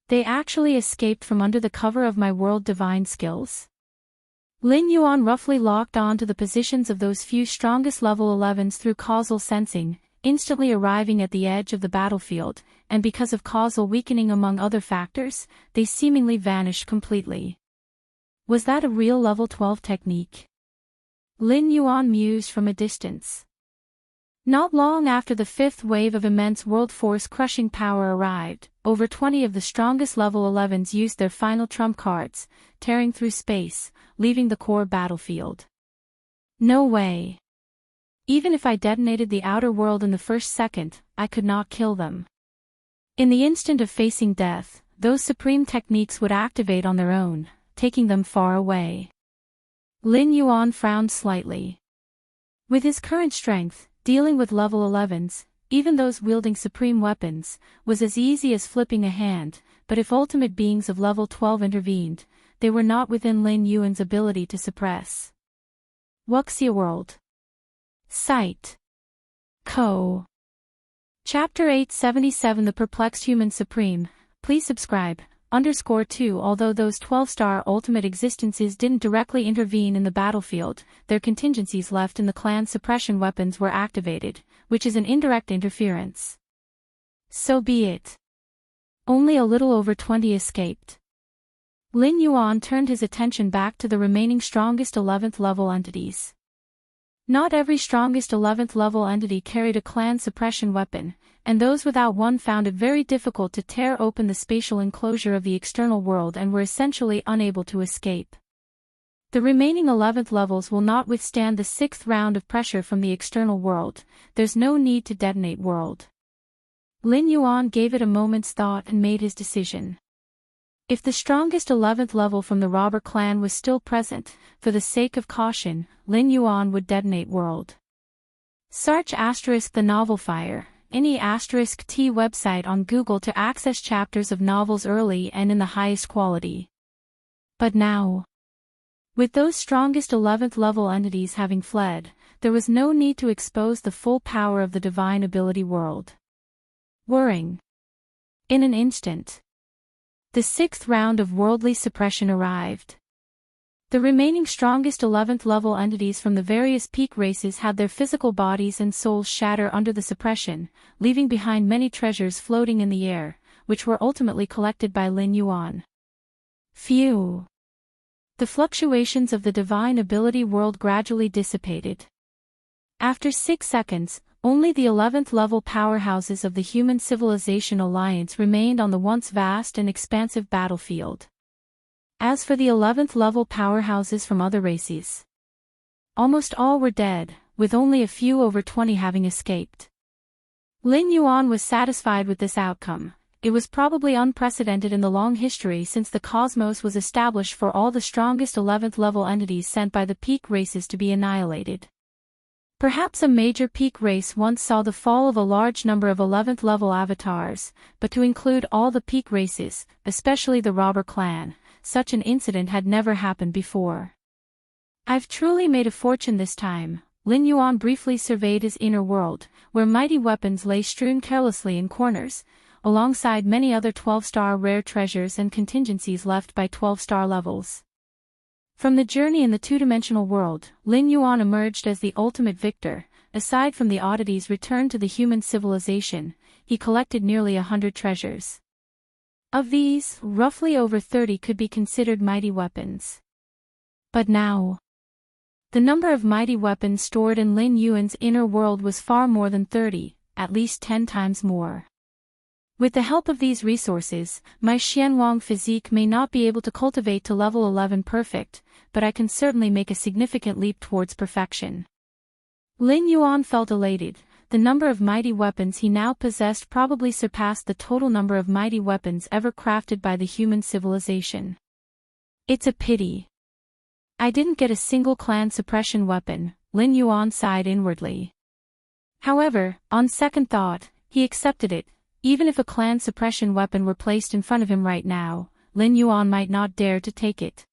They actually escaped from under the cover of my world divine skills. Lin Yuan roughly locked on to the positions of those few strongest level 11s through causal sensing, instantly arriving at the edge of the battlefield, and because of causal weakening among other factors, they seemingly vanished completely. Was that a real level 12 technique? Lin Yuan mused from a distance. Not long after the fifth wave of immense world force crushing power arrived, over 20 of the strongest level 11s used their final trump cards, tearing through space, leaving the core battlefield. No way. Even if I detonated the outer world in the first second, I could not kill them. In the instant of facing death, those supreme techniques would activate on their own, taking them far away. Lin Yuan frowned slightly. With his current strength, dealing with level 11s, even those wielding supreme weapons, was as easy as flipping a hand, but if ultimate beings of level 12 intervened, they were not within Lin Yuan's ability to suppress. Wuxia World. Site. Co. Chapter 877 The Perplexed Human Supreme. Please subscribe. _2 Although those 12-star ultimate existences didn't directly intervene in the battlefield, their contingencies left in the clan's suppression weapons were activated, which is an indirect interference. So be it. Only a little over 20 escaped. Lin Yuan turned his attention back to the remaining strongest 11th level entities. Not every strongest 11th level entity carried a clan suppression weapon, and those without one found it very difficult to tear open the spatial enclosure of the external world and were essentially unable to escape. The remaining 11th levels will not withstand the 6th round of pressure from the external world. There's no need to detonate world. Lin Yuan gave it a moment's thought and made his decision. If the strongest 11th level from the robber clan was still present, for the sake of caution, Lin Yuan would detonate world. Search *the novel fire, any *T website on Google to access chapters of novels early and in the highest quality. But now, with those strongest 11th level entities having fled, there was no need to expose the full power of the divine ability world. Whirring. In an instant, the 6th round of worldly suppression arrived. The remaining strongest 11th level entities from the various peak races had their physical bodies and souls shatter under the suppression, leaving behind many treasures floating in the air, which were ultimately collected by Lin Yuan. Phew! The fluctuations of the divine ability world gradually dissipated. After 6 seconds, only the 11th level powerhouses of the Human Civilization Alliance remained on the once vast and expansive battlefield. As for the 11th level powerhouses from other races, almost all were dead, with only a few over 20 having escaped. Lin Yuan was satisfied with this outcome. It was probably unprecedented in the long history since the cosmos was established for all the strongest 11th level entities sent by the peak races to be annihilated. Perhaps a major peak race once saw the fall of a large number of 11th level avatars, but to include all the peak races, especially the robber clan, such an incident had never happened before. I've truly made a fortune this time. Lin Yuan briefly surveyed his inner world, where mighty weapons lay strewn carelessly in corners, alongside many other 12-star rare treasures and contingencies left by 12-star levels. From the journey in the two-dimensional world, Lin Yuan emerged as the ultimate victor. Aside from the oddities returned to the human civilization, he collected nearly 100 treasures. Of these, roughly over 30 could be considered mighty weapons. But now, the number of mighty weapons stored in Lin Yuan's inner world was far more than 30, at least 10 times more. With the help of these resources, my Xianwang physique may not be able to cultivate to level 11 perfect, but I can certainly make a significant leap towards perfection. Lin Yuan felt elated. The number of mighty weapons he now possessed probably surpassed the total number of mighty weapons ever crafted by the human civilization. It's a pity I didn't get a single clan suppression weapon, Lin Yuan sighed inwardly. However, on second thought, he accepted it. Even if a clan suppression weapon were placed in front of him right now, Lin Yuan might not dare to take it.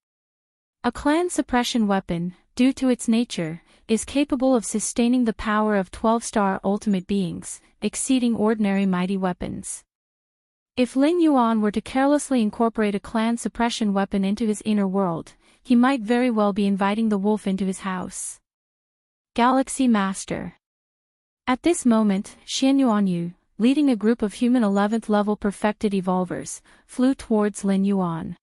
A clan suppression weapon, due to its nature, is capable of sustaining the power of 12-star ultimate beings, exceeding ordinary mighty weapons. If Lin Yuan were to carelessly incorporate a clan suppression weapon into his inner world, he might very well be inviting the wolf into his house. Galaxy Master. At this moment, Xian Yuanyu, leading a group of human 11th level perfected evolvers, flew towards Lin Yuan.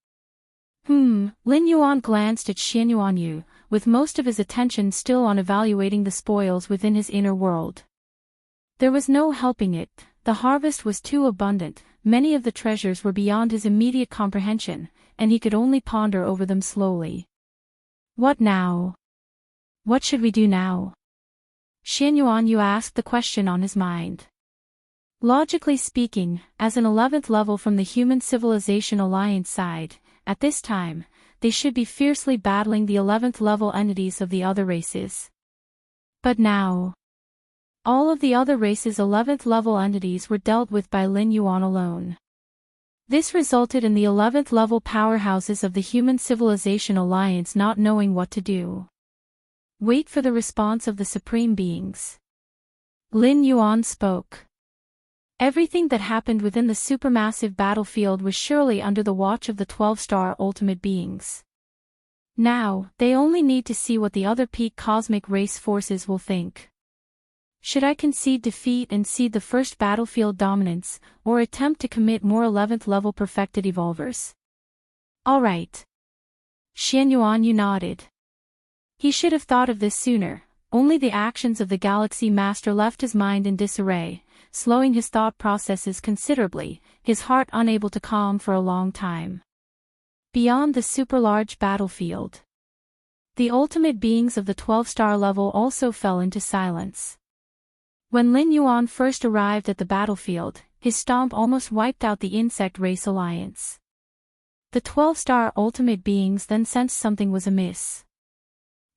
Lin Yuan glanced at Xian Yuanyu, with most of his attention still on evaluating the spoils within his inner world. There was no helping it, the harvest was too abundant, many of the treasures were beyond his immediate comprehension, and he could only ponder over them slowly. What now? What should we do now? Xian Yuanyu asked the question on his mind. Logically speaking, as an 11th level from the Human Civilization Alliance side, at this time, they should be fiercely battling the 11th level entities of the other races. But now, all of the other races' 11th level entities were dealt with by Lin Yuan alone. This resulted in the 11th level powerhouses of the Human Civilization Alliance not knowing what to do. Wait for the response of the Supreme Beings. Lin Yuan spoke. Everything that happened within the supermassive battlefield was surely under the watch of the 12-star ultimate beings. Now, they only need to see what the other peak cosmic race forces will think. Should I concede defeat and cede the first battlefield dominance, or attempt to commit more 11th level perfected evolvers? All right. Xianyuan nodded. He should have thought of this sooner, only the actions of the Galaxy Master left his mind in disarray, slowing his thought processes considerably, his heart unable to calm for a long time. Beyond the super-large battlefield, the ultimate beings of the 12-star level also fell into silence. When Lin Yuan first arrived at the battlefield, his stomp almost wiped out the insect race alliance. The 12-star ultimate beings then sensed something was amiss.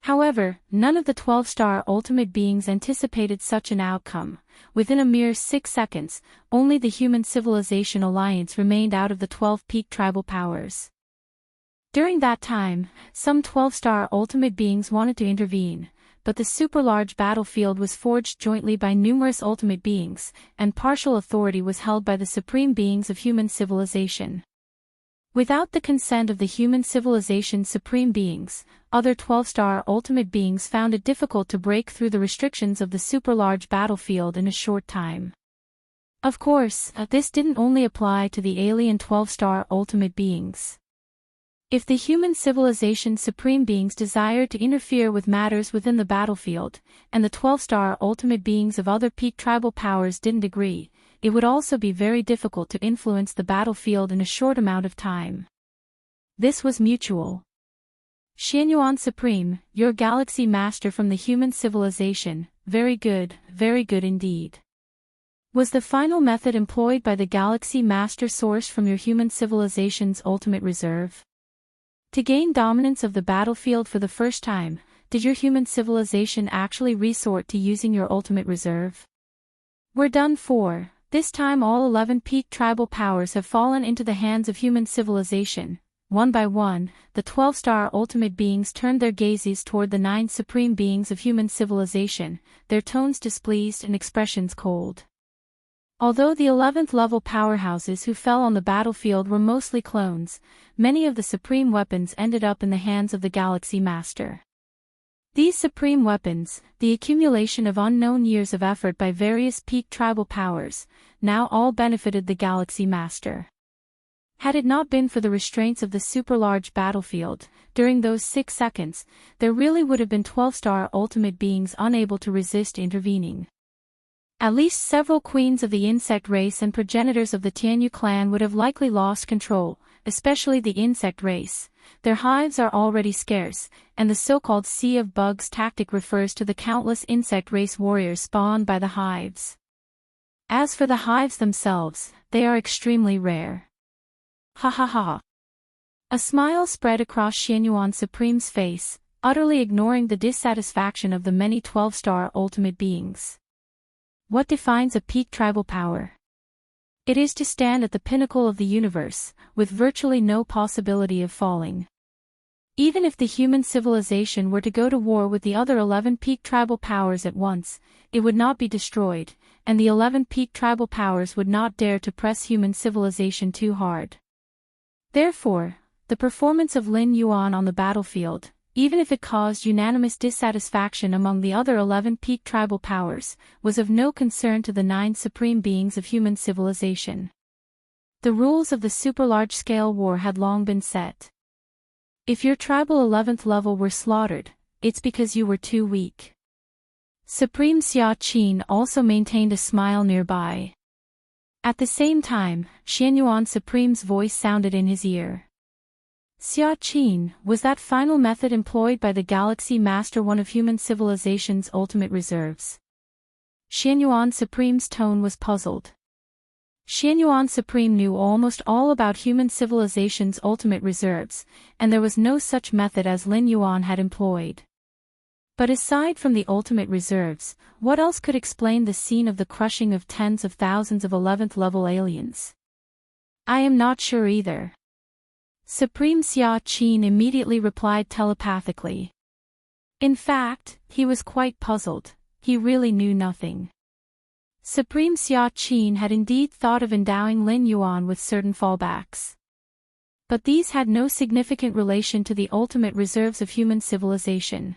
However, none of the 12-star ultimate beings anticipated such an outcome. Within a mere 6 seconds, only the Human Civilization Alliance remained out of the 12 peak tribal powers. During that time, some 12-star ultimate beings wanted to intervene, but the super-large battlefield was forged jointly by numerous ultimate beings, and partial authority was held by the supreme beings of human civilization. Without the consent of the human civilization's supreme beings, other 12-star ultimate beings found it difficult to break through the restrictions of the super-large battlefield in a short time. Of course, this didn't only apply to the alien 12-star ultimate beings. If the human civilization's supreme beings desired to interfere with matters within the battlefield, and the 12-star ultimate beings of other peak tribal powers didn't agree, it would also be very difficult to influence the battlefield in a short amount of time. This was mutual. Xianyuan Supreme, your Galaxy Master from the human civilization, very good indeed. Was the final method employed by the Galaxy Master sourced from your human civilization's ultimate reserve? To gain dominance of the battlefield for the first time, did your human civilization actually resort to using your ultimate reserve? We're done for. This time all 11 peak tribal powers have fallen into the hands of human civilization. One by one, the 12-star ultimate beings turned their gazes toward the 9 supreme beings of human civilization, their tones displeased and expressions cold. Although the 11th level powerhouses who fell on the battlefield were mostly clones, many of the supreme weapons ended up in the hands of the Galaxy Master. These supreme weapons, the accumulation of unknown years of effort by various peak tribal powers, now all benefited the Galaxy Master. Had it not been for the restraints of the super-large battlefield, during those 6 seconds, there really would have been 12-star ultimate beings unable to resist intervening. At least several queens of the insect race and progenitors of the Tianyu clan would have likely lost control, especially the insect race. Their hives are already scarce, and the so-called Sea of Bugs tactic refers to the countless insect race warriors spawned by the hives. As for the hives themselves, they are extremely rare. Ha ha ha. A smile spread across Xianyuan Supreme's face, utterly ignoring the dissatisfaction of the many 12-star ultimate beings. What defines a peak tribal power? It is to stand at the pinnacle of the universe, with virtually no possibility of falling. Even if the human civilization were to go to war with the other 11 peak tribal powers at once, it would not be destroyed, and the 11 peak tribal powers would not dare to press human civilization too hard. Therefore, the performance of Lin Yuan on the battlefield, even if it caused unanimous dissatisfaction among the other 11 peak tribal powers, was of no concern to the 9 supreme beings of human civilization. The rules of the super-large-scale war had long been set. If your tribal 11th level were slaughtered, it's because you were too weak. Supreme Xia Qin also maintained a smile nearby. At the same time, Xianyuan Supreme's voice sounded in his ear. Xia Qin, was that final method employed by the Galaxy Master one of human civilization's ultimate reserves? Xianyuan Supreme's tone was puzzled. Xianyuan Supreme knew almost all about human civilization's ultimate reserves, and there was no such method as Lin Yuan had employed. But aside from the ultimate reserves, what else could explain the scene of the crushing of tens of thousands of 11th level aliens? I am not sure either. Supreme Xia Qin immediately replied telepathically. In fact, he was quite puzzled. He really knew nothing. Supreme Xia Qin had indeed thought of endowing Lin Yuan with certain fallbacks. But these had no significant relation to the ultimate reserves of human civilization.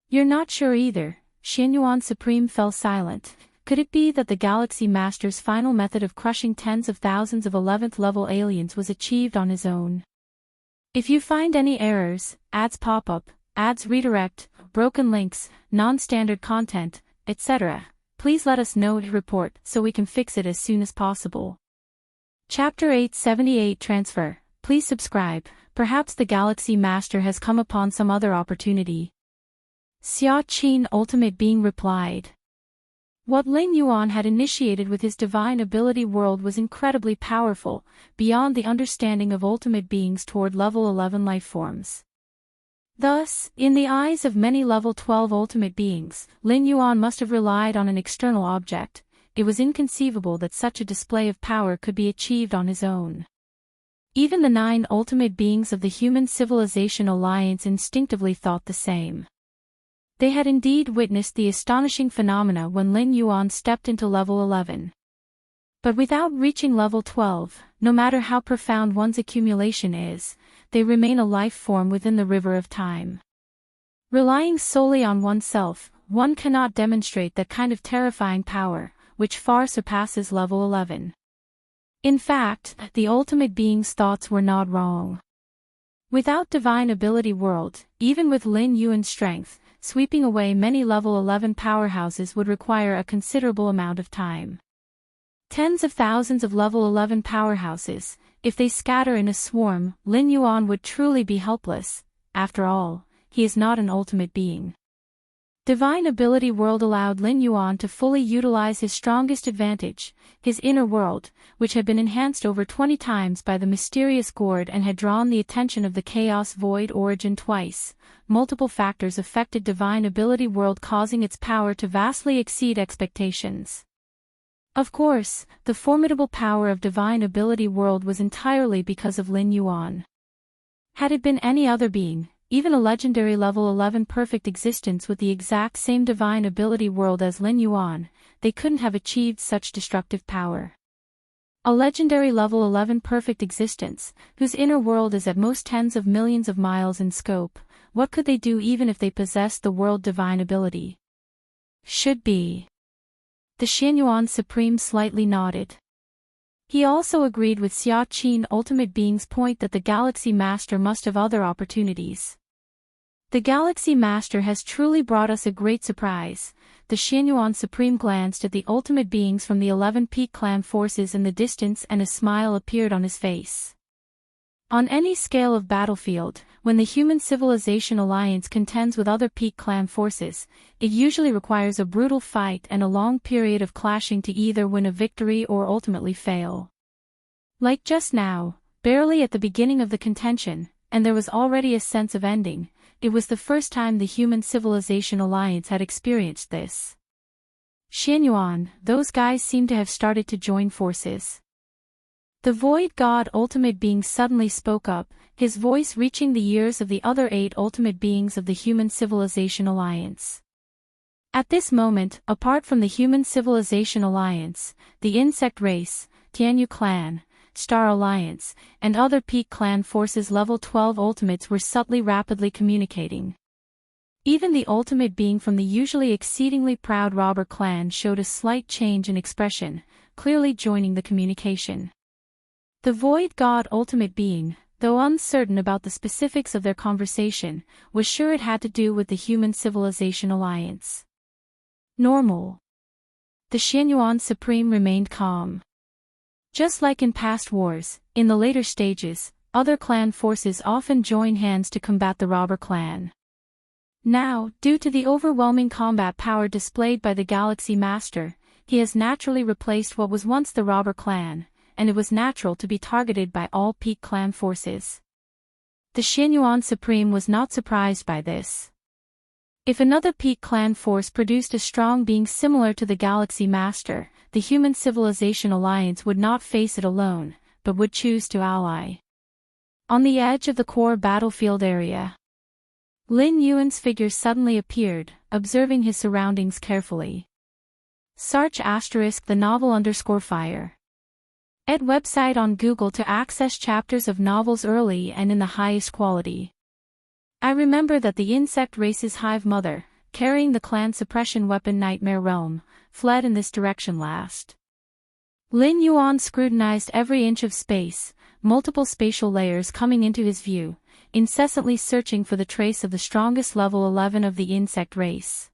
You're not sure either. Xianyuan Supreme fell silent. Could it be that the Galaxy Master's final method of crushing tens of thousands of 11th level aliens was achieved on his own? If you find any errors, ads pop up, ads redirect, broken links, non-standard content, etc., please let us know to report so we can fix it as soon as possible. Chapter 878 Transfer. Please subscribe. Perhaps the Galaxy Master has come upon some other opportunity. Xia Qin Ultimate Being replied. What Lin Yuan had initiated with his divine ability world was incredibly powerful, beyond the understanding of ultimate beings toward level 11 life forms. Thus, in the eyes of many level 12 ultimate beings, Lin Yuan must have relied on an external object. It was inconceivable that such a display of power could be achieved on his own. Even the 9 ultimate beings of the Human Civilization Alliance instinctively thought the same. They had indeed witnessed the astonishing phenomena when Lin Yuan stepped into level 11. But without reaching level 12, no matter how profound one's accumulation is, they remain a life form within the river of time. Relying solely on oneself, one cannot demonstrate that kind of terrifying power, which far surpasses level 11. In fact, the ultimate being's thoughts were not wrong. Without divine ability world, even with Lin Yuan's strength, sweeping away many level 11 powerhouses would require a considerable amount of time. Tens of thousands of level 11 powerhouses, if they scatter in a swarm, Lin Yuan would truly be helpless. After all, he is not an ultimate being. Divine Ability World allowed Lin Yuan to fully utilize his strongest advantage, his inner world, which had been enhanced over 20 times by the mysterious gourd and had drawn the attention of the Chaos Void Origin twice. Multiple factors affected Divine Ability World, causing its power to vastly exceed expectations. Of course, the formidable power of Divine Ability World was entirely because of Lin Yuan. Had it been any other being, even a legendary level 11 perfect existence with the exact same divine ability world as Lin Yuan, they couldn't have achieved such destructive power. A legendary level 11 perfect existence, whose inner world is at most tens of millions of miles in scope, what could they do even if they possessed the world divine ability? Should be. The Xianyuan Supreme slightly nodded. He also agreed with Xia Qin Ultimate Being's point that the Galaxy Master must have other opportunities. The Galaxy Master has truly brought us a great surprise. The Xianyuan Supreme glanced at the Ultimate Beings from the 11 Peak Clan forces in the distance and a smile appeared on his face. On any scale of battlefield, when the Human Civilization Alliance contends with other Peak Clan forces, it usually requires a brutal fight and a long period of clashing to either win a victory or ultimately fail. Like just now, barely at the beginning of the contention, and there was already a sense of ending, it was the first time the Human Civilization Alliance had experienced this. Xianyuan, those guys seem to have started to join forces. The Void God Ultimate Being suddenly spoke up, his voice reaching the ears of the other 8 Ultimate Beings of the Human Civilization Alliance. At this moment, apart from the Human Civilization Alliance, the Insect Race, Tianyu Clan, Star Alliance, and other Peak Clan forces level 12 Ultimates were subtly rapidly communicating. Even the Ultimate Being from the usually exceedingly proud Robber Clan showed a slight change in expression, clearly joining the communication. The Void God Ultimate Being, though uncertain about the specifics of their conversation, was sure it had to do with the Human Civilization Alliance. Normal. The Xianyuan Supreme remained calm. Just like in past wars, in the later stages, other clan forces often join hands to combat the Robber Clan. Now, due to the overwhelming combat power displayed by the Galaxy Master, he has naturally replaced what was once the Robber Clan, and it was natural to be targeted by all Peak Clan forces. The Xianyuan Supreme was not surprised by this. If another Peak Clan force produced a strong being similar to the Galaxy Master, the Human Civilization Alliance would not face it alone, but would choose to ally. On the edge of the core battlefield area, Lin Yuan's figure suddenly appeared, observing his surroundings carefully. Search * the novel _fire. Ed website on Google to access chapters of novels early and in the highest quality. I remember that the insect race's hive mother, carrying the clan suppression weapon Nightmare Realm, fled in this direction last. Lin Yuan scrutinized every inch of space, multiple spatial layers coming into his view, incessantly searching for the trace of the strongest level 11 of the insect race.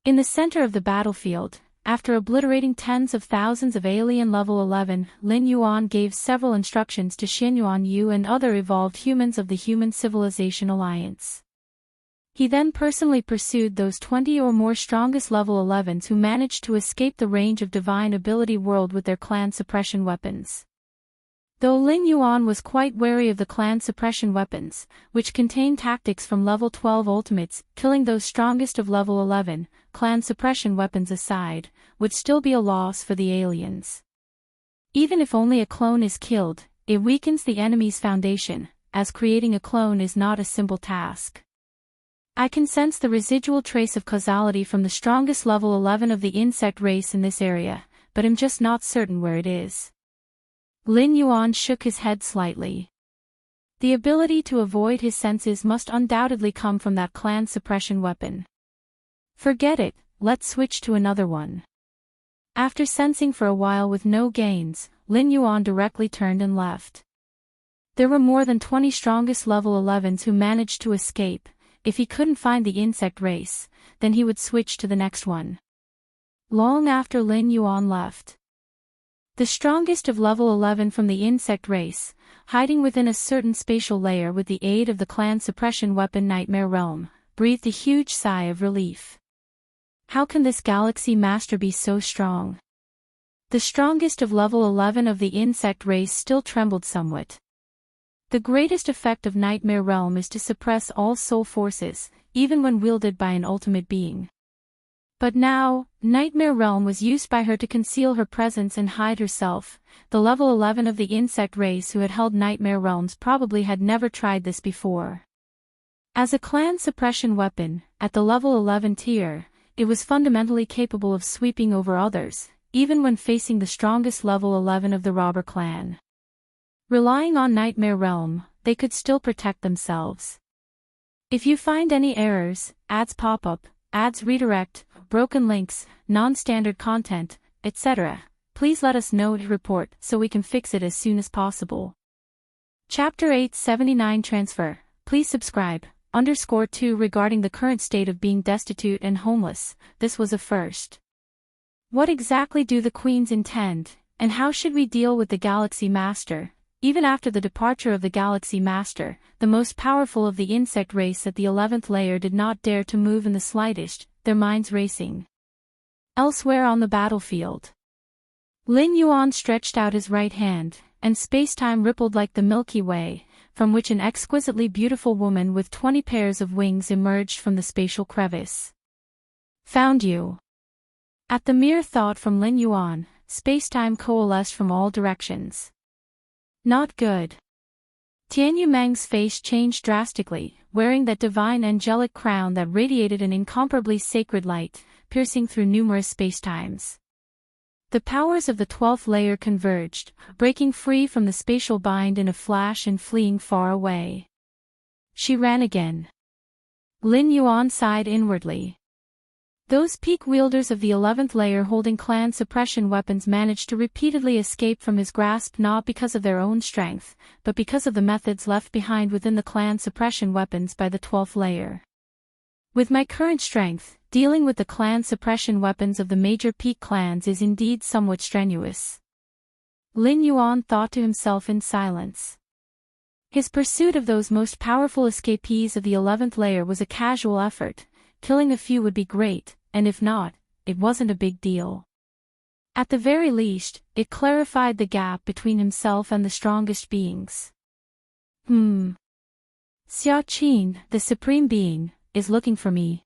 In the center of the battlefield, after obliterating tens of thousands of alien level 11, Lin Yuan gave several instructions to Xianyuan Yu and other evolved humans of the Human Civilization Alliance. He then personally pursued those 20 or more strongest level 11s who managed to escape the range of divine ability world with their clan suppression weapons. Though Lin Yuan was quite wary of the clan suppression weapons, which contained tactics from level 12 ultimates, killing those strongest of level 11, clan suppression weapons aside, would still be a loss for the aliens. Even if only a clone is killed, it weakens the enemy's foundation, as creating a clone is not a simple task. I can sense the residual trace of causality from the strongest level 11 of the insect race in this area, but I'm just not certain where it is. Lin Yuan shook his head slightly. The ability to avoid his senses must undoubtedly come from that clan suppression weapon. Forget it, let's switch to another one. After sensing for a while with no gains, Lin Yuan directly turned and left. There were more than 20 strongest level 11s who managed to escape. If he couldn't find the insect race, then he would switch to the next one. Long after Lin Yuan left, the strongest of level 11 from the insect race, hiding within a certain spatial layer with the aid of the clan suppression weapon Nightmare Realm, breathed a huge sigh of relief. How can this galaxy master be so strong? The strongest of level 11 of the insect race still trembled somewhat. The greatest effect of Nightmare Realm is to suppress all soul forces, even when wielded by an ultimate being. But now, Nightmare Realm was used by her to conceal her presence and hide herself. The level 11 of the insect race who had held Nightmare Realms probably had never tried this before. As a clan suppression weapon, at the level 11 tier, it was fundamentally capable of sweeping over others, even when facing the strongest level 11 of the robber clan. Relying on Nightmare Realm, they could still protect themselves. If you find any errors, ads pop up, ads redirect, broken links, non-standard content, etc., please let us know to report so we can fix it as soon as possible. Chapter 879 Transfer. Please subscribe. _2 Regarding the current state of being destitute and homeless, this was a first. What exactly do the queens intend, and how should we deal with the Galaxy Master? Even after the departure of the Galaxy Master, the most powerful of the insect race at the 11th layer did not dare to move in the slightest, their minds racing. Elsewhere on the battlefield, Lin Yuan stretched out his right hand, and spacetime rippled like the Milky Way, from which an exquisitely beautiful woman with 20 pairs of wings emerged from the spatial crevice. Found you. At the mere thought from Lin Yuan, spacetime coalesced from all directions. Not good. Tianyu Meng's face changed drastically, wearing that divine angelic crown that radiated an incomparably sacred light, piercing through numerous spacetimes. The powers of the 12th layer converged, breaking free from the spatial bind in a flash and fleeing far away. She ran again. Lin Yuan sighed inwardly. Those peak wielders of the 11th layer holding clan suppression weapons managed to repeatedly escape from his grasp not because of their own strength, but because of the methods left behind within the clan suppression weapons by the 12th layer. With my current strength, dealing with the clan suppression weapons of the major peak clans is indeed somewhat strenuous. Lin Yuan thought to himself in silence. His pursuit of those most powerful escapees of the 11th layer was a casual effort. Killing a few would be great, and if not, it wasn't a big deal. At the very least, it clarified the gap between himself and the strongest beings. Xia Qin, the Supreme Being, is looking for me.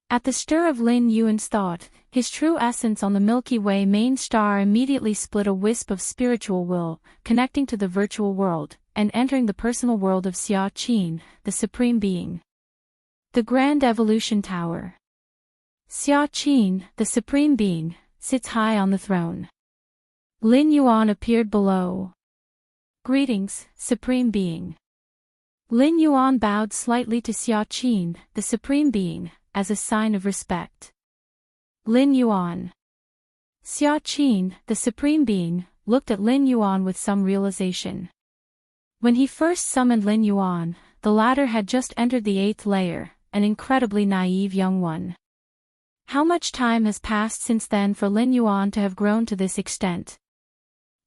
At the stir of Lin Yuan's thought, his true essence on the Milky Way main star immediately split a wisp of spiritual will, connecting to the virtual world, and entering the personal world of Xia Qin, the Supreme Being. The Grand Evolution Tower. Xia Qin, the Supreme Being, sits high on the throne. Lin Yuan appeared below. Greetings, Supreme Being. Lin Yuan bowed slightly to Xia Qin, the Supreme Being, as a sign of respect. Lin Yuan. Xia Qin, the Supreme Being, looked at Lin Yuan with some realization. When he first summoned Lin Yuan, the latter had just entered the 8th layer, an incredibly naive young one. How much time has passed since then for Lin Yuan to have grown to this extent?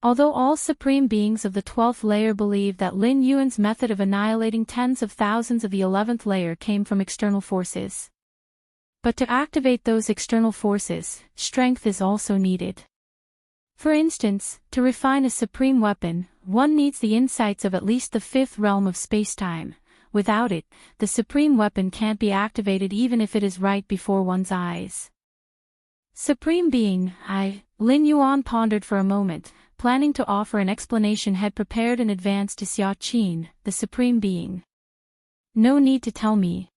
Although all supreme beings of the 12th layer believe that Lin Yuan's method of annihilating tens of thousands of the 11th layer came from external forces. But to activate those external forces, strength is also needed. For instance, to refine a supreme weapon, one needs the insights of at least the 5th realm of spacetime. Without it, the supreme weapon can't be activated even if it is right before one's eyes. Supreme being, Lin Yuan pondered for a moment, planning to offer an explanation had prepared in advance to Xia Qin, the supreme being. No need to tell me.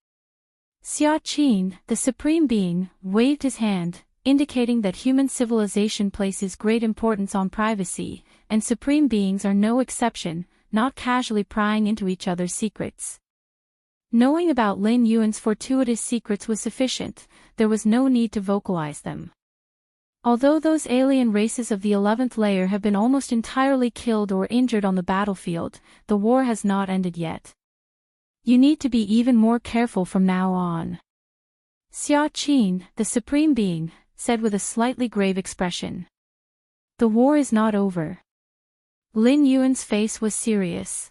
Xia Qin, the supreme being, waved his hand, indicating that human civilization places great importance on privacy, and supreme beings are no exception, not casually prying into each other's secrets. Knowing about Lin Yuan's fortuitous secrets was sufficient, there was no need to vocalize them. Although those alien races of the 11th layer have been almost entirely killed or injured on the battlefield, the war has not ended yet. You need to be even more careful from now on. Xia Qin, the supreme being, said with a slightly grave expression. The war is not over. Lin Yuan's face was serious.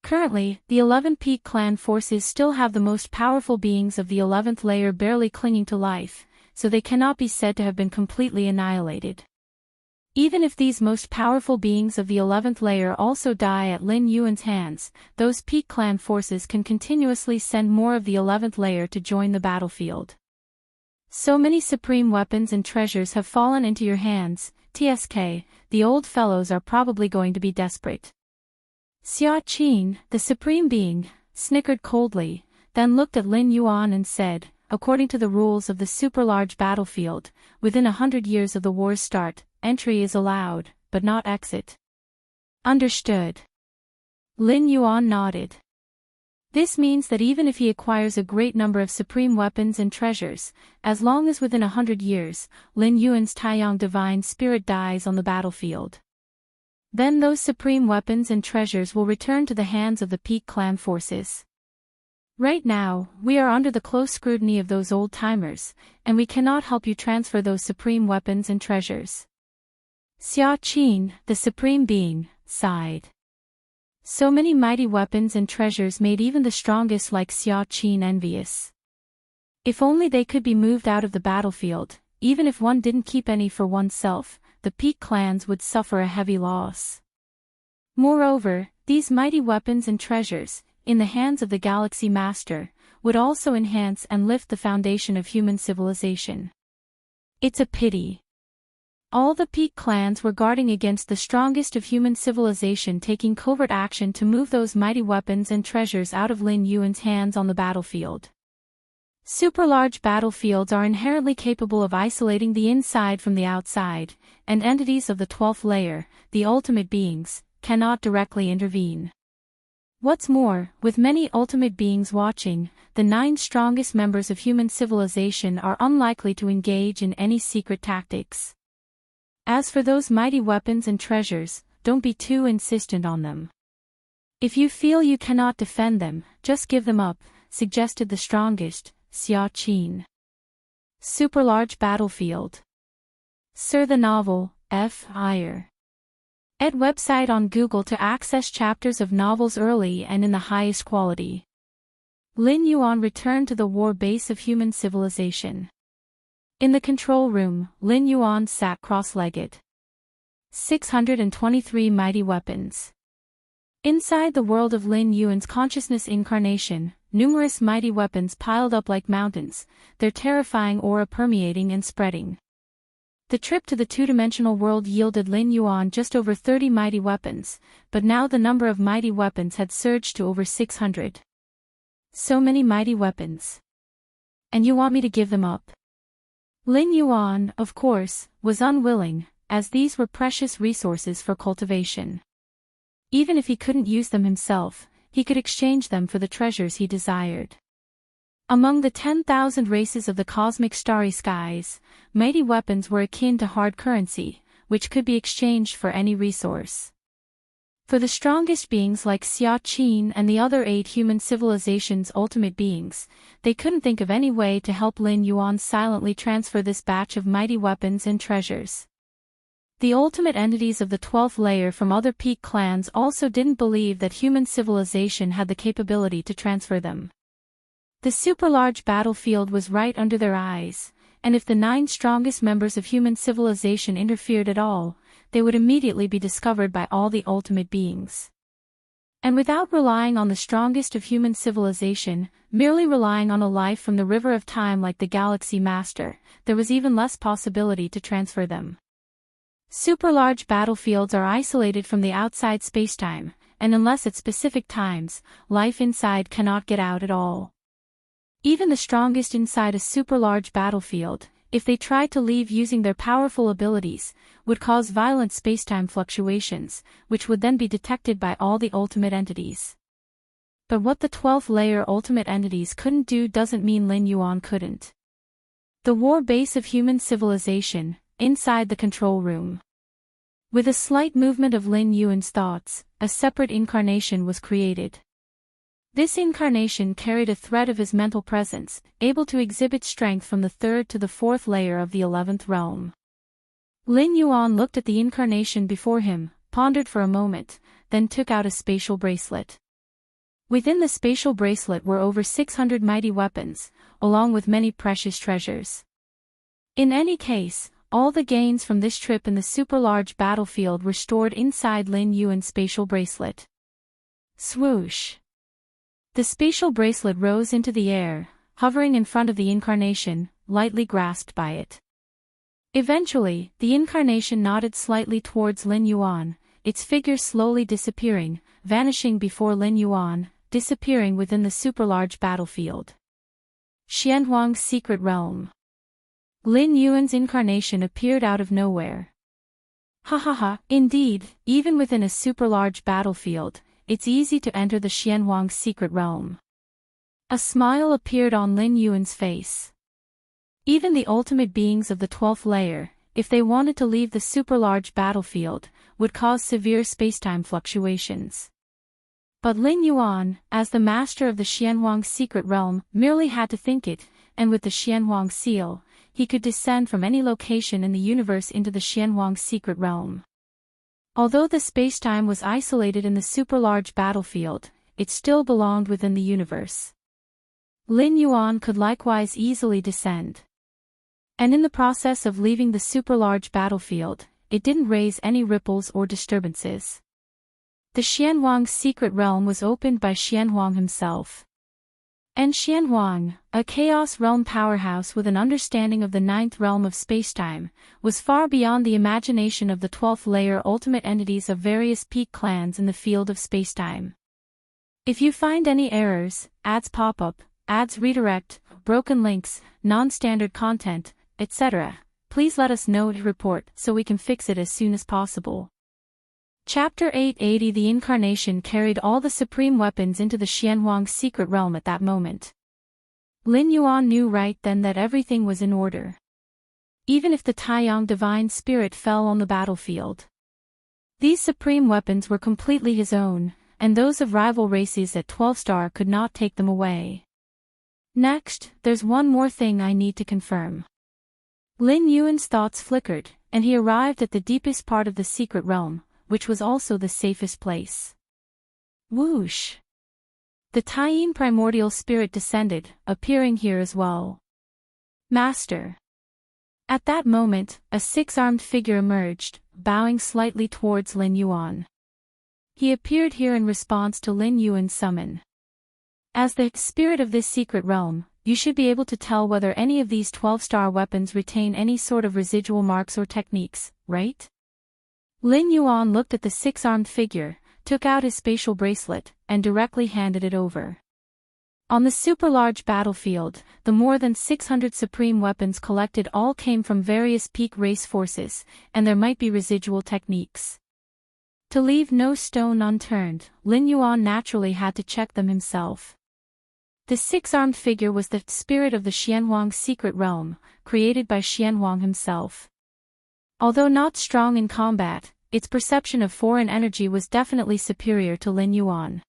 Currently, the 11 Peak clan forces still have the most powerful beings of the 11th layer barely clinging to life, so they cannot be said to have been completely annihilated. Even if these most powerful beings of the 11th layer also die at Lin Yuan's hands, those Peak clan forces can continuously send more of the 11th layer to join the battlefield. So many supreme weapons and treasures have fallen into your hands, TSK, the old fellows are probably going to be desperate. Xia Qin, the supreme being, snickered coldly, then looked at Lin Yuan and said, according to the rules of the super-large battlefield, within 100 years of the war's start, entry is allowed, but not exit. Understood. Lin Yuan nodded. This means that even if he acquires a great number of supreme weapons and treasures, as long as within 100 years, Lin Yuan's Taiyang divine spirit dies on the battlefield, then those supreme weapons and treasures will return to the hands of the Peak clan forces. Right now, we are under the close scrutiny of those old-timers, and we cannot help you transfer those supreme weapons and treasures. Xia Qin, the supreme being, sighed. So many mighty weapons and treasures made even the strongest like Xia Qin envious. If only they could be moved out of the battlefield, even if one didn't keep any for oneself, the Peak clans would suffer a heavy loss. Moreover, these mighty weapons and treasures, in the hands of the Galaxy Master, would also enhance and lift the foundation of human civilization. It's a pity. All the Peak clans were guarding against the strongest of human civilization taking covert action to move those mighty weapons and treasures out of Lin Yuan's hands on the battlefield. Super-large battlefields are inherently capable of isolating the inside from the outside, and entities of the 12th layer, the ultimate beings, cannot directly intervene. What's more, with many ultimate beings watching, the 9 strongest members of human civilization are unlikely to engage in any secret tactics. As for those mighty weapons and treasures, don't be too insistent on them. If you feel you cannot defend them, just give them up, suggested the strongest, Xia Qin. Super-large battlefield. Sir the novel, F. Iyer. Ed website on Google to access chapters of novels early and in the highest quality. Lin Yuan returned to the war base of human civilization. In the control room, Lin Yuan sat cross-legged. 623 mighty weapons. Inside the world of Lin Yuan's consciousness incarnation, numerous mighty weapons piled up like mountains, their terrifying aura permeating and spreading. The trip to the two-dimensional world yielded Lin Yuan just over 30 mighty weapons, but now the number of mighty weapons had surged to over 600. So many mighty weapons. And you want me to give them up? Lin Yuan, of course, was unwilling, as these were precious resources for cultivation. Even if he couldn't use them himself, he could exchange them for the treasures he desired. Among the 10,000 races of the cosmic starry skies, mighty weapons were akin to hard currency, which could be exchanged for any resource. For the strongest beings like Xia Qin and the other 8 human civilizations' ultimate beings, they couldn't think of any way to help Lin Yuan silently transfer this batch of mighty weapons and treasures. The ultimate entities of the 12th layer from other peak clans also didn't believe that human civilization had the capability to transfer them. The super-large battlefield was right under their eyes, and if the 9 strongest members of human civilization interfered at all, they would immediately be discovered by all the ultimate beings. And without relying on the strongest of human civilization, merely relying on a life from the river of time like the Galaxy Master, there was even less possibility to transfer them. Super-large battlefields are isolated from the outside spacetime, and unless at specific times, life inside cannot get out at all. Even the strongest inside a super-large battlefield, if they tried to leave using their powerful abilities, would cause violent spacetime fluctuations, which would then be detected by all the ultimate entities. But what the 12th layer ultimate entities couldn't do doesn't mean Lin Yuan couldn't. The war base of human civilization, inside the control room. With a slight movement of Lin Yuan's thoughts, a separate incarnation was created. This incarnation carried a thread of his mental presence, able to exhibit strength from the 3rd to the 4th layer of the 11th realm. Lin Yuan looked at the incarnation before him, pondered for a moment, then took out a spatial bracelet. Within the spatial bracelet were over 600 mighty weapons, along with many precious treasures. In any case, all the gains from this trip in the super-large battlefield were stored inside Lin Yuan's spatial bracelet. Swoosh! The spatial bracelet rose into the air, hovering in front of the incarnation, lightly grasped by it. Eventually, the incarnation nodded slightly towards Lin Yuan, its figure slowly disappearing, vanishing before Lin Yuan, disappearing within the super-large battlefield. Xianhuang's secret realm. Lin Yuan's incarnation appeared out of nowhere. Ha ha ha, indeed, even within a super-large battlefield, it's easy to enter the Xianhuang's secret realm. A smile appeared on Lin Yuan's face. Even the ultimate beings of the 12th layer, if they wanted to leave the super-large battlefield, would cause severe spacetime fluctuations. But Lin Yuan, as the master of the Xianhuang's secret realm, merely had to think it, and with the Xianhuang seal, he could descend from any location in the universe into the Xianhuang's secret realm. Although the spacetime was isolated in the super-large battlefield, it still belonged within the universe. Lin Yuan could likewise easily descend. And in the process of leaving the super-large battlefield, it didn't raise any ripples or disturbances. The Xianhuang's secret realm was opened by Xianhuang himself. And Xianhuang, a Chaos Realm powerhouse with an understanding of the 9th realm of spacetime, was far beyond the imagination of the 12th layer ultimate entities of various peak clans in the field of spacetime. If you find any errors, ads pop up, ads redirect, broken links, non-standard content, etc., please let us know to report so we can fix it as soon as possible. Chapter 880. The Incarnation carried all the supreme weapons into the Xianhuang's secret realm at that moment. Lin Yuan knew right then that everything was in order. Even if the Taiyang divine spirit fell on the battlefield. These supreme weapons were completely his own, and those of rival races at 12-star could not take them away. Next, there's one more thing I need to confirm. Lin Yuan's thoughts flickered, and he arrived at the deepest part of the secret realm, which was also the safest place. Whoosh! The Taiyin primordial spirit descended, appearing here as well. Master! At that moment, a 6-armed figure emerged, bowing slightly towards Lin Yuan. He appeared here in response to Lin Yuan's summon. As the spirit of this secret realm, you should be able to tell whether any of these 12-star weapons retain any sort of residual marks or techniques, right? Lin Yuan looked at the 6-armed figure, took out his spatial bracelet, and directly handed it over. On the super-large battlefield, the more than 600 supreme weapons collected all came from various peak race forces, and there might be residual techniques. To leave no stone unturned, Lin Yuan naturally had to check them himself. The 6-armed figure was the spirit of the Xianhuang's secret realm, created by Xianhuang himself. Although not strong in combat, its perception of foreign energy was definitely superior to Lin Yuan.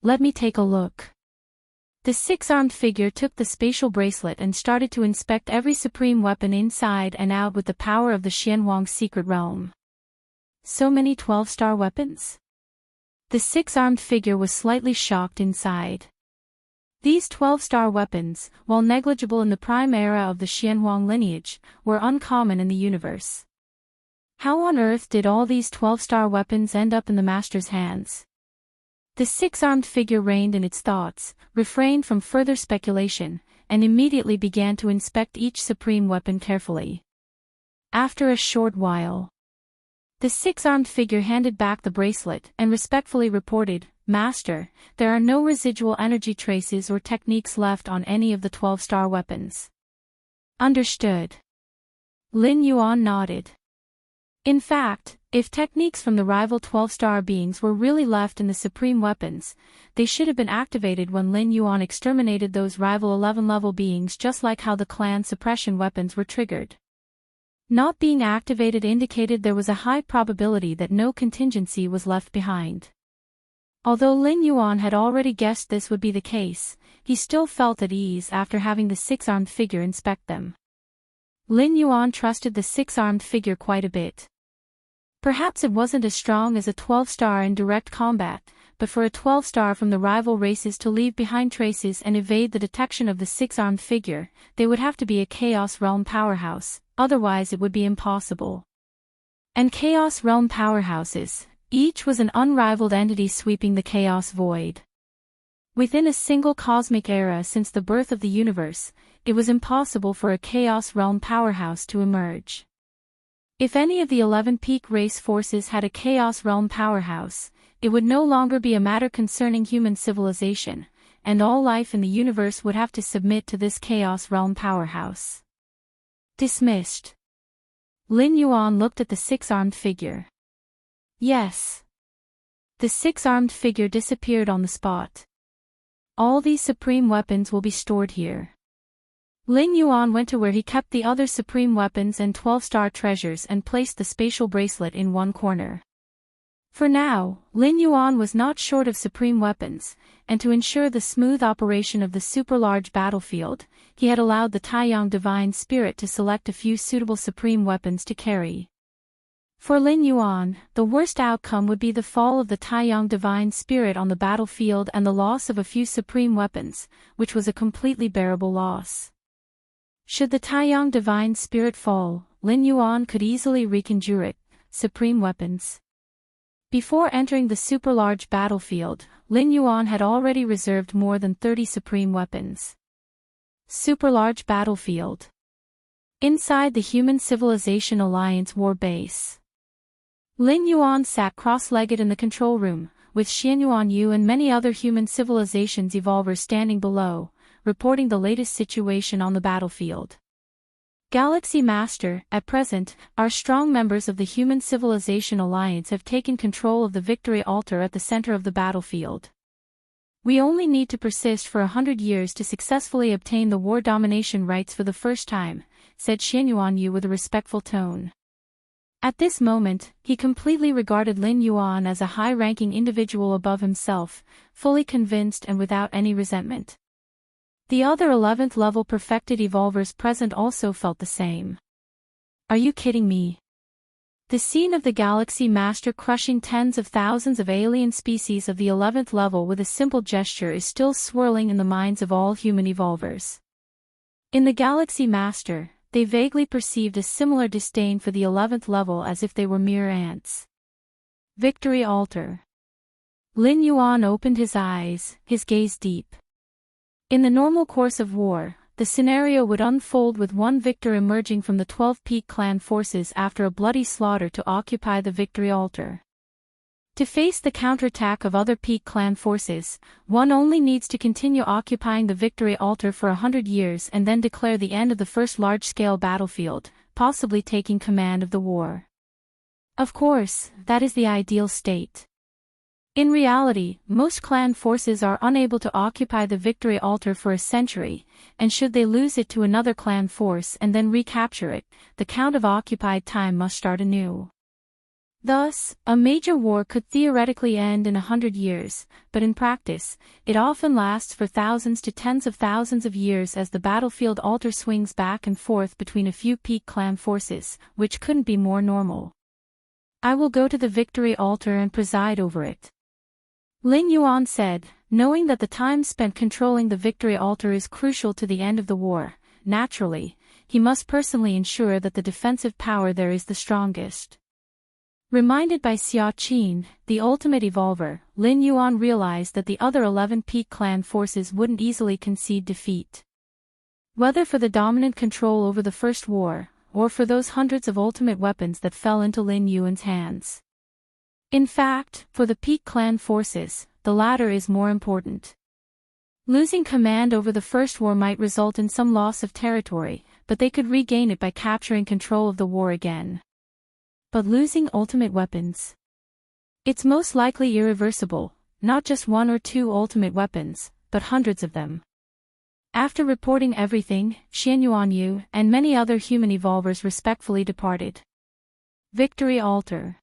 Let me take a look. The six-armed figure took the spatial bracelet and started to inspect every supreme weapon inside and out with the power of the Xianwang secret realm. So many 12-star weapons? The six-armed figure was slightly shocked inside. These 12-star weapons, while negligible in the prime era of the Xianwang lineage, were uncommon in the universe. How on earth did all these 12-star weapons end up in the master's hands? The six-armed figure reined in its thoughts, refrained from further speculation, and immediately began to inspect each supreme weapon carefully. After a short while, the six-armed figure handed back the bracelet and respectfully reported, "Master, there are no residual energy traces or techniques left on any of the 12-star weapons." Understood. Lin Yuan nodded. In fact, if techniques from the rival 12-star beings were really left in the supreme weapons, they should have been activated when Lin Yuan exterminated those rival 11-level beings, just like how the clan suppression weapons were triggered. Not being activated indicated there was a high probability that no contingency was left behind. Although Lin Yuan had already guessed this would be the case, he still felt at ease after having the six-armed figure inspect them. Lin Yuan trusted the six-armed figure quite a bit. Perhaps it wasn't as strong as a 12-star in direct combat, but for a 12-star from the rival races to leave behind traces and evade the detection of the six-armed figure, they would have to be a Chaos Realm powerhouse, otherwise it would be impossible. And Chaos Realm powerhouses, each was an unrivaled entity sweeping the chaos void. Within a single cosmic era since the birth of the universe, it was impossible for a Chaos Realm powerhouse to emerge. If any of the 11 peak race forces had a Chaos Realm powerhouse, it would no longer be a matter concerning human civilization, and all life in the universe would have to submit to this Chaos Realm powerhouse. Dismissed. Lin Yuan looked at the six-armed figure. Yes. The six-armed figure disappeared on the spot. All these supreme weapons will be stored here. Lin Yuan went to where he kept the other supreme weapons and 12-star treasures and placed the spatial bracelet in one corner. For now, Lin Yuan was not short of supreme weapons, and to ensure the smooth operation of the super-large battlefield, he had allowed the Taiyang Divine Spirit to select a few suitable supreme weapons to carry. For Lin Yuan, the worst outcome would be the fall of the Taiyang Divine Spirit on the battlefield and the loss of a few supreme weapons, which was a completely bearable loss. Should the Taiyang Divine Spirit fall, Lin Yuan could easily reconjure it, supreme weapons. Before entering the super-large battlefield, Lin Yuan had already reserved more than 30 supreme weapons. Super-large battlefield. Inside the Human Civilization Alliance war base. Lin Yuan sat cross-legged in the control room, with Xianyuan Yu and many other human civilizations evolvers standing below, reporting the latest situation on the battlefield. Galaxy Master, at present, our strong members of the Human Civilization Alliance have taken control of the victory altar at the center of the battlefield. We only need to persist for 100 years to successfully obtain the war domination rights for the first time, said Xianyuan Yu with a respectful tone. At this moment, he completely regarded Lin Yuan as a high-ranking individual above himself, fully convinced and without any resentment. The other 11th level perfected evolvers present also felt the same. Are you kidding me? The scene of the Galaxy Master crushing tens of thousands of alien species of the 11th level with a simple gesture is still swirling in the minds of all human evolvers. In the Galaxy Master, they vaguely perceived a similar disdain for the 11th level as if they were mere ants. Victory Altar. Lin Yuan opened his eyes, his gaze deep. In the normal course of war, the scenario would unfold with one victor emerging from the 12 peak clan forces after a bloody slaughter to occupy the victory altar. To face the counterattack of other peak clan forces, one only needs to continue occupying the victory altar for 100 years and then declare the end of the first large-scale battlefield, possibly taking command of the war. Of course, that is the ideal state. In reality, most clan forces are unable to occupy the victory altar for a century, and should they lose it to another clan force and then recapture it, the count of occupied time must start anew. Thus, a major war could theoretically end in 100 years, but in practice, it often lasts for thousands to tens of thousands of years as the battlefield altar swings back and forth between a few peak clan forces, which couldn't be more normal. I will go to the victory altar and preside over it. Lin Yuan said, knowing that the time spent controlling the victory altar is crucial to the end of the war. Naturally, he must personally ensure that the defensive power there is the strongest. Reminded by Xia Qin, the ultimate evolver, Lin Yuan realized that the other 11 peak clan forces wouldn't easily concede defeat. Whether for the dominant control over the first war, or for those hundreds of ultimate weapons that fell into Lin Yuan's hands. In fact, for the peak clan forces, the latter is more important. Losing command over the first war might result in some loss of territory, but they could regain it by capturing control of the war again. But losing ultimate weapons? It's most likely irreversible, not just one or two ultimate weapons, but hundreds of them. After reporting everything, Xian Yuanyu and many other human evolvers respectfully departed. Victory Altar.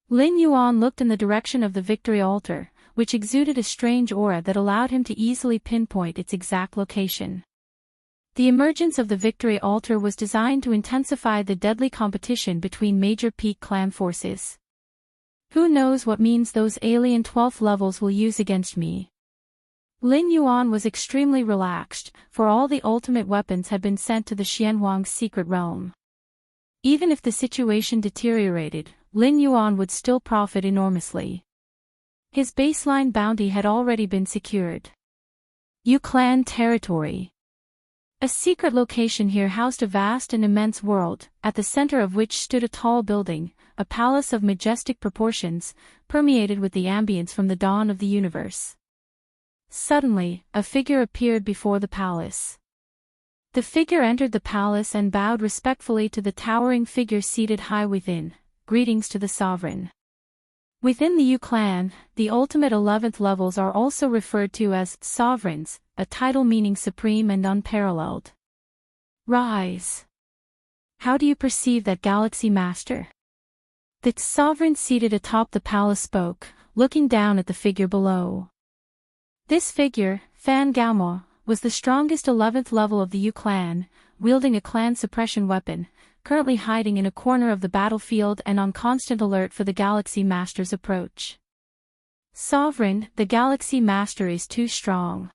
Lin Yuan looked in the direction of the victory altar, which exuded a strange aura that allowed him to easily pinpoint its exact location. The emergence of the victory altar was designed to intensify the deadly competition between major peak clan forces. Who knows what means those alien 12th levels will use against me? Lin Yuan was extremely relaxed, for all the ultimate weapons had been sent to the Xianhuang's secret realm. Even if the situation deteriorated, Lin Yuan would still profit enormously. His baseline bounty had already been secured. Yu Clan territory. A secret location here housed a vast and immense world, at the center of which stood a tall building, a palace of majestic proportions, permeated with the ambience from the dawn of the universe. Suddenly, a figure appeared before the palace. The figure entered the palace and bowed respectfully to the towering figure seated high within. Greetings to the sovereign. Within the Yu clan, the ultimate 11th levels are also referred to as sovereigns, a title meaning supreme and unparalleled. Rise. How do you perceive that galaxy master? The sovereign seated atop the palace spoke, looking down at the figure below. This figure, Fan Gaomo, was the strongest 11th level of the Yu clan, wielding a clan suppression weapon, currently hiding in a corner of the battlefield and on constant alert for the Galaxy Master's approach. Sovereign, the Galaxy Master is too strong.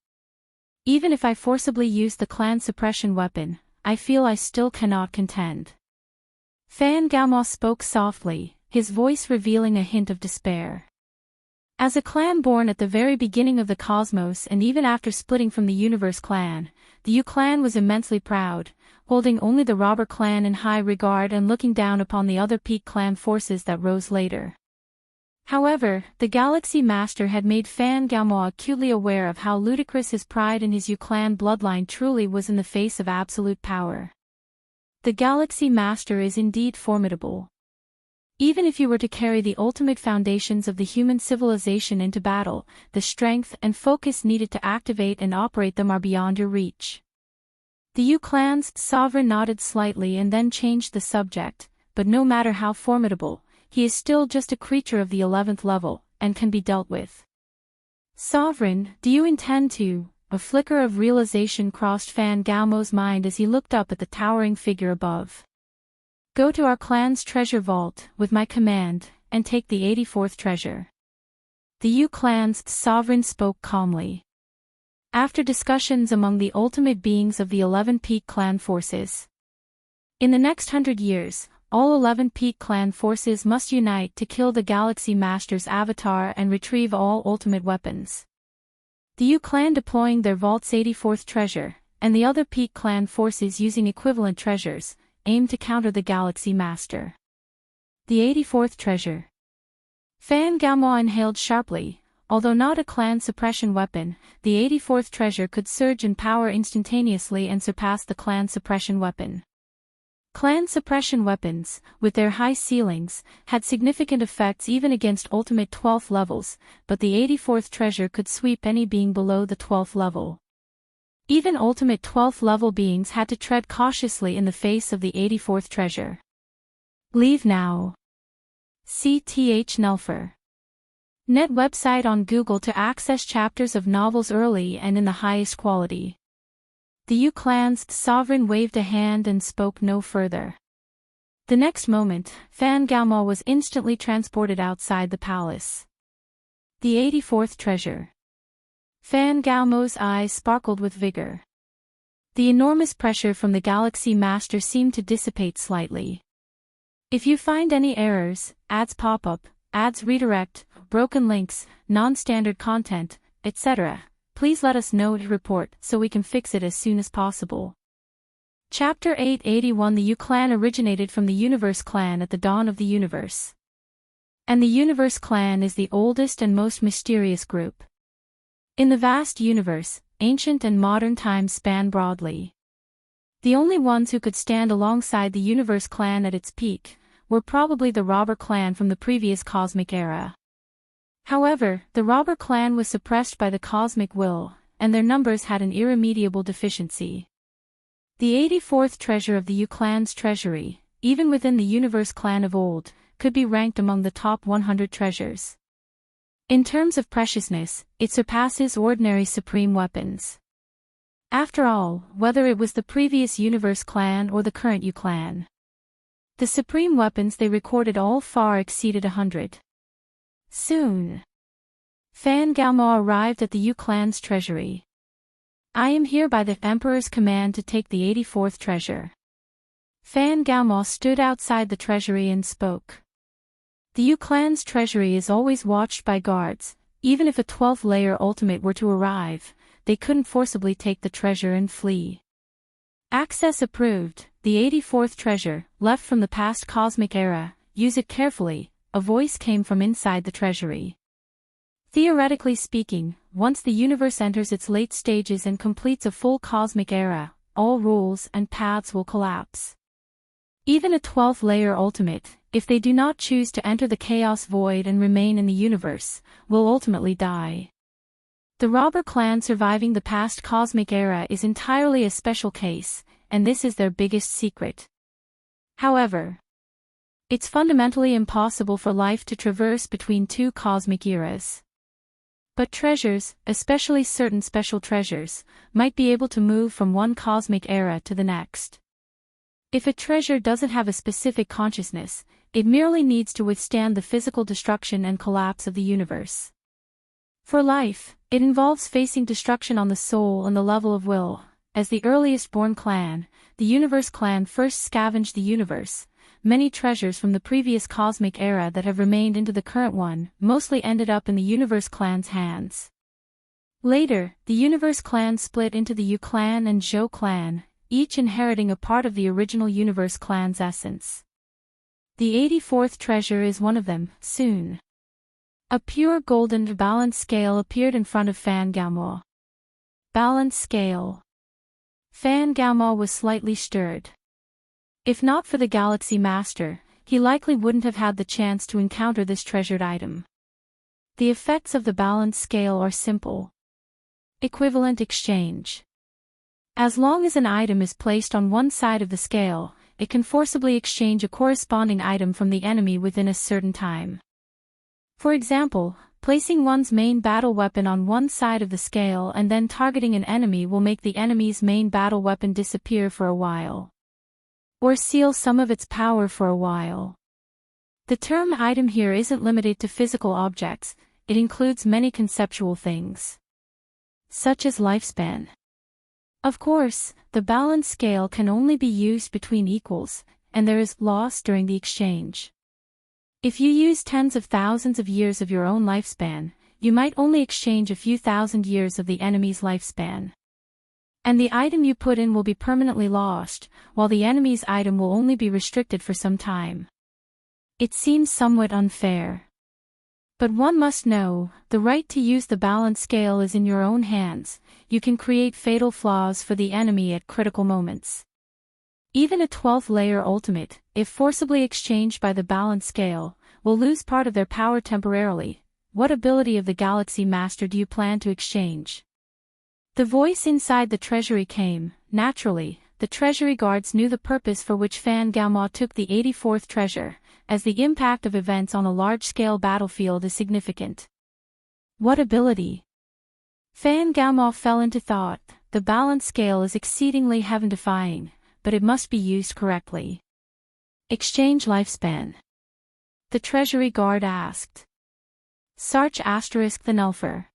Even if I forcibly use the clan suppression weapon, I feel I still cannot contend. Fan Gaomo spoke softly, his voice revealing a hint of despair. As a clan born at the very beginning of the cosmos and even after splitting from the Universe clan, the Yu clan was immensely proud, holding only the Robber clan in high regard and looking down upon the other peak clan forces that rose later. However, the Galaxy Master had made Fan Gaomo acutely aware of how ludicrous his pride in his Yu clan bloodline truly was in the face of absolute power. The Galaxy Master is indeed formidable. Even if you were to carry the ultimate foundations of the human civilization into battle, the strength and focus needed to activate and operate them are beyond your reach. The Yu clan's sovereign nodded slightly and then changed the subject, but no matter how formidable, he is still just a creature of the 11th level, and can be dealt with. Sovereign, do you intend to? A flicker of realization crossed Fan Gaomo's mind as he looked up at the towering figure above. Go to our clan's treasure vault, with my command, and take the 84th treasure. The Yu clan's sovereign spoke calmly. After discussions among the ultimate beings of the 11 peak clan forces. In the next 100 years, all 11 peak clan forces must unite to kill the Galaxy Master's avatar and retrieve all ultimate weapons. The Yu clan deploying their vault's 84th treasure, and the other peak clan forces using equivalent treasures, aim to counter the Galaxy Master. The 84th treasure. Fan Gaomo inhaled sharply. Although not a clan suppression weapon, the 84th treasure could surge in power instantaneously and surpass the clan suppression weapon. Clan suppression weapons, with their high ceilings, had significant effects even against ultimate 12th levels, but the 84th treasure could sweep any being below the 12th level. Even ultimate 12th level beings had to tread cautiously in the face of the 84th treasure. Leave now. C.Th. Nelfer. Net website on Google to access chapters of novels early and in the highest quality. The Yu clan's sovereign waved a hand and spoke no further. The next moment, Fan Gaomo was instantly transported outside the palace. The 84th treasure. Fan Gaomo's eyes sparkled with vigor. The enormous pressure from the Galaxy Master seemed to dissipate slightly. If you find any errors, ads pop up, ads redirect, broken links, non-standard content, etc., please let us know to report so we can fix it as soon as possible. Chapter 881. The Yu clan originated from the Universe clan at the dawn of the universe. And the Universe clan is the oldest and most mysterious group. In the vast universe, ancient and modern times span broadly. The only ones who could stand alongside the Universe clan at its peak were probably the Robber clan from the previous cosmic era. However, the Robber clan was suppressed by the cosmic will, and their numbers had an irremediable deficiency. The 84th treasure of the Yu clan's treasury, even within the Universe clan of old, could be ranked among the top 100 treasures. In terms of preciousness, it surpasses ordinary supreme weapons. After all, whether it was the previous Universe clan or the current Yu clan, the supreme weapons they recorded all far exceeded 100. Soon, Fan Gaomo arrived at the Yu clan's treasury. I am here by the Emperor's command to take the 84th treasure. Fan Gaomo stood outside the treasury and spoke. The Yu clan's treasury is always watched by guards. Even if a 12th layer ultimate were to arrive, they couldn't forcibly take the treasure and flee. Access approved. The 84th treasure, left from the past cosmic era, use it carefully, a voice came from inside the treasury. Theoretically speaking, once the universe enters its late stages and completes a full cosmic era, all rules and paths will collapse. Even a 12th layer ultimate, if they do not choose to enter the chaos void and remain in the universe, will ultimately die. The Robber clan surviving the past cosmic era is entirely a special case, and this is their biggest secret. However, it's fundamentally impossible for life to traverse between two cosmic eras. But treasures, especially certain special treasures, might be able to move from one cosmic era to the next. If a treasure doesn't have a specific consciousness, it merely needs to withstand the physical destruction and collapse of the universe. For life, it involves facing destruction on the soul and the level of will. As the earliest born clan, the Universe clan first scavenged the universe. Many treasures from the previous cosmic era that have remained into the current one mostly ended up in the Universe clan's hands. Later, the Universe clan split into the Yu clan and Zhou clan, each inheriting a part of the original Universe clan's essence. The 84th treasure is one of them. Soon, a pure golden balance scale appeared in front of Fan Gaomo. Balance scale. Fan Gaomo was slightly stirred. If not for the Galaxy Master, he likely wouldn't have had the chance to encounter this treasured item. The effects of the balance scale are simple. Equivalent exchange. As long as an item is placed on one side of the scale, it can forcibly exchange a corresponding item from the enemy within a certain time. For example, placing one's main battle weapon on one side of the scale and then targeting an enemy will make the enemy's main battle weapon disappear for a while. Or seal some of its power for a while. The term item here isn't limited to physical objects, it includes many conceptual things, such as lifespan. Of course, the balance scale can only be used between equals, and there is loss during the exchange. If you use tens of thousands of years of your own lifespan, you might only exchange a few thousand years of the enemy's lifespan. And the item you put in will be permanently lost, while the enemy's item will only be restricted for some time. It seems somewhat unfair. But one must know, the right to use the balance scale is in your own hands. You can create fatal flaws for the enemy at critical moments. Even a 12th layer ultimate, if forcibly exchanged by the balance scale, will lose part of their power temporarily. What ability of the Galaxy Master do you plan to exchange? The voice inside the treasury came. Naturally, the treasury guards knew the purpose for which Fan Gaomo took the 84th treasure, as the impact of events on a large-scale battlefield is significant. What ability? Fan Gaomao fell into thought. The balance scale is exceedingly heaven-defying, but it must be used correctly. Exchange lifespan. The Treasury Guard asked. Search * the Nulfer.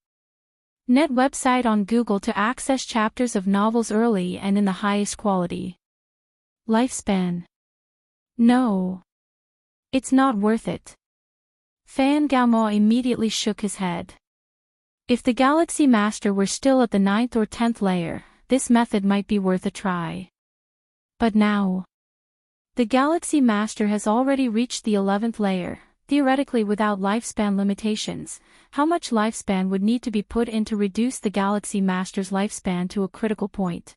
Net website on Google to access chapters of novels early and in the highest quality. Lifespan. No. It's not worth it. Fan Gaomao immediately shook his head. If the Galaxy Master were still at the 9th or 10th layer, this method might be worth a try. But now, the Galaxy Master has already reached the 11th layer, theoretically without lifespan limitations. How much lifespan would need to be put in to reduce the Galaxy Master's lifespan to a critical point?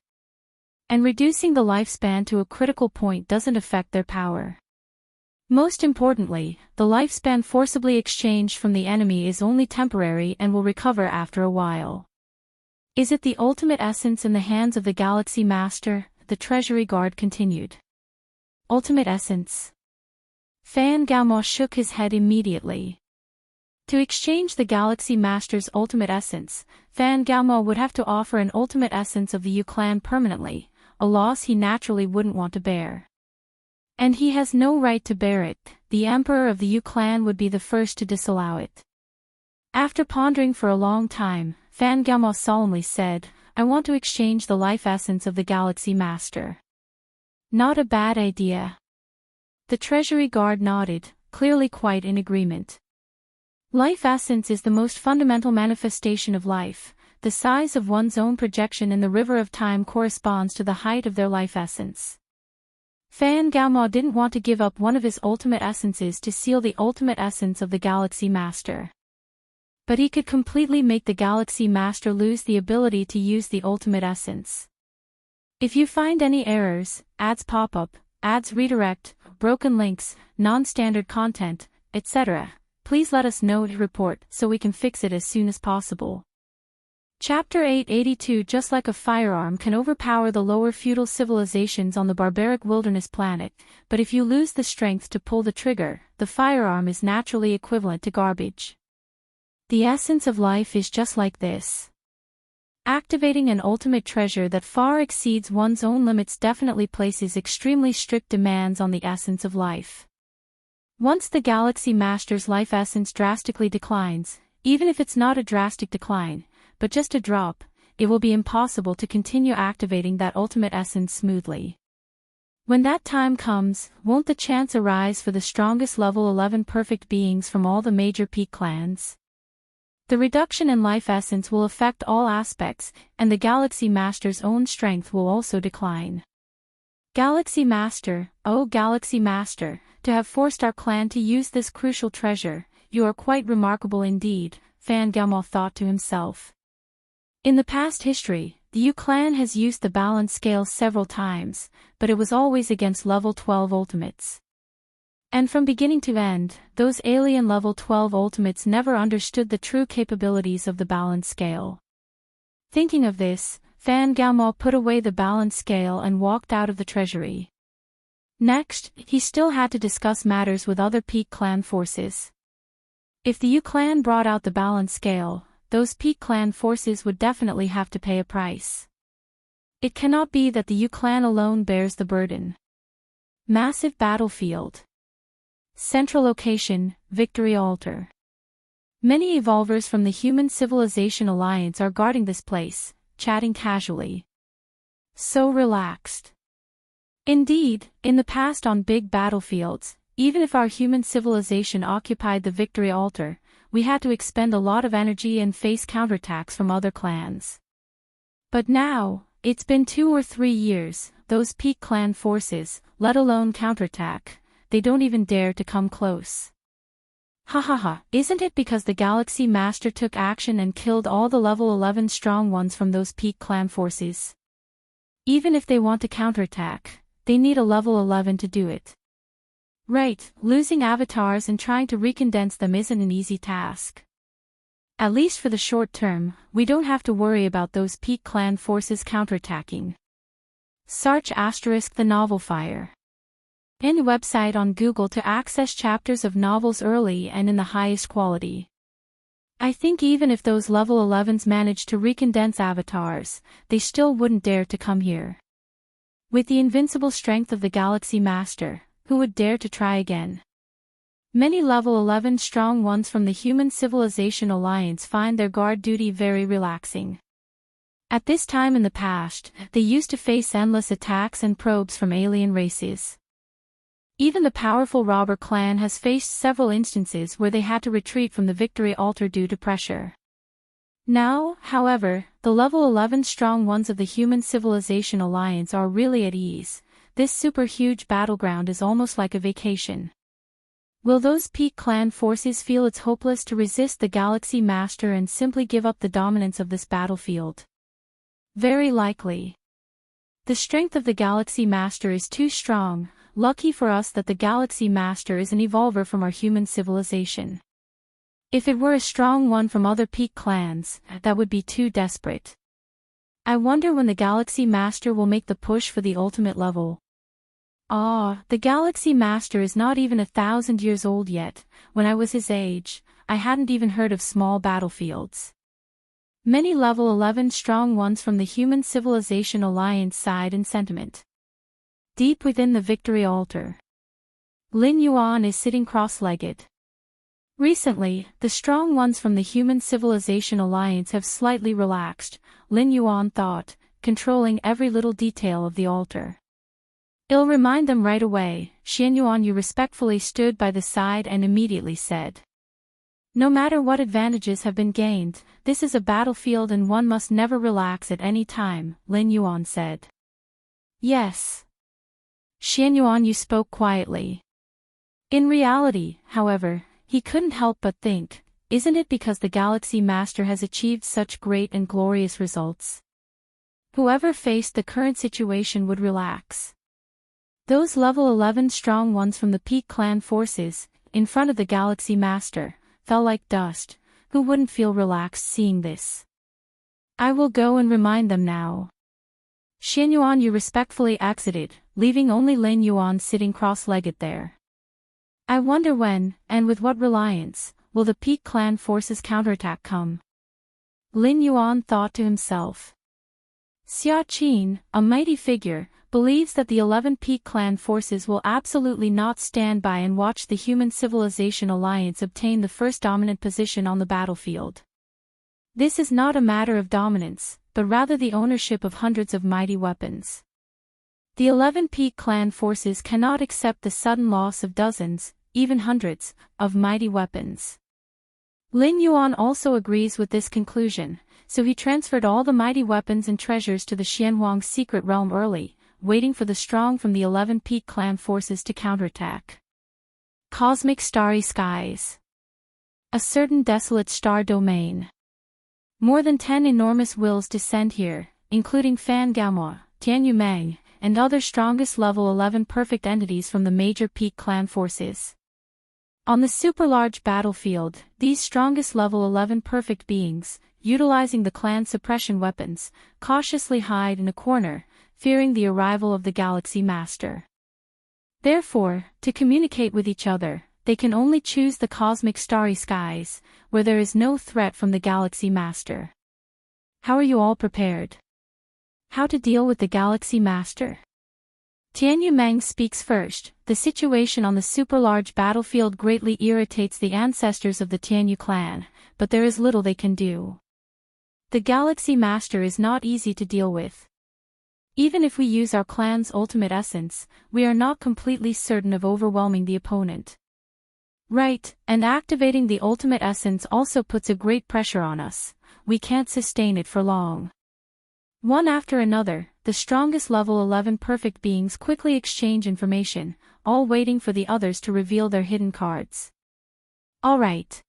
And reducing the lifespan to a critical point doesn't affect their power. Most importantly, the lifespan forcibly exchanged from the enemy is only temporary and will recover after a while. Is it the ultimate essence in the hands of the Galaxy Master? The Treasury Guard continued. Ultimate essence. Fan Gaomao shook his head immediately. To exchange the Galaxy Master's ultimate essence, Fan Gaomao would have to offer an ultimate essence of the Yu clan permanently, a loss he naturally wouldn't want to bear. And he has no right to bear it. The Emperor of the Yu clan would be the first to disallow it. After pondering for a long time, Fan Gaomao solemnly said, I want to exchange the life essence of the Galaxy Master. Not a bad idea. The Treasury Guard nodded, clearly quite in agreement. Life essence is the most fundamental manifestation of life. The size of one's own projection in the river of time corresponds to the height of their life essence. Fan Gaomao didn't want to give up one of his ultimate essences to seal the ultimate essence of the Galaxy Master. But he could completely make the Galaxy Master lose the ability to use the ultimate essence. If you find any errors, ads pop up, ads redirect, broken links, non-standard content, etc., please let us know to report so we can fix it as soon as possible. Chapter 882. Just like a firearm can overpower the lower feudal civilizations on the barbaric wilderness planet, but if you lose the strength to pull the trigger, the firearm is naturally equivalent to garbage. The essence of life is just like this. Activating an ultimate treasure that far exceeds one's own limits definitely places extremely strict demands on the essence of life. Once the Galaxy Master's life essence drastically declines, even if it's not a drastic decline, but just a drop, it will be impossible to continue activating that ultimate essence smoothly. When that time comes, won't the chance arise for the strongest level 11 perfect beings from all the major peak clans? The reduction in life essence will affect all aspects, and the Galaxy Master's own strength will also decline. Galaxy Master, oh Galaxy Master, to have forced our clan to use this crucial treasure, you are quite remarkable indeed, Fan Gaomao thought to himself. In the past history, the Yu clan has used the balance scale several times, but it was always against level 12 ultimates. And from beginning to end, those alien level 12 ultimates never understood the true capabilities of the balance scale. Thinking of this, Fan Gaomao put away the balance scale and walked out of the treasury. Next, he still had to discuss matters with other peak clan forces. If the Yu clan brought out the balance scale, those peak clan forces would definitely have to pay a price. It cannot be that the Yu clan alone bears the burden. Massive battlefield. Central location, Victory Altar. Many evolvers from the Human Civilization Alliance are guarding this place, chatting casually. So relaxed. Indeed, in the past on big battlefields, even if our human civilization occupied the Victory Altar, we had to expend a lot of energy and face counterattacks from other clans. But now, it's been 2 or 3 years, those peak clan forces, let alone counterattack, they don't even dare to come close. Ha ha ha, isn't it because the Galaxy Master took action and killed all the level 11 strong ones from those peak clan forces? Even if they want to counterattack, they need a level 11 to do it. Right, losing avatars and trying to recondense them isn't an easy task. At least for the short term, we don't have to worry about those peak clan forces counterattacking. Sarch * the novel fire. Any website on Google to access chapters of novels early and in the highest quality. I think even if those level 11s managed to recondense avatars, they still wouldn't dare to come here. With the invincible strength of the Galaxy Master, who would dare to try again? Many level 11 strong ones from the Human Civilization Alliance find their guard duty very relaxing. At this time in the past, they used to face endless attacks and probes from alien races. Even the powerful robber clan has faced several instances where they had to retreat from the victory altar due to pressure. Now, however, the level 11 strong ones of the Human Civilization Alliance are really at ease. This super huge battleground is almost like a vacation. Will those peak clan forces feel it's hopeless to resist the Galaxy Master and simply give up the dominance of this battlefield? Very likely. The strength of the Galaxy Master is too strong. Lucky for us that the Galaxy Master is an evolver from our human civilization. If it were a strong one from other peak clans, that would be too desperate. I wonder when the Galaxy Master will make the push for the ultimate level. The Galaxy Master is not even 1,000 years old yet. When I was his age, I hadn't even heard of small battlefields. Many level 11 strong ones from the Human Civilization Alliance sighed in sentiment. Deep within the victory altar, Lin Yuan is sitting cross-legged. Recently, the strong ones from the Human Civilization Alliance have slightly relaxed, Lin Yuan thought, controlling every little detail of the altar. I'll remind them right away. Xian Yuan respectfully stood by the side and immediately said. No matter what advantages have been gained, this is a battlefield and one must never relax at any time, Lin Yuan said. Yes. Xian Yuan spoke quietly. In reality, however, he couldn't help but think, isn't it because the Galaxy Master has achieved such great and glorious results? Whoever faced the current situation would relax. Those level 11 strong ones from the Peak Clan forces, in front of the Galaxy Master, fell like dust. Who wouldn't feel relaxed seeing this? I will go and remind them now. Xian Yuan respectfully exited, leaving only Lin Yuan sitting cross-legged there. I wonder when, and with what reliance, will the Peak Clan forces counterattack come? Lin Yuan thought to himself. Xia Qin, a mighty figure, believes that the 11 Peak Clan forces will absolutely not stand by and watch the Human Civilization Alliance obtain the first dominant position on the battlefield. This is not a matter of dominance, but rather the ownership of hundreds of mighty weapons. The 11 Peak Clan forces cannot accept the sudden loss of dozens, even hundreds, of mighty weapons. Lin Yuan also agrees with this conclusion, so he transferred all the mighty weapons and treasures to the Xianhuang secret realm early, waiting for the strong from the 11 Peak Clan forces to counterattack. Cosmic starry skies. A certain desolate star domain. More than 10 enormous wills descend here, including Fan Gamma, Tianyu Meng, and other strongest level 11 perfect entities from the major Peak Clan forces. On the super-large battlefield, these strongest level 11 perfect beings, utilizing the clan suppression weapons, cautiously hide in a corner, fearing the arrival of the Galaxy Master. Therefore, to communicate with each other, they can only choose the cosmic starry skies, where there is no threat from the Galaxy Master. How are you all prepared? How to deal with the Galaxy Master? Tianyu Meng speaks first. The situation on the super-large battlefield greatly irritates the ancestors of the Tianyu clan, but there is little they can do. The Galaxy Master is not easy to deal with. Even if we use our clan's ultimate essence, we are not completely certain of overwhelming the opponent. Right, and activating the ultimate essence also puts a great pressure on us. We can't sustain it for long. One after another, the strongest level 11 perfect beings quickly exchange information, all waiting for the others to reveal their hidden cards. Alright.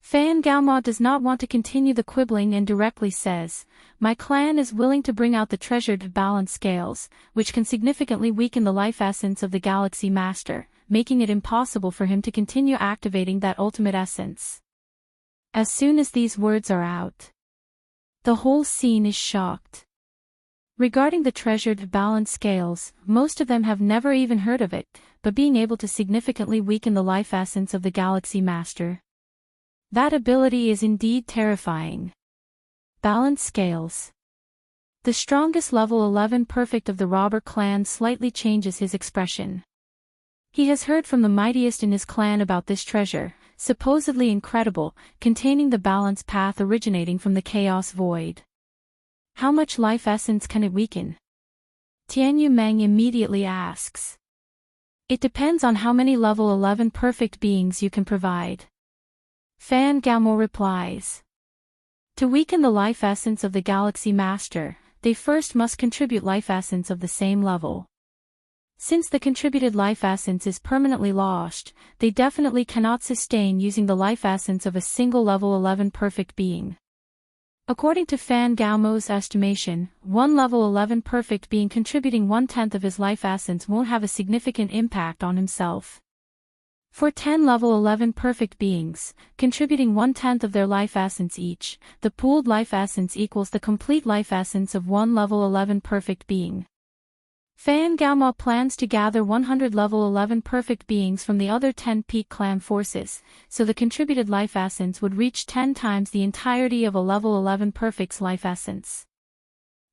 Fan Gaomao does not want to continue the quibbling and directly says, my clan is willing to bring out the treasured balance scales, which can significantly weaken the life essence of the Galaxy Master, making it impossible for him to continue activating that ultimate essence. As soon as these words are out, the whole scene is shocked. Regarding the treasured balance scales, most of them have never even heard of it, but being able to significantly weaken the life essence of the Galaxy Master. That ability is indeed terrifying. Balance scales. The strongest level 11 perfect of the robber clan slightly changes his expression. He has heard from the mightiest in his clan about this treasure, supposedly incredible, containing the balance path originating from the chaos void. How much life essence can it weaken? Tianyu Meng immediately asks. It depends on how many level 11 perfect beings you can provide. Fan Gaomo replies. To weaken the life essence of the Galaxy Master, they first must contribute life essence of the same level. Since the contributed life essence is permanently lost, they definitely cannot sustain using the life essence of a single level 11 perfect being. According to Fan Gaomo's estimation, one level 11 perfect being contributing 1/10 of his life essence won't have a significant impact on himself. For 10 level 11 perfect beings, contributing 1/10 of their life essence each, the pooled life essence equals the complete life essence of one level 11 perfect being. Fan Gaomo plans to gather 100 level 11 perfect beings from the other 10 peak clan forces, so the contributed life essence would reach 10 times the entirety of a level 11 perfect's life essence.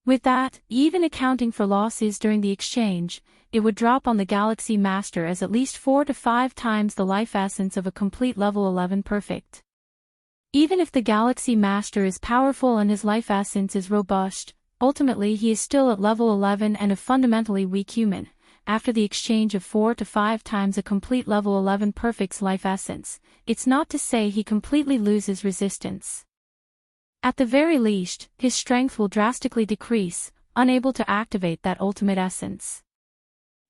With that, even accounting for losses during the exchange, it would drop on the Galaxy Master as at least 4 to 5 times the life essence of a complete level 11 perfect. Even if the Galaxy Master is powerful and his life essence is robust, ultimately he is still at level 11 and a fundamentally weak human. After the exchange of 4 to 5 times a complete level 11 perfect's life essence, it's not to say he completely loses resistance. At the very least, his strength will drastically decrease, unable to activate that ultimate essence.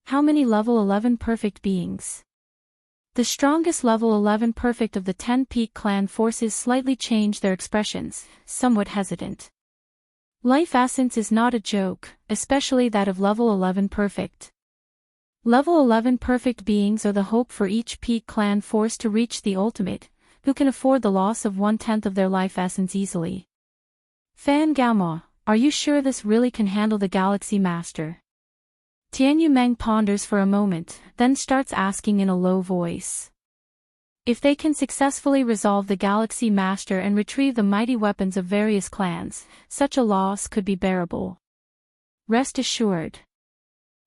How many level 11 perfect beings? The strongest level 11 perfect of the 10 peak clan forces slightly change their expressions, somewhat hesitant. Life essence is not a joke, especially that of level 11 perfect. Level 11 perfect beings are the hope for each peak clan force to reach the ultimate, who can afford the loss of 1/10 of their life essence easily. Fan Gaomo, are you sure this really can handle the Galaxy Master? Tianyu Meng ponders for a moment, then starts asking in a low voice. If they can successfully resolve the Galaxy Master and retrieve the mighty weapons of various clans, such a loss could be bearable. Rest assured.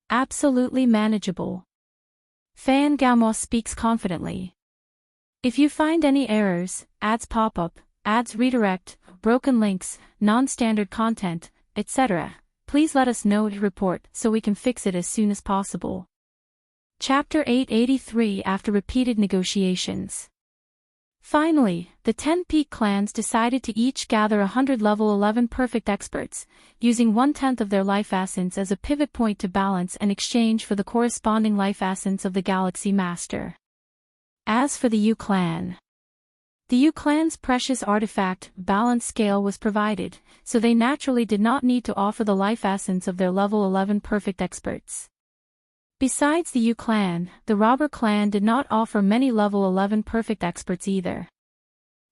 Absolutely manageable. Fan Gaomo speaks confidently. If you find any errors, ads pop up, ads redirect, broken links, non-standard content, etc., please let us know to report so we can fix it as soon as possible. Chapter 883 After repeated negotiations. Finally, the 10 peak clans decided to each gather 100 level 11 perfect experts, using 1/10 of their life essence as a pivot point to balance and exchange for the corresponding life essence of the Galaxy Master. As for the Yu clan, the Yu clan's precious artifact, balance scale, was provided, so they naturally did not need to offer the life essence of their level 11 perfect experts. Besides the Yu clan, the robber clan did not offer many level 11 perfect experts either.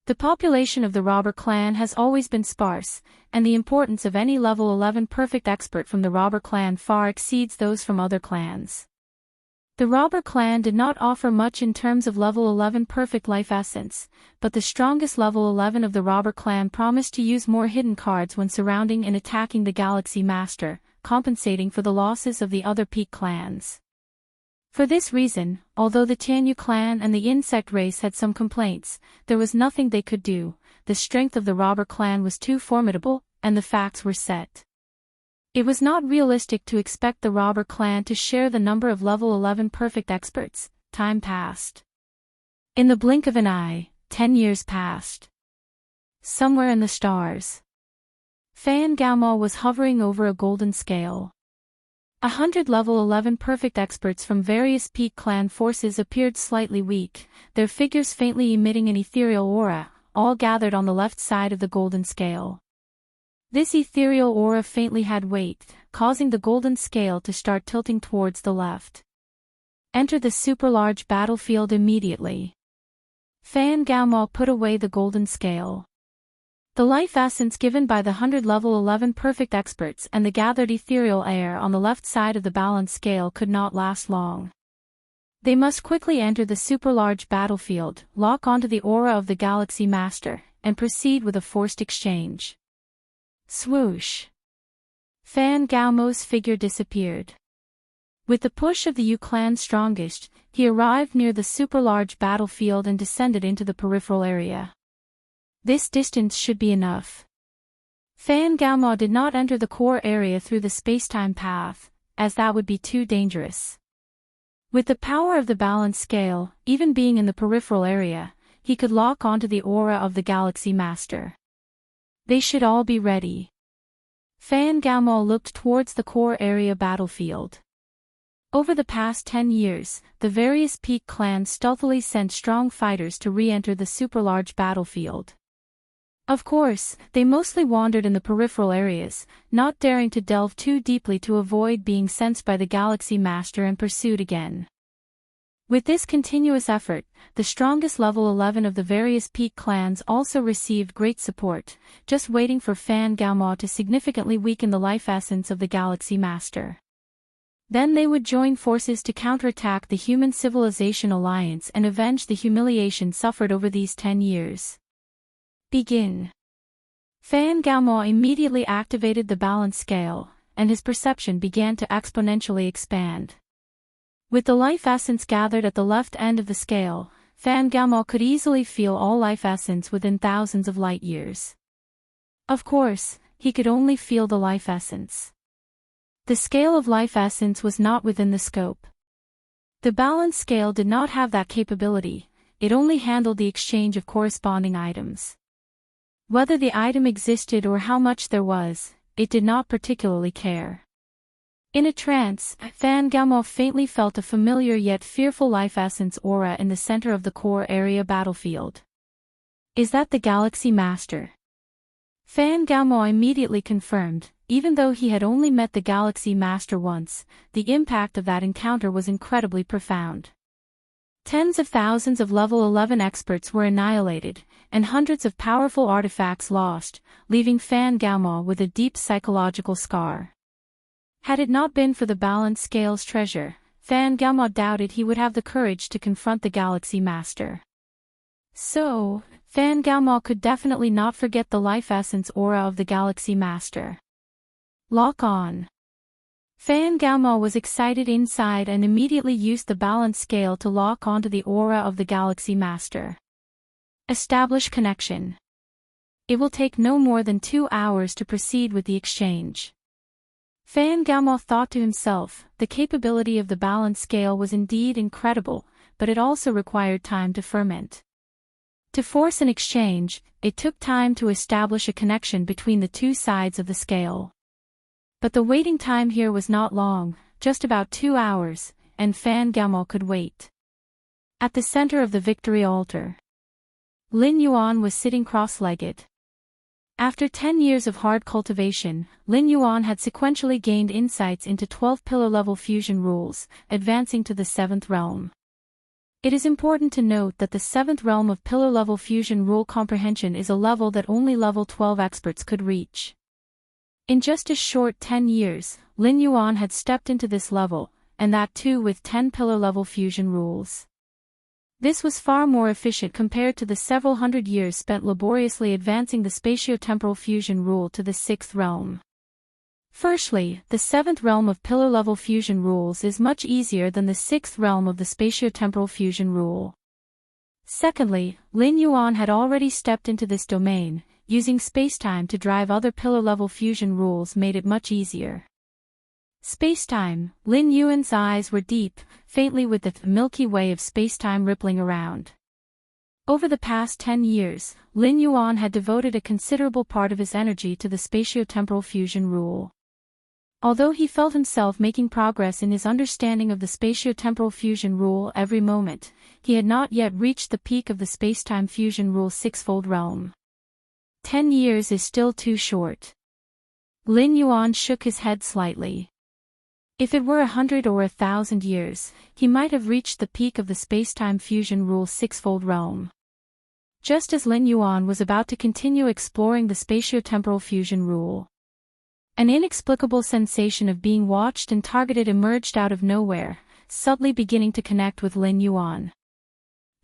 The population of the robber clan has always been sparse, and the importance of any level 11 perfect expert from the robber clan far exceeds those from other clans. The robber clan did not offer much in terms of level 11 perfect life essence, but the strongest level 11 of the robber clan promised to use more hidden cards when surrounding and attacking the Galaxy Master, compensating for the losses of the other peak clans. For this reason, although the Tianyu clan and the insect race had some complaints, there was nothing they could do. The strength of the robber clan was too formidable, and the facts were set. It was not realistic to expect the robber clan to share the number of level 11 perfect experts. Time passed. In the blink of an eye, 10 years passed. Somewhere in the stars, Fan Gaomo was hovering over a golden scale. 100 level 11 perfect experts from various peak clan forces appeared slightly weak, their figures faintly emitting an ethereal aura, all gathered on the left side of the golden scale. This ethereal aura faintly had weight, causing the golden scale to start tilting towards the left. Enter the super-large battlefield immediately. Fan Gaomo put away the golden scale. The life essence given by the 100 level 11 perfect experts and the gathered ethereal air on the left side of the balance scale could not last long. They must quickly enter the super-large battlefield, lock onto the aura of the Galaxy Master, and proceed with a forced exchange. Swoosh! Fan Gaomo's figure disappeared. With the push of the Yu clan's strongest, he arrived near the super-large battlefield and descended into the peripheral area. This distance should be enough. Fan Gaomo did not enter the core area through the space-time path, as that would be too dangerous. With the power of the balance scale, even being in the peripheral area, he could lock onto the aura of the Galaxy Master. They should all be ready. Fan Gaomo looked towards the core area battlefield. Over the past 10 years, the various peak clans stealthily sent strong fighters to re-enter the super-large battlefield. Of course, they mostly wandered in the peripheral areas, not daring to delve too deeply to avoid being sensed by the Galaxy Master and pursued again. With this continuous effort, the strongest level 11 of the various peak clans also received great support, just waiting for Fan Gaomo to significantly weaken the life essence of the Galaxy Master. Then they would join forces to counterattack the Human Civilization Alliance and avenge the humiliation suffered over these 10 years. Begin. Fan Gaomo immediately activated the balance scale, and his perception began to exponentially expand. With the life essence gathered at the left end of the scale, Fan Gaomo could easily feel all life essence within thousands of light years. Of course, he could only feel the life essence. The scale of life essence was not within the scope. The balance scale did not have that capability, it only handled the exchange of corresponding items. Whether the item existed or how much there was, it did not particularly care. In a trance, Fan Gaomo faintly felt a familiar yet fearful life essence aura in the center of the core area battlefield. Is that the Galaxy Master? Fan Gaomo immediately confirmed, even though he had only met the Galaxy Master once, the impact of that encounter was incredibly profound. Tens of thousands of level 11 experts were annihilated, and hundreds of powerful artifacts lost, leaving Fan Gaomo with a deep psychological scar. Had it not been for the balance scale's treasure, Fan Gaomo doubted he would have the courage to confront the Galaxy Master. So, Fan Gaomo could definitely not forget the life essence aura of the Galaxy Master. Lock on. Fan Gaomo was excited inside and immediately used the balance scale to lock onto the aura of the Galaxy Master. Establish connection. It will take no more than 2 hours to proceed with the exchange. Fan Gaomo thought to himself, the capability of the balance scale was indeed incredible, but it also required time to ferment. To force an exchange, it took time to establish a connection between the two sides of the scale. But the waiting time here was not long, just about 2 hours, and Fan Gaomo could wait. At the center of the victory altar, Lin Yuan was sitting cross-legged. After 10 years of hard cultivation, Lin Yuan had sequentially gained insights into 12 pillar-level fusion rules, advancing to the 7th realm. It is important to note that the 7th realm of pillar-level fusion rule comprehension is a level that only level 12 experts could reach. In just a short 10 years, Lin Yuan had stepped into this level, and that too with 10 pillar-level fusion rules. This was far more efficient compared to the several hundred years spent laboriously advancing the spatio-temporal fusion rule to the 6th realm. Firstly, the 7th realm of pillar-level fusion rules is much easier than the 6th realm of the spatio-temporal fusion rule. Secondly, Lin Yuan had already stepped into this domain, using spacetime to drive other pillar-level fusion rules made it much easier. Spacetime, Lin Yuan's eyes were deep, faintly with the Milky Way of spacetime rippling around. Over the past 10 years, Lin Yuan had devoted a considerable part of his energy to the spatio-temporal fusion rule. Although he felt himself making progress in his understanding of the spatio-temporal fusion rule every moment, he had not yet reached the peak of the spacetime fusion rule 6-fold realm. 10 years is still too short. Lin Yuan shook his head slightly. If it were 100 or 1,000 years, he might have reached the peak of the spacetime fusion rule 6-fold realm. just as Lin Yuan was about to continue exploring the spatiotemporal fusion rule. An inexplicable sensation of being watched and targeted emerged out of nowhere, subtly beginning to connect with Lin Yuan.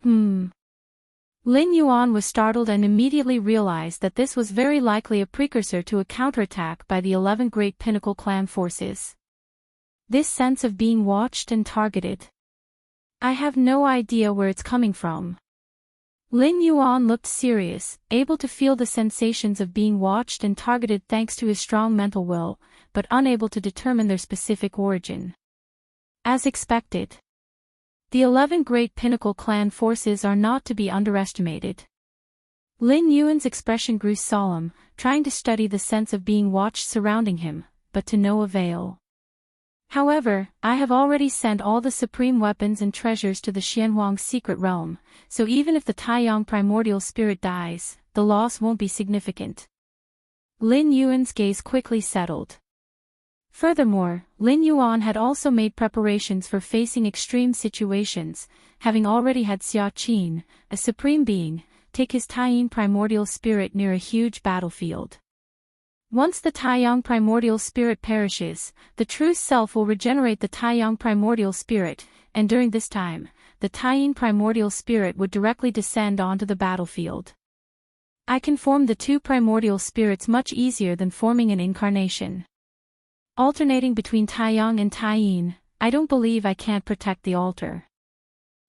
Lin Yuan was startled and immediately realized that this was very likely a precursor to a counterattack by the 11 Great Pinnacle clan forces. This sense of being watched and targeted. I have no idea where it's coming from. Lin Yuan looked serious, able to feel the sensations of being watched and targeted thanks to his strong mental will, but unable to determine their specific origin. As expected, the 11 Great Pinnacle clan forces are not to be underestimated. Lin Yuan's expression grew solemn, trying to study the sense of being watched surrounding him, but to no avail. However, I have already sent all the supreme weapons and treasures to the Xianhuang secret realm, so even if the Taiyang primordial spirit dies, the loss won't be significant. Lin Yuan's gaze quickly settled. Furthermore, Lin Yuan had also made preparations for facing extreme situations, having already had Xia Qin, a supreme being, take his Taiyang primordial spirit near a huge battlefield. Once the Taiyang primordial spirit perishes, the true self will regenerate the Taiyang primordial spirit, and during this time, the Taiyang primordial spirit would directly descend onto the battlefield. I can form the two primordial spirits much easier than forming an incarnation. Alternating between Taiyang and Taiying, I don't believe I can't protect the altar.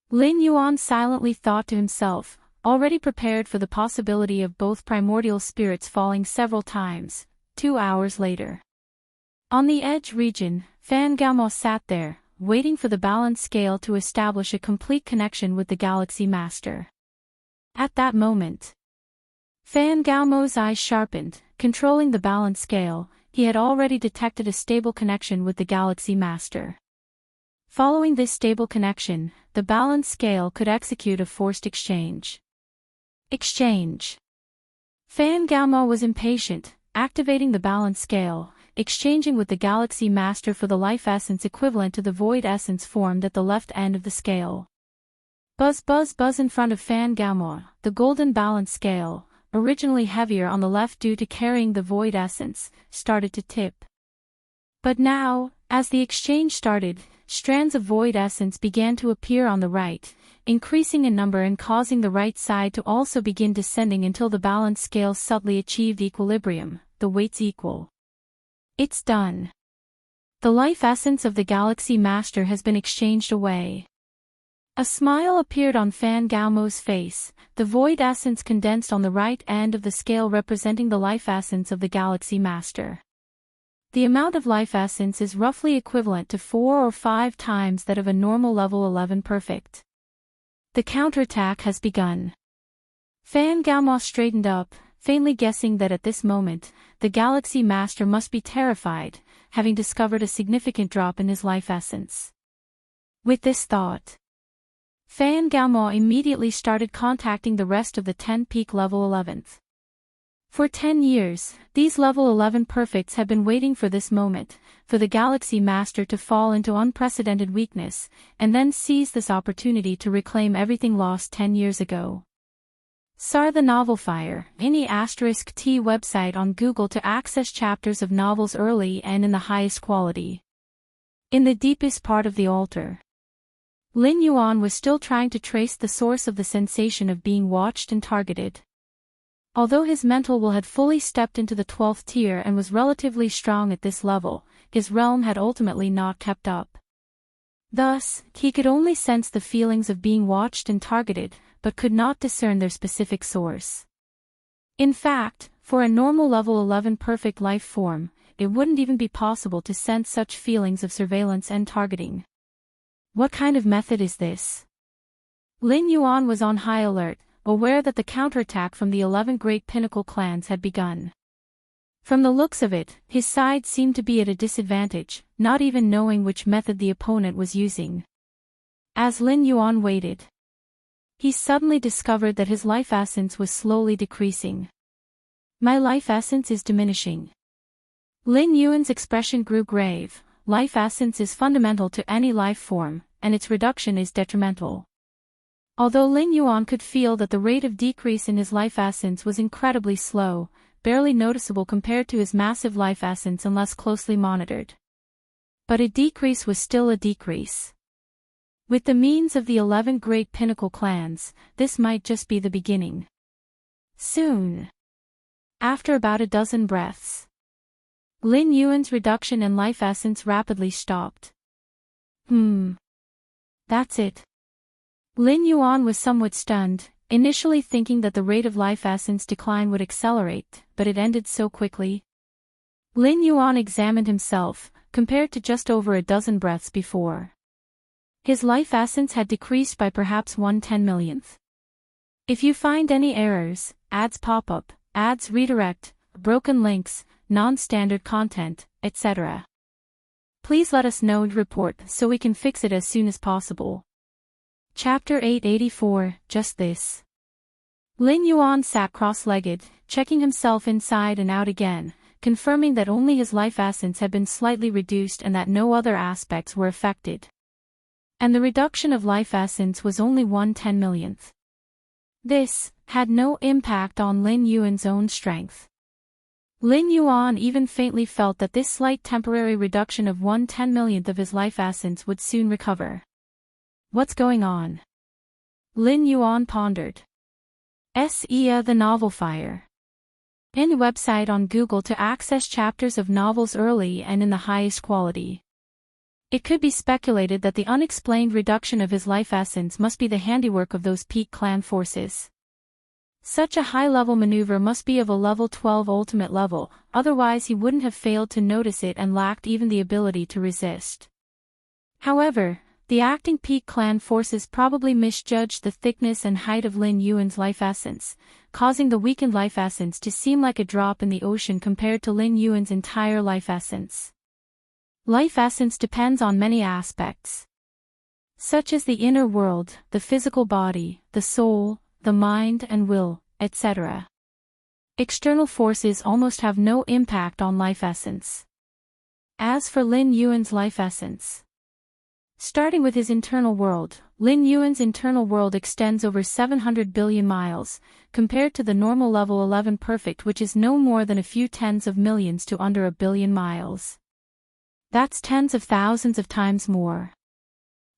Lin Yuan silently thought to himself, already prepared for the possibility of both primordial spirits falling several times. 2 hours later. On the edge region, Fan Gaomo sat there, waiting for the balance scale to establish a complete connection with the Galaxy Master. At that moment, Fan Gaomo's eyes sharpened, controlling the balance scale. He had already detected a stable connection with the Galaxy Master. Following this stable connection, the balance scale could execute a forced exchange. Fan Gaomo was impatient, activating the balance scale, exchanging with the Galaxy Master for the life essence equivalent to the void essence formed at the left end of the scale. Buzz buzz buzz in front of Fan Gaomo, the golden balance scale, originally heavier on the left due to carrying the void essence, started to tip. But now, as the exchange started, strands of void essence began to appear on the right, increasing in number and causing the right side to also begin descending until the balance scale subtly achieved equilibrium, the weights equal. It's done. The life essence of the Galaxy Master has been exchanged away. A smile appeared on Fan Gaomo's face, the void essence condensed on the right end of the scale representing the life essence of the Galaxy Master. The amount of life essence is roughly equivalent to 4 or 5 times that of a normal level 11 perfect. The counterattack has begun. Fan Gaomo straightened up, faintly guessing that at this moment, the Galaxy Master must be terrified, having discovered a significant drop in his life essence. With this thought, Fan Gaomo immediately started contacting the rest of the 10 peak level 11th. For 10 years, these level 11 perfects had been waiting for this moment, for the Galaxy Master to fall into unprecedented weakness, and then seize this opportunity to reclaim everything lost 10 years ago. SAR the Novel Fire, any *T website on Google to access chapters of novels early and in the highest quality. In the deepest part of the altar, Lin Yuan was still trying to trace the source of the sensation of being watched and targeted. Although his mental will had fully stepped into the 12th tier and was relatively strong at this level, his realm had ultimately not kept up. Thus, he could only sense the feelings of being watched and targeted, but could not discern their specific source. In fact, for a normal level 11 perfect life form, it wouldn't even be possible to sense such feelings of surveillance and targeting. What kind of method is this? Lin Yuan was on high alert, aware that the counterattack from the 11 Great Pinnacle clans had begun. From the looks of it, his side seemed to be at a disadvantage, not even knowing which method the opponent was using. As Lin Yuan waited, he suddenly discovered that his life essence was slowly decreasing. My life essence is diminishing. Lin Yuan's expression grew grave. Life essence is fundamental to any life form, and its reduction is detrimental. Although Lin Yuan could feel that the rate of decrease in his life essence was incredibly slow, barely noticeable compared to his massive life essence unless closely monitored. But a decrease was still a decrease. With the means of the 11 great pinnacle clans, this might just be the beginning. Soon. After about a dozen breaths, Lin Yuan's reduction in life essence rapidly stopped. That's it. Lin Yuan was somewhat stunned, initially thinking that the rate of life essence decline would accelerate, but it ended so quickly. Lin Yuan examined himself, compared to just over a dozen breaths before. His life essence had decreased by perhaps 1/10,000,000th. If you find any errors, ads pop up, ads redirect, broken links, non-standard content, etc., please let us know and report so we can fix it as soon as possible. Chapter 884, Just This. Lin Yuan sat cross-legged, checking himself inside and out again, confirming that only his life essence had been slightly reduced and that no other aspects were affected. And the reduction of life essence was only 1/10,000,000th. This had no impact on Lin Yuan's own strength. Lin Yuan even faintly felt that this slight temporary reduction of 1/10,000,000th of his life essence would soon recover. What's going on? Lin Yuan pondered. The Novel Fire. In the website on Google to access chapters of novels early and in the highest quality. It could be speculated that the unexplained reduction of his life essence must be the handiwork of those peak clan forces. Such a high-level maneuver must be of a level 12 ultimate level, otherwise he wouldn't have failed to notice it and lacked even the ability to resist. However, the acting peak clan forces probably misjudged the thickness and height of Lin Yuan's life essence, causing the weakened life essence to seem like a drop in the ocean compared to Lin Yuan's entire life essence. Life essence depends on many aspects, such as the inner world, the physical body, the soul, the mind and will, etc. External forces almost have no impact on life essence. As for Lin Yuan's life essence, starting with his internal world, Lin Yuan's internal world extends over 700 billion miles, compared to the normal level 11 perfect, which is no more than a few tens of millions to under a billion miles. That's tens of thousands of times more.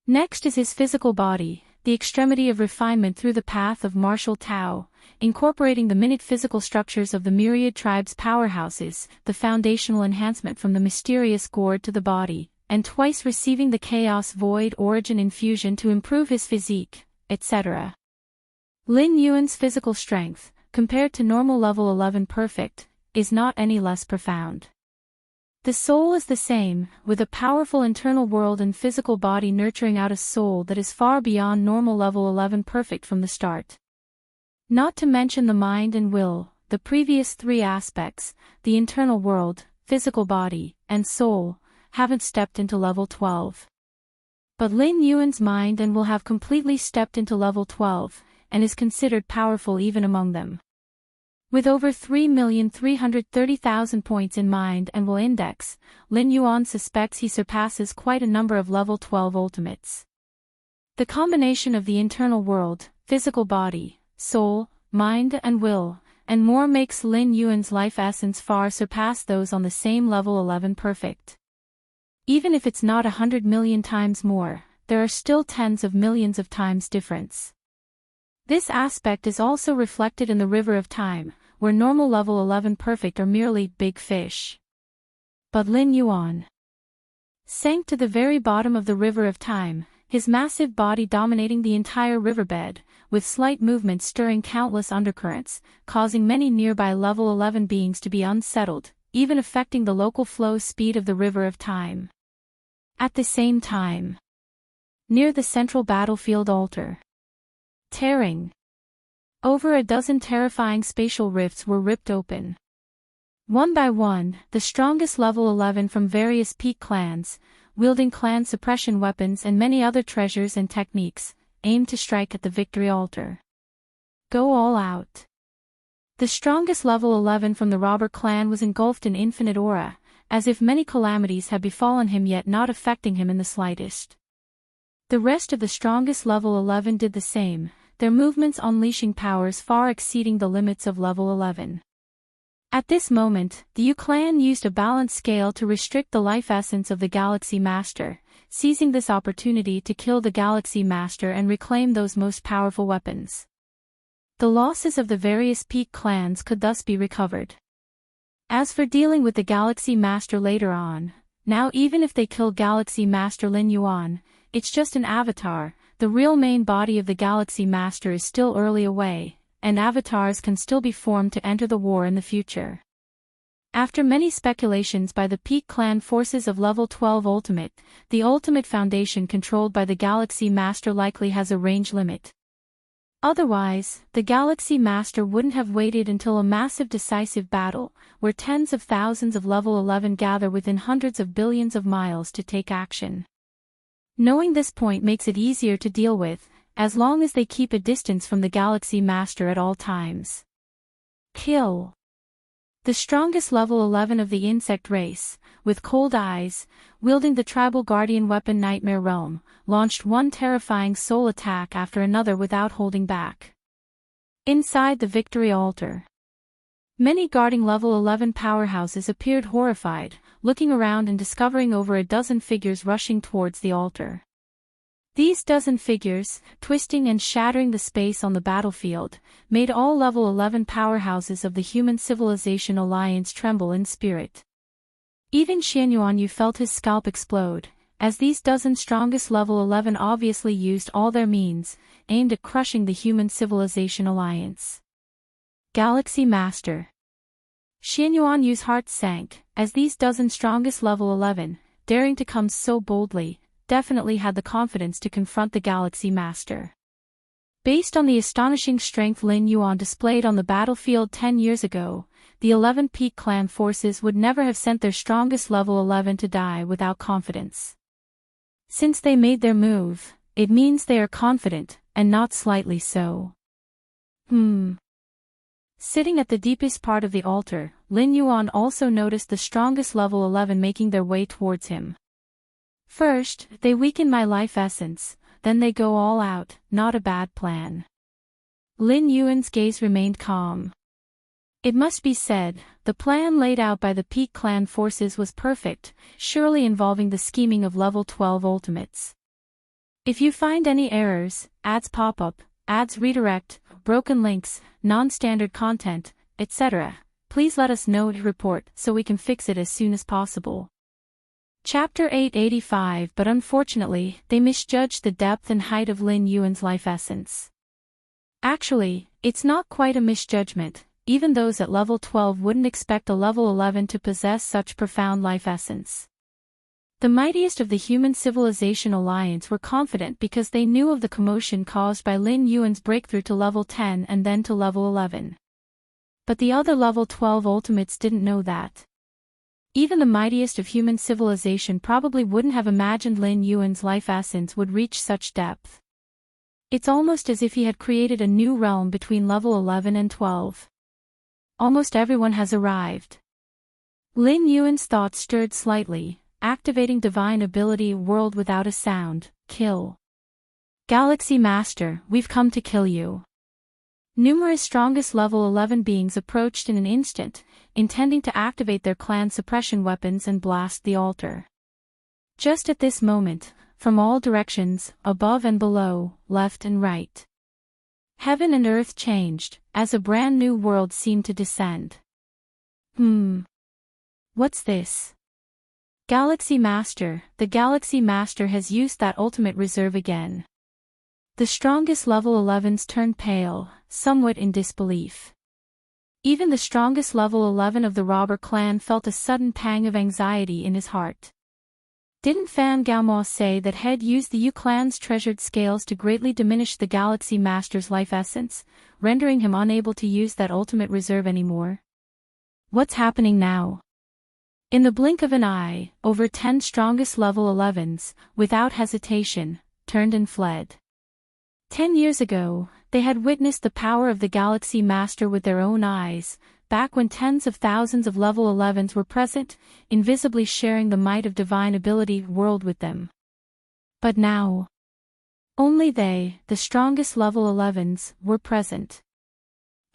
Next is his physical body, the extremity of refinement through the path of martial Tao, incorporating the minute physical structures of the myriad tribes' powerhouses, the foundational enhancement from the mysterious gourd to the body, and twice receiving the chaos void origin infusion to improve his physique, etc. Lin Yuan's physical strength, compared to normal level 11 perfect, is not any less profound. The soul is the same, with a powerful internal world and physical body nurturing out a soul that is far beyond normal level 11 perfect from the start. Not to mention the mind and will, the previous three aspects, the internal world, physical body, and soul, haven't stepped into level 12. But Lin Yuan's mind and will have completely stepped into level 12, and is considered powerful even among them. With over 3,330,000 points in mind and will index, Lin Yuan suspects he surpasses quite a number of level 12 ultimates. The combination of the internal world, physical body, soul, mind and will, and more makes Lin Yuan's life essence far surpass those on the same level 11 perfect. Even if it's not 100 million times more, there are still tens of millions of times difference. This aspect is also reflected in the river of time, where normal level 11 perfect are merely big fish. But Lin Yuan sank to the very bottom of the river of time, his massive body dominating the entire riverbed, with slight movements stirring countless undercurrents, causing many nearby level 11 beings to be unsettled, even affecting the local flow speed of the river of time. At the same time, near the central battlefield altar, tearing. Over a dozen terrifying spatial rifts were ripped open. One by one, the strongest level 11 from various peak clans, wielding clan suppression weapons and many other treasures and techniques, aimed to strike at the victory altar. Go all out. The strongest level 11 from the robber clan was engulfed in infinite aura, as if many calamities had befallen him yet not affecting him in the slightest. The rest of the strongest level 11 did the same, their movements unleashing powers far exceeding the limits of level 11. At this moment, the Yu clan used a balanced scale to restrict the life essence of the Galaxy Master, seizing this opportunity to kill the Galaxy Master and reclaim those most powerful weapons. The losses of the various peak clans could thus be recovered. As for dealing with the Galaxy Master later on, now even if they kill Galaxy Master Lin Yuan, it's just an avatar, the real main body of the Galaxy Master is still early away, and avatars can still be formed to enter the war in the future. After many speculations by the peak clan forces of level 12 Ultimate, the Ultimate Foundation controlled by the Galaxy Master likely has a range limit. Otherwise, the Galaxy Master wouldn't have waited until a massive decisive battle, where tens of thousands of level 11 gather within hundreds of billions of miles to take action. Knowing this point makes it easier to deal with, as long as they keep a distance from the Galaxy Master at all times. Kill. The strongest level 11 of the insect race, with cold eyes, wielding the tribal guardian weapon Nightmare Realm, launched one terrifying soul attack after another without holding back. Inside the victory altar, many guarding level 11 powerhouses appeared horrified, looking around and discovering over a dozen figures rushing towards the altar. These dozen figures, twisting and shattering the space on the battlefield, made all level 11 powerhouses of the Human Civilization Alliance tremble in spirit. Even Xianyuan Yu felt his scalp explode, as these dozen strongest level 11 obviously used all their means, aimed at crushing the Human Civilization Alliance. Galaxy Master. Xianyuan Yu's heart sank, as these dozen strongest level 11, daring to come so boldly, definitely had the confidence to confront the Galaxy Master. Based on the astonishing strength Lin Yuan displayed on the battlefield 10 years ago, the 11 peak clan forces would never have sent their strongest level 11 to die without confidence. Since they made their move, it means they are confident, and not slightly so. Sitting at the deepest part of the altar, Lin Yuan also noticed the strongest level 11 making their way towards him. First, they weaken my life essence, then they go all out, not a bad plan. Lin Yuan's gaze remained calm. It must be said, the plan laid out by the peak clan forces was perfect, surely involving the scheming of level 12 ultimates. If you find any errors, ads pop up, ads redirect, broken links, non-standard content, etc., please let us know to report so we can fix it as soon as possible. Chapter 885. But unfortunately, they misjudged the depth and height of Lin Yuan's life essence. Actually, it's not quite a misjudgment, even those at level 12 wouldn't expect a level 11 to possess such profound life essence. The mightiest of the Human Civilization Alliance were confident because they knew of the commotion caused by Lin Yuan's breakthrough to level 10 and then to level 11. But the other level 12 ultimates didn't know that. Even the mightiest of human civilization probably wouldn't have imagined Lin Yuan's life essence would reach such depth. It's almost as if he had created a new realm between level 11 and 12. Almost everyone has arrived. Lin Yuan's thoughts stirred slightly, activating divine ability world without a sound, kill. Galaxy Master, we've come to kill you. Numerous strongest level 11 beings approached in an instant, intending to activate their clan suppression weapons and blast the altar. Just at this moment, from all directions, above and below, left and right, heaven and earth changed, as a brand new world seemed to descend. What's this? Galaxy Master, the Galaxy Master has used that ultimate reserve again. The strongest level 11s turned pale, somewhat in disbelief. Even the strongest level 11 of the robber clan felt a sudden pang of anxiety in his heart. Didn't Fan Gaomo say that Head used the Yu clan's treasured scales to greatly diminish the Galaxy Master's life essence, rendering him unable to use that ultimate reserve anymore? What's happening now? In the blink of an eye, over 10 strongest level 11s, without hesitation, turned and fled. 10 years ago, they had witnessed the power of the Galaxy Master with their own eyes, back when tens of thousands of level 11s were present, invisibly sharing the might of divine ability world with them. But now, Only they, the strongest level 11s, were present.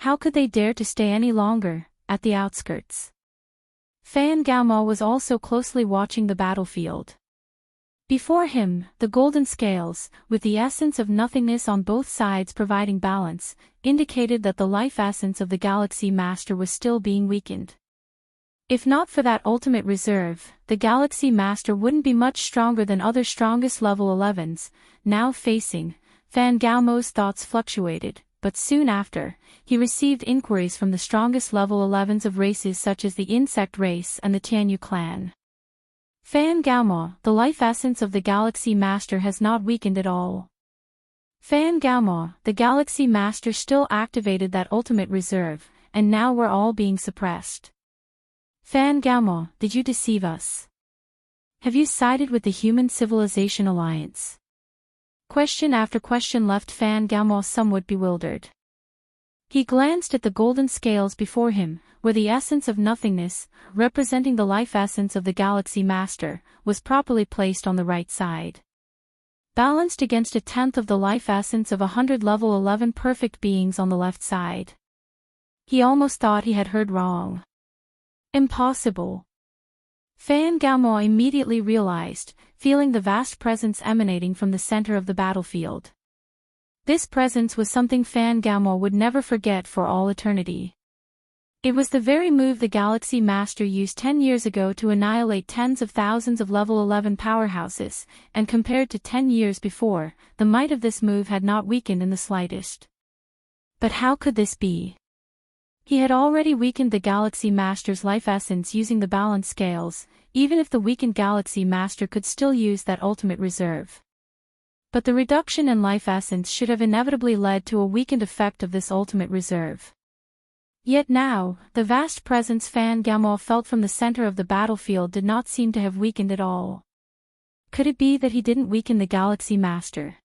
How could they dare to stay any longer, at the outskirts? Fan Gaomao was also closely watching the battlefield. Before him, the golden scales, with the essence of nothingness on both sides providing balance, indicated that the life essence of the Galaxy Master was still being weakened. If not for that ultimate reserve, the Galaxy Master wouldn't be much stronger than other strongest level 11s. Now facing, Fan Gaomao's thoughts fluctuated, but soon after, he received inquiries from the strongest level 11s of races such as the Insect race and the Tianyu clan. Fan Gaomao, the life essence of the Galaxy Master has not weakened at all. Fan Gaomao, the Galaxy Master still activated that ultimate reserve, and now we're all being suppressed. Fan Gaomao, did you deceive us? Have you sided with the Human Civilization Alliance? Question after question left Fan Gaomao somewhat bewildered. He glanced at the golden scales before him, where the essence of nothingness, representing the life essence of the Galaxy Master, was properly placed on the right side. Balanced against 1/10 of the life essence of 100 level 11 perfect beings on the left side. He almost thought he had heard wrong. Impossible. Fan Gaomao immediately realized, feeling the vast presence emanating from the center of the battlefield. This presence was something Fan Gaomao would never forget for all eternity. It was the very move the Galaxy Master used 10 years ago to annihilate tens of thousands of level 11 powerhouses, and compared to 10 years before, the might of this move had not weakened in the slightest. But how could this be? He had already weakened the Galaxy Master's life essence using the balance scales, even if the weakened Galaxy Master could still use that ultimate reserve. But the reduction in life essence should have inevitably led to a weakened effect of this ultimate reserve. Yet now, the vast presence Fan Gaomao felt from the center of the battlefield did not seem to have weakened at all. Could it be that he didn't weaken the Galaxy Master?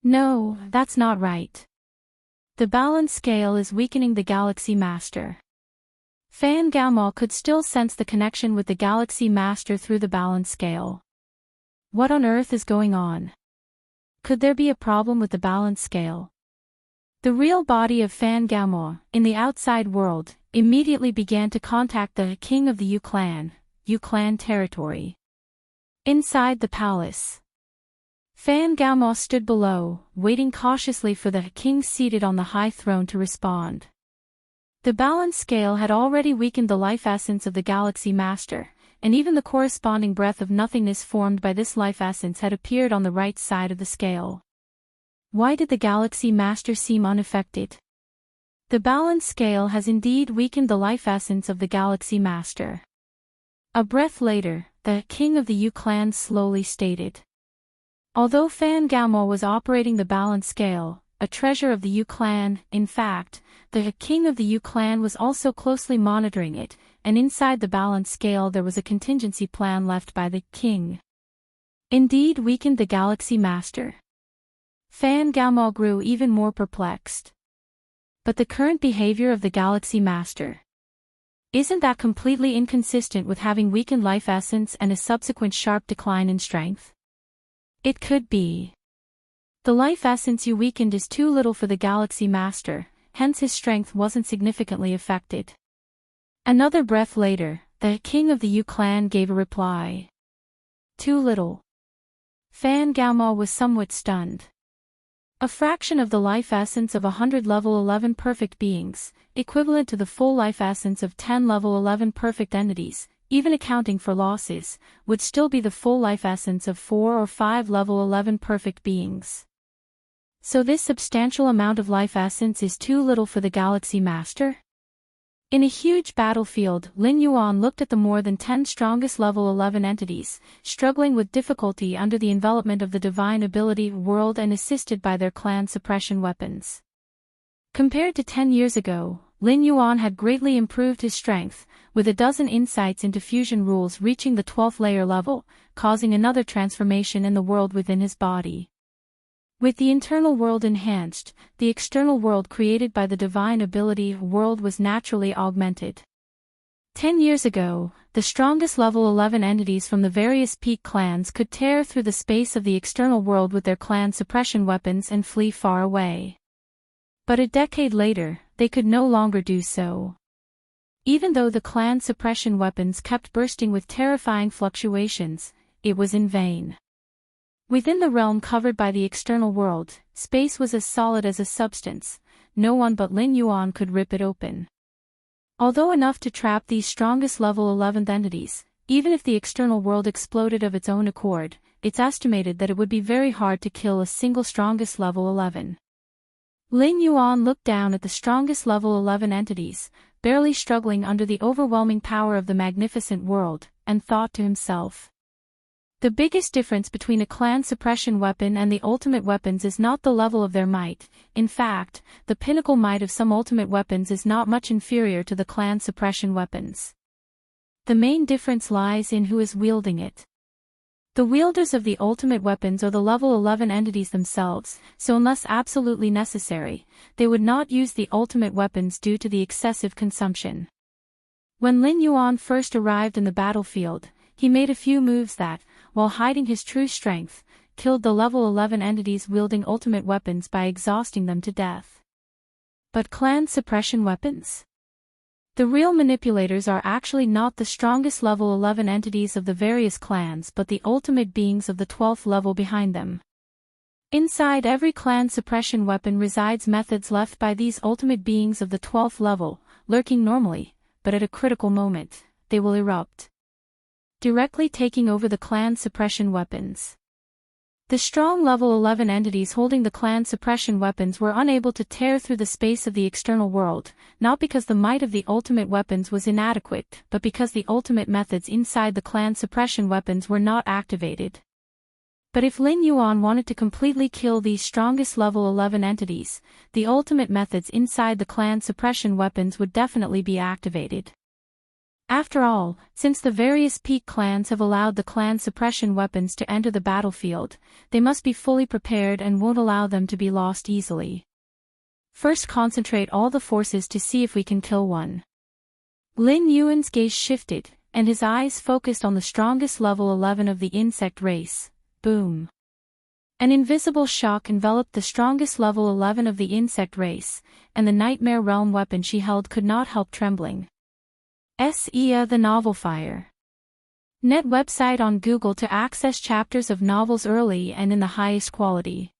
No, that's not right. The balance scale is weakening the Galaxy Master. Fan Gaomao could still sense the connection with the Galaxy Master through the balance scale. What on earth is going on? Could there be a problem with the balance scale? The real body of Fan Gaomao, in the outside world, immediately began to contact the king of the Yu Clan territory. Inside the palace, Fan Gaomao stood below, waiting cautiously for the king seated on the high throne to respond. The balance scale had already weakened the life essence of the Galaxy Master, and even the corresponding breath of nothingness formed by this life essence had appeared on the right side of the scale. Why did the Galaxy Master seem unaffected? The balance scale has indeed weakened the life essence of the Galaxy Master. A breath later, the king of the Yu Clan slowly stated. Although Fan Gaomao was operating the balance scale, a treasure of the Yu Clan, in fact, the king of the Yu Clan was also closely monitoring it, and inside the balance scale there was a contingency plan left by the king. Indeed weakened the Galaxy Master. Fan Gaomao grew even more perplexed. But the current behavior of the Galaxy Master, isn't that completely inconsistent with having weakened life essence and a subsequent sharp decline in strength? It could be. The life essence you weakened is too little for the Galaxy Master, hence his strength wasn't significantly affected. Another breath later, the king of the Yu Clan gave a reply. Too little. Fan Gaomao was somewhat stunned. A fraction of the life essence of 100 level 11 perfect beings, equivalent to the full life essence of 10 level 11 perfect entities, even accounting for losses, would still be the full life essence of 4 or 5 level 11 perfect beings. So this substantial amount of life essence is too little for the Galaxy Master? In a huge battlefield, Lin Yuan looked at the more than 10 strongest level 11 entities, struggling with difficulty under the envelopment of the divine ability world and assisted by their clan suppression weapons. Compared to 10 years ago, Lin Yuan had greatly improved his strength, with a dozen insights into fusion rules reaching the 12th layer level, causing another transformation in the world within his body. With the internal world enhanced, the external world created by the divine ability world was naturally augmented. 10 years ago, the strongest level 11 entities from the various peak clans could tear through the space of the external world with their clan suppression weapons and flee far away. But a decade later, they could no longer do so. Even though the clan suppression weapons kept bursting with terrifying fluctuations, it was in vain. Within the realm covered by the external world, space was as solid as a substance. No one but Lin Yuan could rip it open. Although enough to trap these strongest level 11th entities, even if the external world exploded of its own accord, it's estimated that it would be very hard to kill a single strongest level 11. Lin Yuan looked down at the strongest level 11 entities, barely struggling under the overwhelming power of the magnificent world, and thought to himself. The biggest difference between a clan suppression weapon and the ultimate weapons is not the level of their might. In fact, the pinnacle might of some ultimate weapons is not much inferior to the clan suppression weapons. The main difference lies in who is wielding it. The wielders of the ultimate weapons are the level 11 entities themselves, so unless absolutely necessary, they would not use the ultimate weapons due to the excessive consumption. When Lin Yuan first arrived in the battlefield, he made a few moves that, while hiding his true strength, killed the level 11 entities wielding ultimate weapons by exhausting them to death. But clan suppression weapons? The real manipulators are actually not the strongest level 11 entities of the various clans but the ultimate beings of the 12th level behind them. Inside every clan suppression weapon resides methods left by these ultimate beings of the 12th level, lurking normally, but at a critical moment, they will erupt, directly taking over the clan suppression weapons. The strong level 11 entities holding the clan suppression weapons were unable to tear through the space of the external world, not because the might of the ultimate weapons was inadequate, but because the ultimate methods inside the clan suppression weapons were not activated. But if Lin Yuan wanted to completely kill these strongest level 11 entities, the ultimate methods inside the clan suppression weapons would definitely be activated. After all, since the various peak clans have allowed the clan suppression weapons to enter the battlefield, they must be fully prepared and won't allow them to be lost easily. First concentrate all the forces to see if we can kill one. Lin Yuan's gaze shifted, and his eyes focused on the strongest level 11 of the insect race. Boom. An invisible shock enveloped the strongest level 11 of the insect race, and the nightmare realm weapon she held could not help trembling. The novel Fire. Net website on Google to access chapters of novels early and in the highest quality.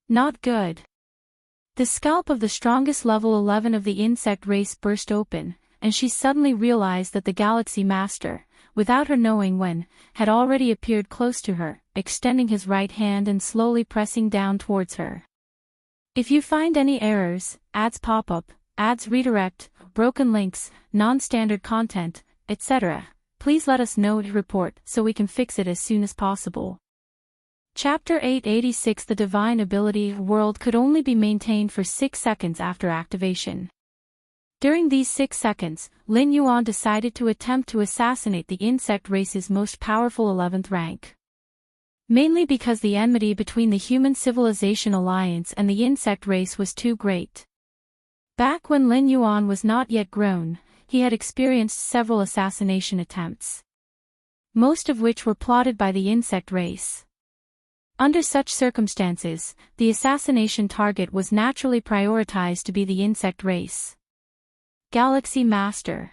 Not good. The scalp of the strongest level 11 of the insect race burst open, and she suddenly realized that the Galaxy Master, without her knowing when, had already appeared close to her, extending his right hand and slowly pressing down towards her. If you find any errors, ads pop up, ads redirect, broken links, non-standard content, etc., please let us know to report so we can fix it as soon as possible. Chapter 886 The Divine Ability World could only be maintained for 6 seconds after activation. During these 6 seconds, Lin Yuan decided to attempt to assassinate the insect race's most powerful 11th rank. Mainly because the enmity between the Human Civilization Alliance and the insect race was too great. Back when Lin Yuan was not yet grown, he had experienced several assassination attempts, most of which were plotted by the insect race. Under such circumstances, the assassination target was naturally prioritized to be the insect race. Galaxy Master.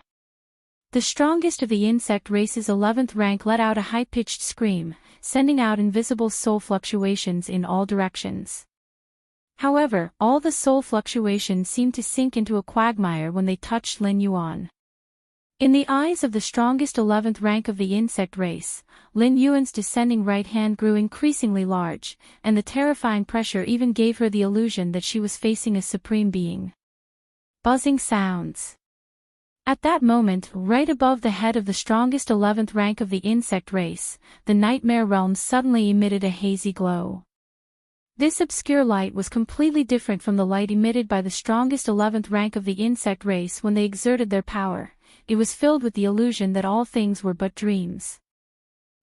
The strongest of the insect race's 11th rank let out a high-pitched scream, sending out invisible soul fluctuations in all directions. However, all the soul fluctuations seemed to sink into a quagmire when they touched Lin Yuan. In the eyes of the strongest 11th rank of the insect race, Lin Yuan's descending right hand grew increasingly large, and the terrifying pressure even gave her the illusion that she was facing a supreme being. Buzzing sounds. At that moment, right above the head of the strongest 11th rank of the insect race, the nightmare realm suddenly emitted a hazy glow. This obscure light was completely different from the light emitted by the strongest 11th rank of the insect race when they exerted their power. It was filled with the illusion that all things were but dreams.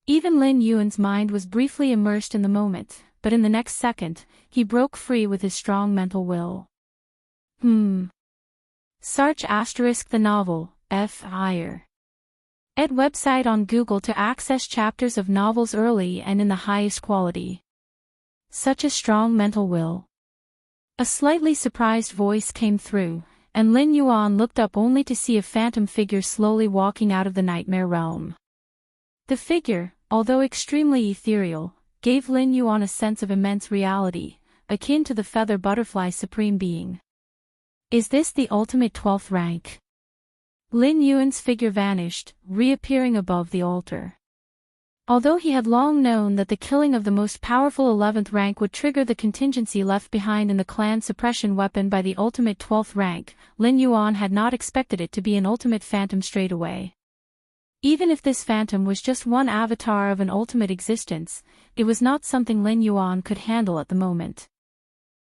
Even Lin Yuan's mind was briefly immersed in the moment, but in the next second, he broke free with his strong mental will. The novel, F. Higher. Ed website on Google to access chapters of novels early and in the highest quality. Such a strong mental will. A slightly surprised voice came through, and Lin Yuan looked up only to see a phantom figure slowly walking out of the nightmare realm. The figure, although extremely ethereal, gave Lin Yuan a sense of immense reality, akin to the feather butterfly supreme being. Is this the ultimate 12th rank? Lin Yuan's figure vanished, reappearing above the altar. Although he had long known that the killing of the most powerful 11th rank would trigger the contingency left behind in the clan suppression weapon by the ultimate 12th rank, Lin Yuan had not expected it to be an ultimate phantom straight away. Even if this phantom was just one avatar of an ultimate existence, it was not something Lin Yuan could handle at the moment.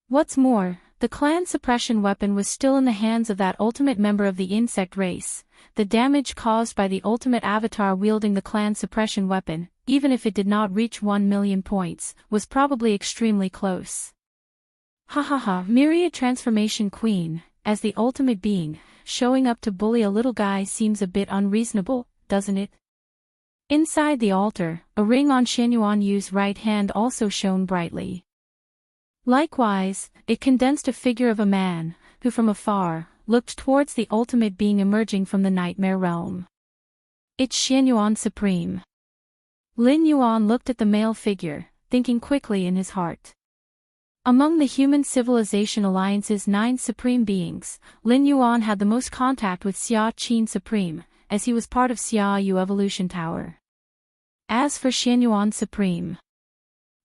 What's more, the clan suppression weapon was still in the hands of that ultimate member of the insect race. The damage caused by the ultimate avatar wielding the clan suppression weapon, even if it did not reach 1 million points, was probably extremely close. Myriad Transformation Queen, as the ultimate being, showing up to bully a little guy seems a bit unreasonable, doesn't it? Inside the altar, a ring on Xianyuan Yu's right hand also shone brightly. Likewise, it condensed a figure of a man, who from afar, looked towards the ultimate being emerging from the nightmare realm. It's Xianyuan Supreme. Lin Yuan looked at the male figure, thinking quickly in his heart. Among the Human Civilization Alliance's 9 supreme beings, Lin Yuan had the most contact with Xia Qin Supreme, as he was part of Xia Yu Evolution Tower. As for Xianyuan Supreme,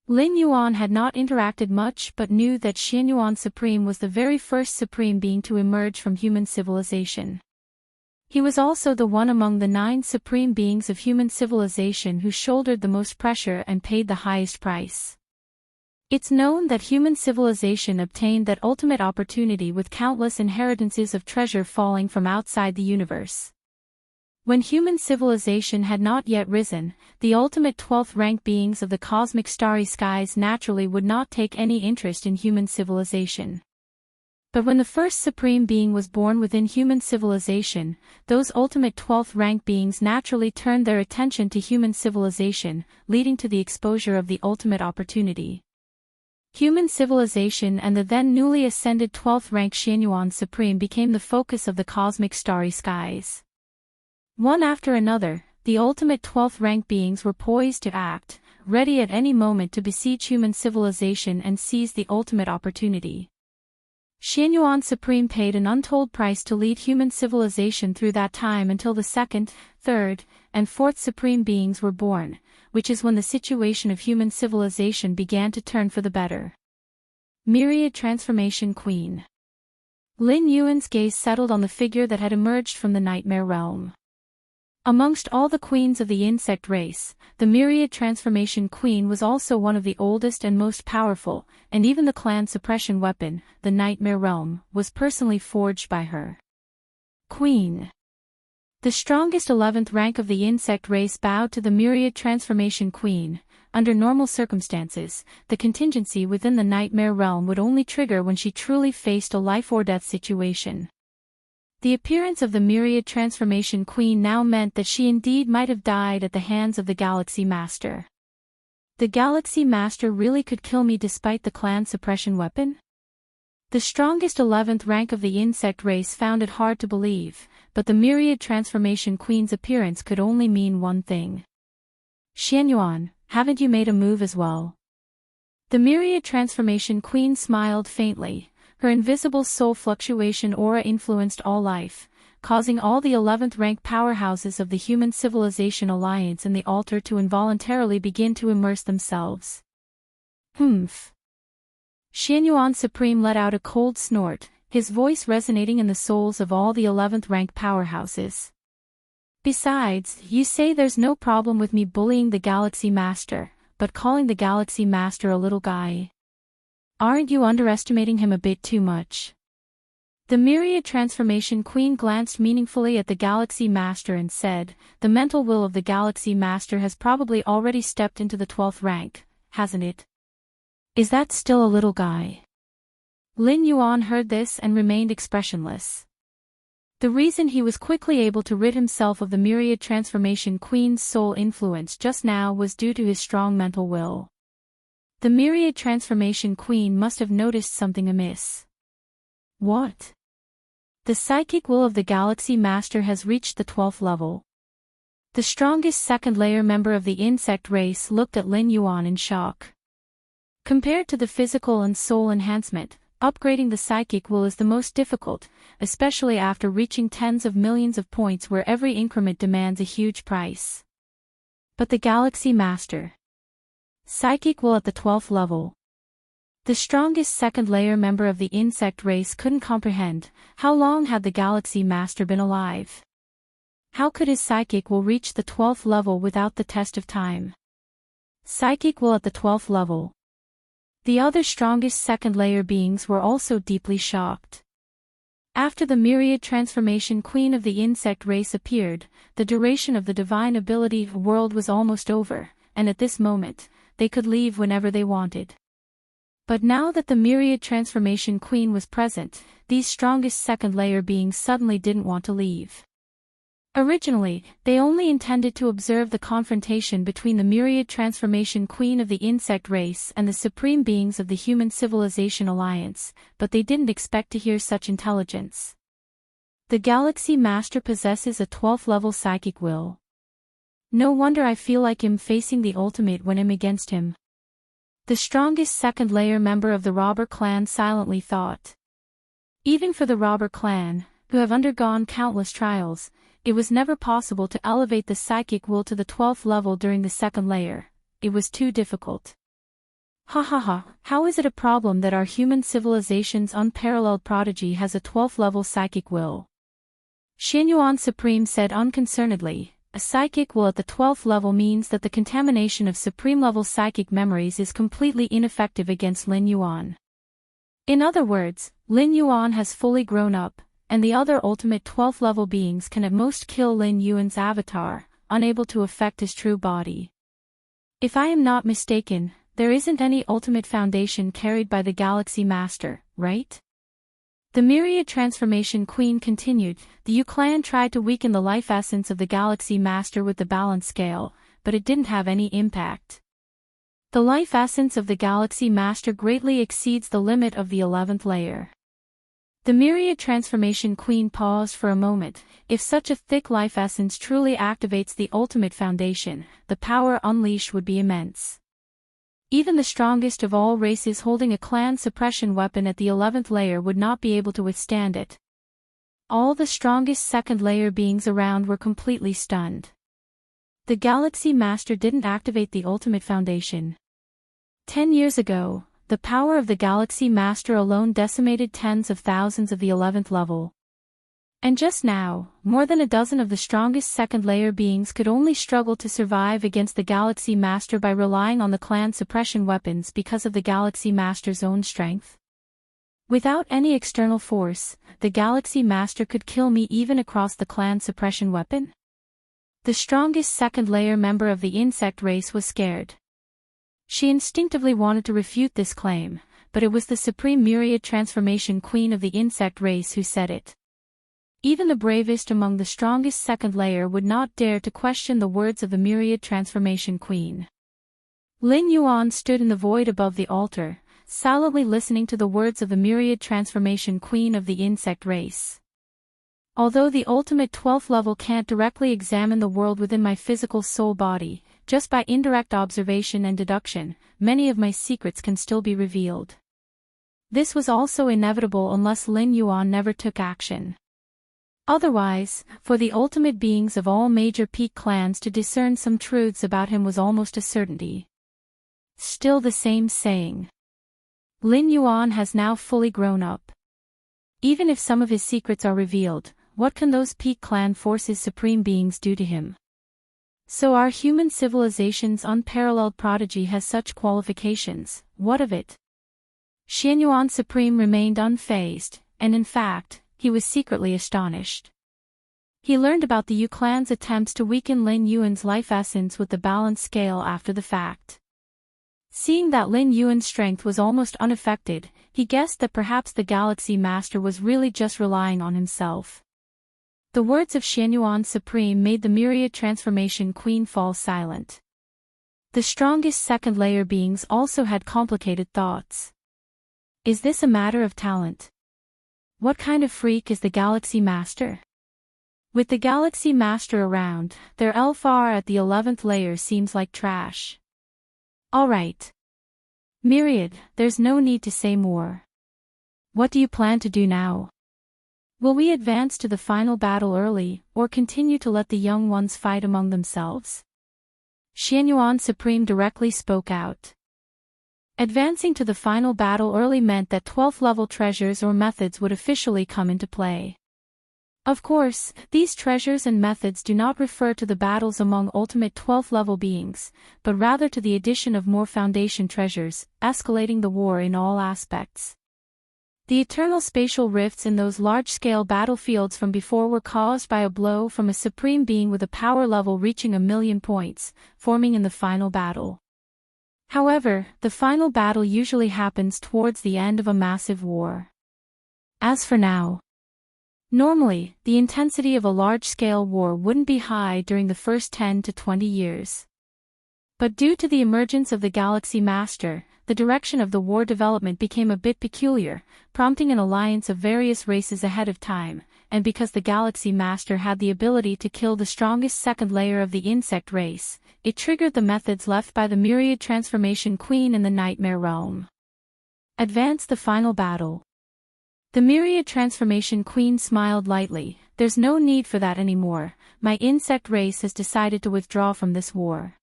Lin Yuan had not interacted much but knew that Xianyuan Supreme was the very first supreme being to emerge from human civilization. He was also the one among the 9 supreme beings of human civilization who shouldered the most pressure and paid the highest price. It's known that human civilization obtained that ultimate opportunity with countless inheritances of treasure falling from outside the universe. When human civilization had not yet risen, the ultimate 12th rank beings of the cosmic starry skies naturally would not take any interest in human civilization. But when the first supreme being was born within human civilization, those ultimate 12th rank beings naturally turned their attention to human civilization, leading to the exposure of the ultimate opportunity. Human civilization and the then newly ascended 12th rank Xianyuan Supreme became the focus of the cosmic starry skies. One after another, the ultimate 12th rank beings were poised to act, ready at any moment to besiege human civilization and seize the ultimate opportunity. Xianyuan Supreme paid an untold price to lead human civilization through that time until the 2nd, 3rd, and 4th supreme beings were born, which is when the situation of human civilization began to turn for the better. Myriad Transformation Queen. Lin Yuan's gaze settled on the figure that had emerged from the nightmare realm. Amongst all the queens of the insect race, the Myriad Transformation Queen was also one of the oldest and most powerful, and even the clan suppression weapon, the Nightmare Realm, was personally forged by her. Queen. The strongest 11th rank of the insect race bowed to the Myriad Transformation Queen. Under normal circumstances, the contingency within the Nightmare Realm would only trigger when she truly faced a life-or-death situation. The appearance of the Myriad Transformation Queen now meant that she indeed might have died at the hands of the Galaxy Master. The Galaxy Master really could kill me despite the clan suppression weapon? The strongest 11th rank of the insect race found it hard to believe, but the Myriad Transformation Queen's appearance could only mean one thing. Xianyuan, haven't you made a move as well? The Myriad Transformation Queen smiled faintly. Her invisible soul fluctuation aura influenced all life, causing all the 11th rank powerhouses of the Human Civilization Alliance in the altar to involuntarily begin to immerse themselves. Humph. Xianyuan Supreme let out a cold snort, his voice resonating in the souls of all the 11th rank powerhouses. Besides, you say there's no problem with me bullying the Galaxy Master, but calling the Galaxy Master a little guy? Aren't you underestimating him a bit too much? The Myriad Transformation Queen glanced meaningfully at the Galaxy Master and said, the mental will of the Galaxy Master has probably already stepped into the 12th rank, hasn't it? Is that still a little guy? Lin Yuan heard this and remained expressionless. The reason he was quickly able to rid himself of the Myriad Transformation Queen's soul influence just now was due to his strong mental will. The Myriad Transformation Queen must have noticed something amiss. What? The psychic will of the Galaxy Master has reached the 12th level. The strongest second-layer member of the insect race looked at Lin Yuan in shock. Compared to the physical and soul enhancement, upgrading the psychic will is the most difficult, especially after reaching tens of millions of points where every increment demands a huge price. But the Galaxy Master. Psychic will at the 12th level. The strongest second-layer member of the insect race couldn't comprehend, how long had the Galaxy Master been alive? How could his psychic will reach the 12th level without the test of time? Psychic will at the 12th level. The other strongest second-layer beings were also deeply shocked. After the Myriad Transformation Queen of the insect race appeared, the duration of the divine ability world was almost over, and at this moment, they could leave whenever they wanted. But now that the Myriad Transformation Queen was present, these strongest second-layer beings suddenly didn't want to leave. Originally, they only intended to observe the confrontation between the Myriad Transformation Queen of the insect race and the supreme beings of the Human Civilization Alliance, but they didn't expect to hear such intelligence. The Galaxy Master possesses a 12th level psychic will. No wonder I feel like I'm facing the ultimate when I'm against him. The strongest second-layer member of the robber clan silently thought. Even for the robber clan, who have undergone countless trials, it was never possible to elevate the psychic will to the 12th level during the second layer. It was too difficult. Ha ha ha, how is it a problem that our human civilization's unparalleled prodigy has a 12th level psychic will? Xianyuan Supreme said unconcernedly, a psychic will at the 12th level means that the contamination of supreme-level psychic memories is completely ineffective against Lin Yuan. In other words, Lin Yuan has fully grown up, and the other ultimate 12th level beings can at most kill Lin Yuan's avatar, unable to affect his true body. If I am not mistaken, there isn't any ultimate foundation carried by the Galaxy Master, right? The Myriad Transformation Queen continued, the Yu clan tried to weaken the life essence of the Galaxy Master with the balance scale, but it didn't have any impact. The life essence of the Galaxy Master greatly exceeds the limit of the 11th layer. The Myriad Transformation Queen paused for a moment. If such a thick life essence truly activates the ultimate foundation, the power unleashed would be immense. Even the strongest of all races holding a clan suppression weapon at the 11th layer would not be able to withstand it. All the strongest second layer beings around were completely stunned. The Galaxy Master didn't activate the ultimate foundation. 10 years ago, the power of the Galaxy Master alone decimated tens of thousands of the 11th level. And just now, more than a dozen of the strongest second-layer beings could only struggle to survive against the Galaxy Master by relying on the clan suppression weapons because of the Galaxy Master's own strength. Without any external force, the Galaxy Master could kill me even across the clan suppression weapon? The strongest second-layer member of the insect race was scared. She instinctively wanted to refute this claim, but it was the Supreme Myriad Transformation Queen of the insect race who said it. Even the bravest among the strongest second layer would not dare to question the words of the Myriad Transformation Queen. Lin Yuan stood in the void above the altar, silently listening to the words of the Myriad Transformation Queen of the insect race. Although the ultimate 12th level can't directly examine the world within my physical soul body, just by indirect observation and deduction, many of my secrets can still be revealed. This was also inevitable unless Lin Yuan never took action. Otherwise, for the ultimate beings of all major peak clans to discern some truths about him was almost a certainty. Still the same saying. Lin Yuan has now fully grown up. Even if some of his secrets are revealed, what can those peak clan forces supreme beings do to him? So our human civilization's unparalleled prodigy has such qualifications, what of it? Xianyuan Supreme remained unfazed, and in fact, he was secretly astonished. He learned about the Yu clan's attempts to weaken Lin Yuan's life essence with the balance scale after the fact. Seeing that Lin Yuan's strength was almost unaffected, he guessed that perhaps the Galaxy Master was really just relying on himself. The words of Xianyuan Supreme made the myriad transformation queen fall silent. The strongest second-layer beings also had complicated thoughts. Is this a matter of talent? What kind of freak is the Galaxy Master? With the Galaxy Master around, their LFR at the 11th layer seems like trash. Alright. Myriad, there's no need to say more. What do you plan to do now? Will we advance to the final battle early, or continue to let the young ones fight among themselves? Xianyuan Supreme directly spoke out. Advancing to the final battle early meant that 12th level treasures or methods would officially come into play. Of course, these treasures and methods do not refer to the battles among ultimate 12th level beings, but rather to the addition of more foundation treasures, escalating the war in all aspects. The eternal spatial rifts in those large-scale battlefields from before were caused by a blow from a supreme being with a power level reaching 1,000,000 points, forming in the final battle. However, the final battle usually happens towards the end of a massive war. As for now, normally, the intensity of a large-scale war wouldn't be high during the first 10 to 20 years. But due to the emergence of the Galaxy Master, the direction of the war development became a bit peculiar, prompting an alliance of various races ahead of time, and because the Galaxy Master had the ability to kill the strongest second layer of the insect race, it triggered the methods left by the Myriad Transformation Queen in the Nightmare Realm. Advance the final battle. The Myriad Transformation Queen smiled lightly. There's no need for that anymore. My insect race has decided to withdraw from this war.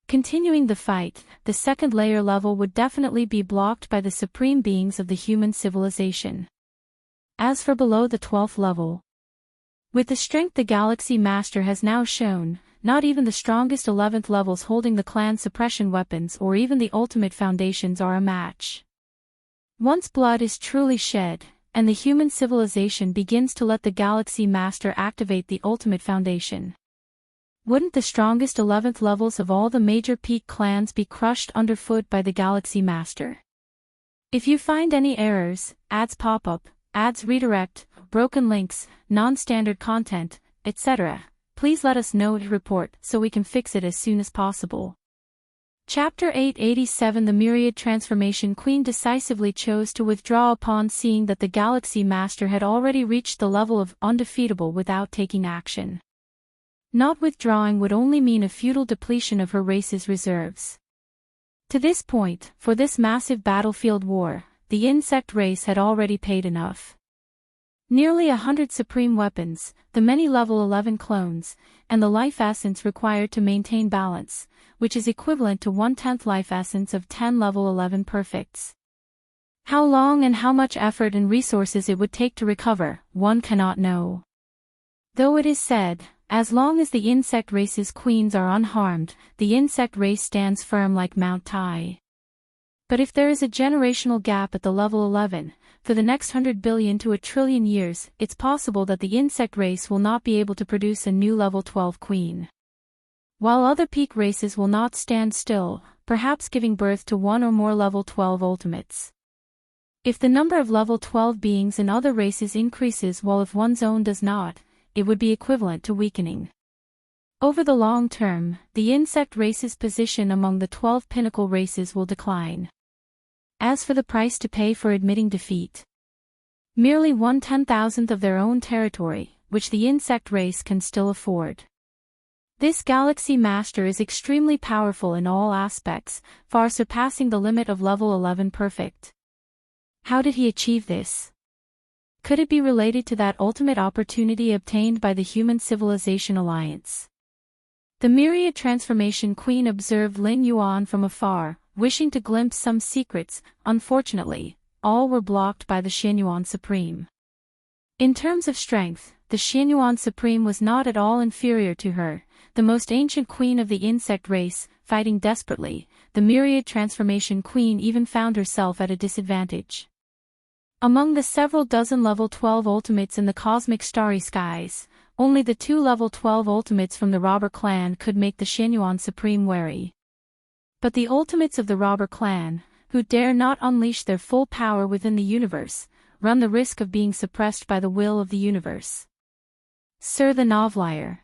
Continuing the fight, the second layer level would definitely be blocked by the supreme beings of the human civilization. As for below the 12th level, with the strength the Galaxy Master has now shown, not even the strongest 11th levels holding the clan suppression weapons or even the ultimate foundations are a match. Once blood is truly shed, and the human civilization begins to let the Galaxy Master activate the ultimate foundation, wouldn't the strongest 11th levels of all the major peak clans be crushed underfoot by the Galaxy Master? If you find any errors, ads pop up, ads redirect, broken links, non-standard content, etc., please let us know and report so we can fix it as soon as possible. Chapter 887 The Myriad Transformation Queen decisively chose to withdraw upon seeing that the Galaxy Master had already reached the level of undefeatable without taking action. Not withdrawing would only mean a futile depletion of her race's reserves. To this point, for this massive battlefield war, the insect race had already paid enough. Nearly 100 supreme weapons, the many level 11 clones, and the life essence required to maintain balance, which is equivalent to 1/10 life essence of 10 level 11 perfects. How long and how much effort and resources it would take to recover, one cannot know. Though it is said, as long as the insect race's queens are unharmed, the insect race stands firm like Mount Tai. But if there is a generational gap at the level 11, for the next 100 billion to a trillion years, it's possible that the insect race will not be able to produce a new level 12 queen. While other peak races will not stand still, perhaps giving birth to one or more level 12 ultimates. If the number of level 12 beings in other races increases while if one's own does not, it would be equivalent to weakening. Over the long term, the insect race's position among the 12 pinnacle races will decline. As for the price to pay for admitting defeat, merely 1/10,000th of their own territory, which the insect race can still afford. This Galaxy Master is extremely powerful in all aspects, far surpassing the limit of level 11 perfect. How did he achieve this? Could it be related to that ultimate opportunity obtained by the Human Civilization Alliance? The Myriad Transformation Queen observed Lin Yuan from afar, wishing to glimpse some secrets. Unfortunately, all were blocked by the Xianyuan Supreme. In terms of strength, the Xianyuan Supreme was not at all inferior to her, the most ancient queen of the insect race. Fighting desperately, the Myriad Transformation Queen even found herself at a disadvantage. Among the several dozen level 12 ultimates in the cosmic starry skies, only the 2 level 12 ultimates from the robber clan could make the Xianyuan Supreme wary. But the ultimates of the robber clan, who dare not unleash their full power within the universe, run the risk of being suppressed by the will of the universe. Sir the Novelier.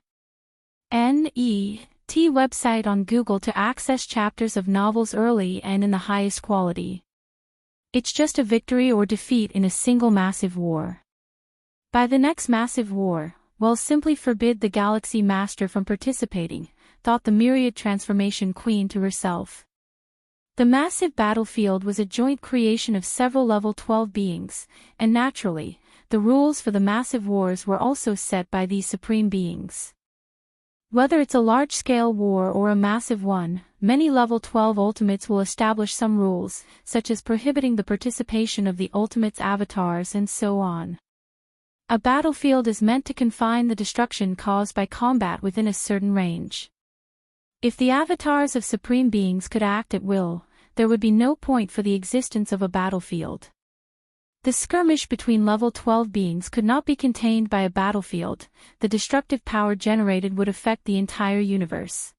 N.E.T. website on Google to access chapters of novels early and in the highest quality. It's just a victory or defeat in a single massive war. By the next massive war, well, simply forbid the Galaxy Master from participating, thought the Myriad Transformation Queen to herself. The massive battlefield was a joint creation of several level 12 beings, and naturally, the rules for the massive wars were also set by these supreme beings. Whether it's a large-scale war or a massive one, many level 12 ultimates will establish some rules, such as prohibiting the participation of the ultimates' avatars and so on. A battlefield is meant to confine the destruction caused by combat within a certain range. If the avatars of supreme beings could act at will, there would be no point for the existence of a battlefield. The skirmish between level 12 beings could not be contained by a battlefield, the destructive power generated would affect the entire universe.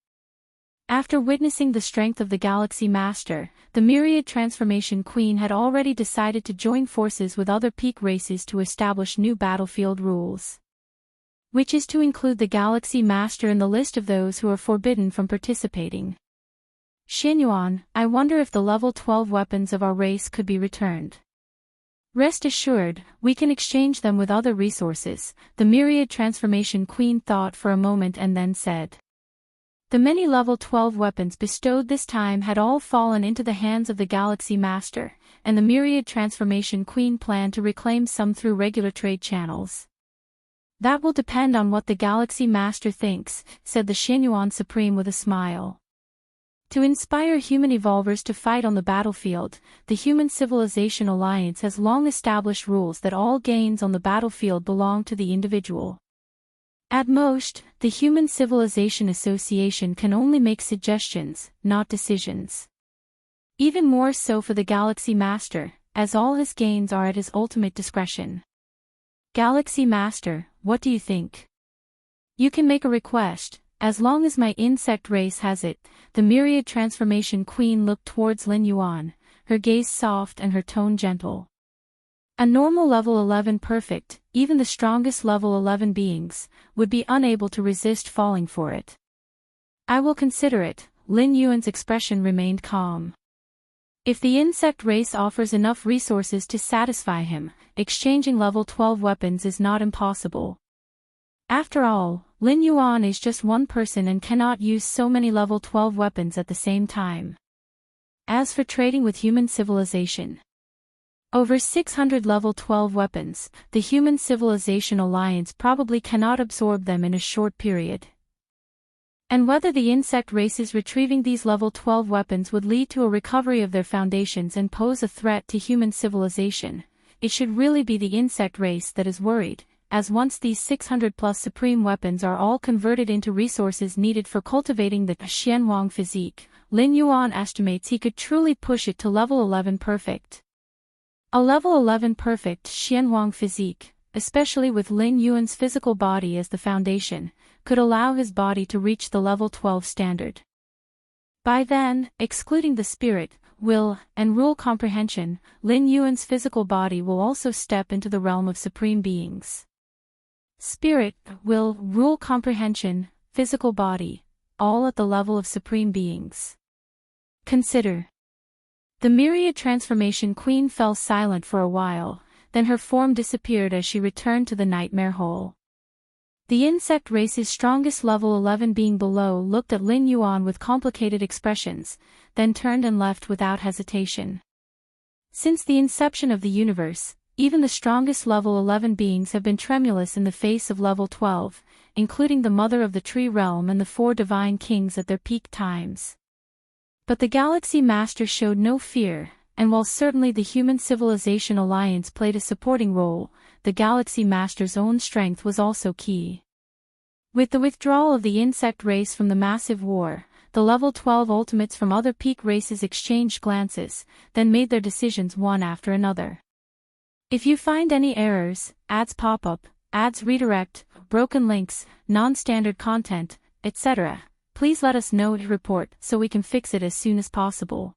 After witnessing the strength of the Galaxy Master, the Myriad Transformation Queen had already decided to join forces with other peak races to establish new battlefield rules. Which is to include the Galaxy Master in the list of those who are forbidden from participating. Xianyuan, I wonder if the level 12 weapons of our race could be returned. Rest assured, we can exchange them with other resources, the Myriad Transformation Queen thought for a moment and then said. The many level 12 weapons bestowed this time had all fallen into the hands of the Galaxy Master, and the Myriad Transformation Queen planned to reclaim some through regular trade channels. That will depend on what the Galaxy Master thinks, said the Xianyuan Supreme with a smile. To inspire human evolvers to fight on the battlefield, the Human Civilization Alliance has long established rules that all gains on the battlefield belong to the individual. At most, the Human Civilization Association can only make suggestions, not decisions. Even more so for the Galaxy Master, as all his gains are at his ultimate discretion. Galaxy Master, what do you think? You can make a request. As long as my insect race has it, the Myriad Transformation Queen looked towards Lin Yuan, her gaze soft and her tone gentle. A normal level 11 perfect, even the strongest level 11 beings, would be unable to resist falling for it. I will consider it, Lin Yuan's expression remained calm. If the insect race offers enough resources to satisfy him, exchanging level 12 weapons is not impossible. After all, Lin Yuan is just one person and cannot use so many level 12 weapons at the same time. As for trading with human civilization, over 600 level 12 weapons, the Human Civilization Alliance probably cannot absorb them in a short period. And whether the insect races retrieving these level 12 weapons would lead to a recovery of their foundations and pose a threat to human civilization, it should really be the insect race that is worried. As once these 600-plus supreme weapons are all converted into resources needed for cultivating the Xianwang physique, Lin Yuan estimates he could truly push it to level 11 perfect. A level 11 perfect Xianwang physique, especially with Lin Yuan's physical body as the foundation, could allow his body to reach the level 12 standard. By then, excluding the spirit, will, and rule comprehension, Lin Yuan's physical body will also step into the realm of supreme beings. Spirit, will, rule comprehension, physical body, all at the level of supreme beings. Consider. The Myriad Transformation Queen fell silent for a while, then her form disappeared as she returned to the nightmare hole. The insect race's strongest level 11 being below looked at Lin Yuan with complicated expressions, then turned and left without hesitation. Since the inception of the universe, even the strongest level 11 beings have been tremulous in the face of level 12, including the Mother of the Tree Realm and the 4 Divine Kings at their peak times. But the Galaxy Master showed no fear, and while certainly the Human Civilization Alliance played a supporting role, the Galaxy Master's own strength was also key. With the withdrawal of the insect race from the massive war, the level 12 ultimates from other peak races exchanged glances, then made their decisions one after another. If you find any errors, ads pop up, ads redirect, broken links, non-standard content, etc., please let us know to report so we can fix it as soon as possible.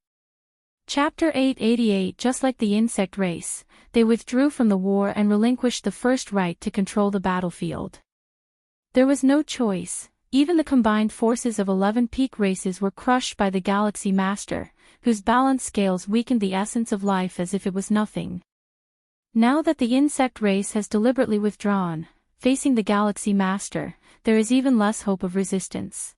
Chapter 888. Just like the insect race, they withdrew from the war and relinquished the first right to control the battlefield. There was no choice. Even the combined forces of 11 peak races were crushed by the Galaxy Master, whose balance scales weakened the essence of life as if it was nothing. Now that the insect race has deliberately withdrawn, facing the Galaxy Master, there is even less hope of resistance.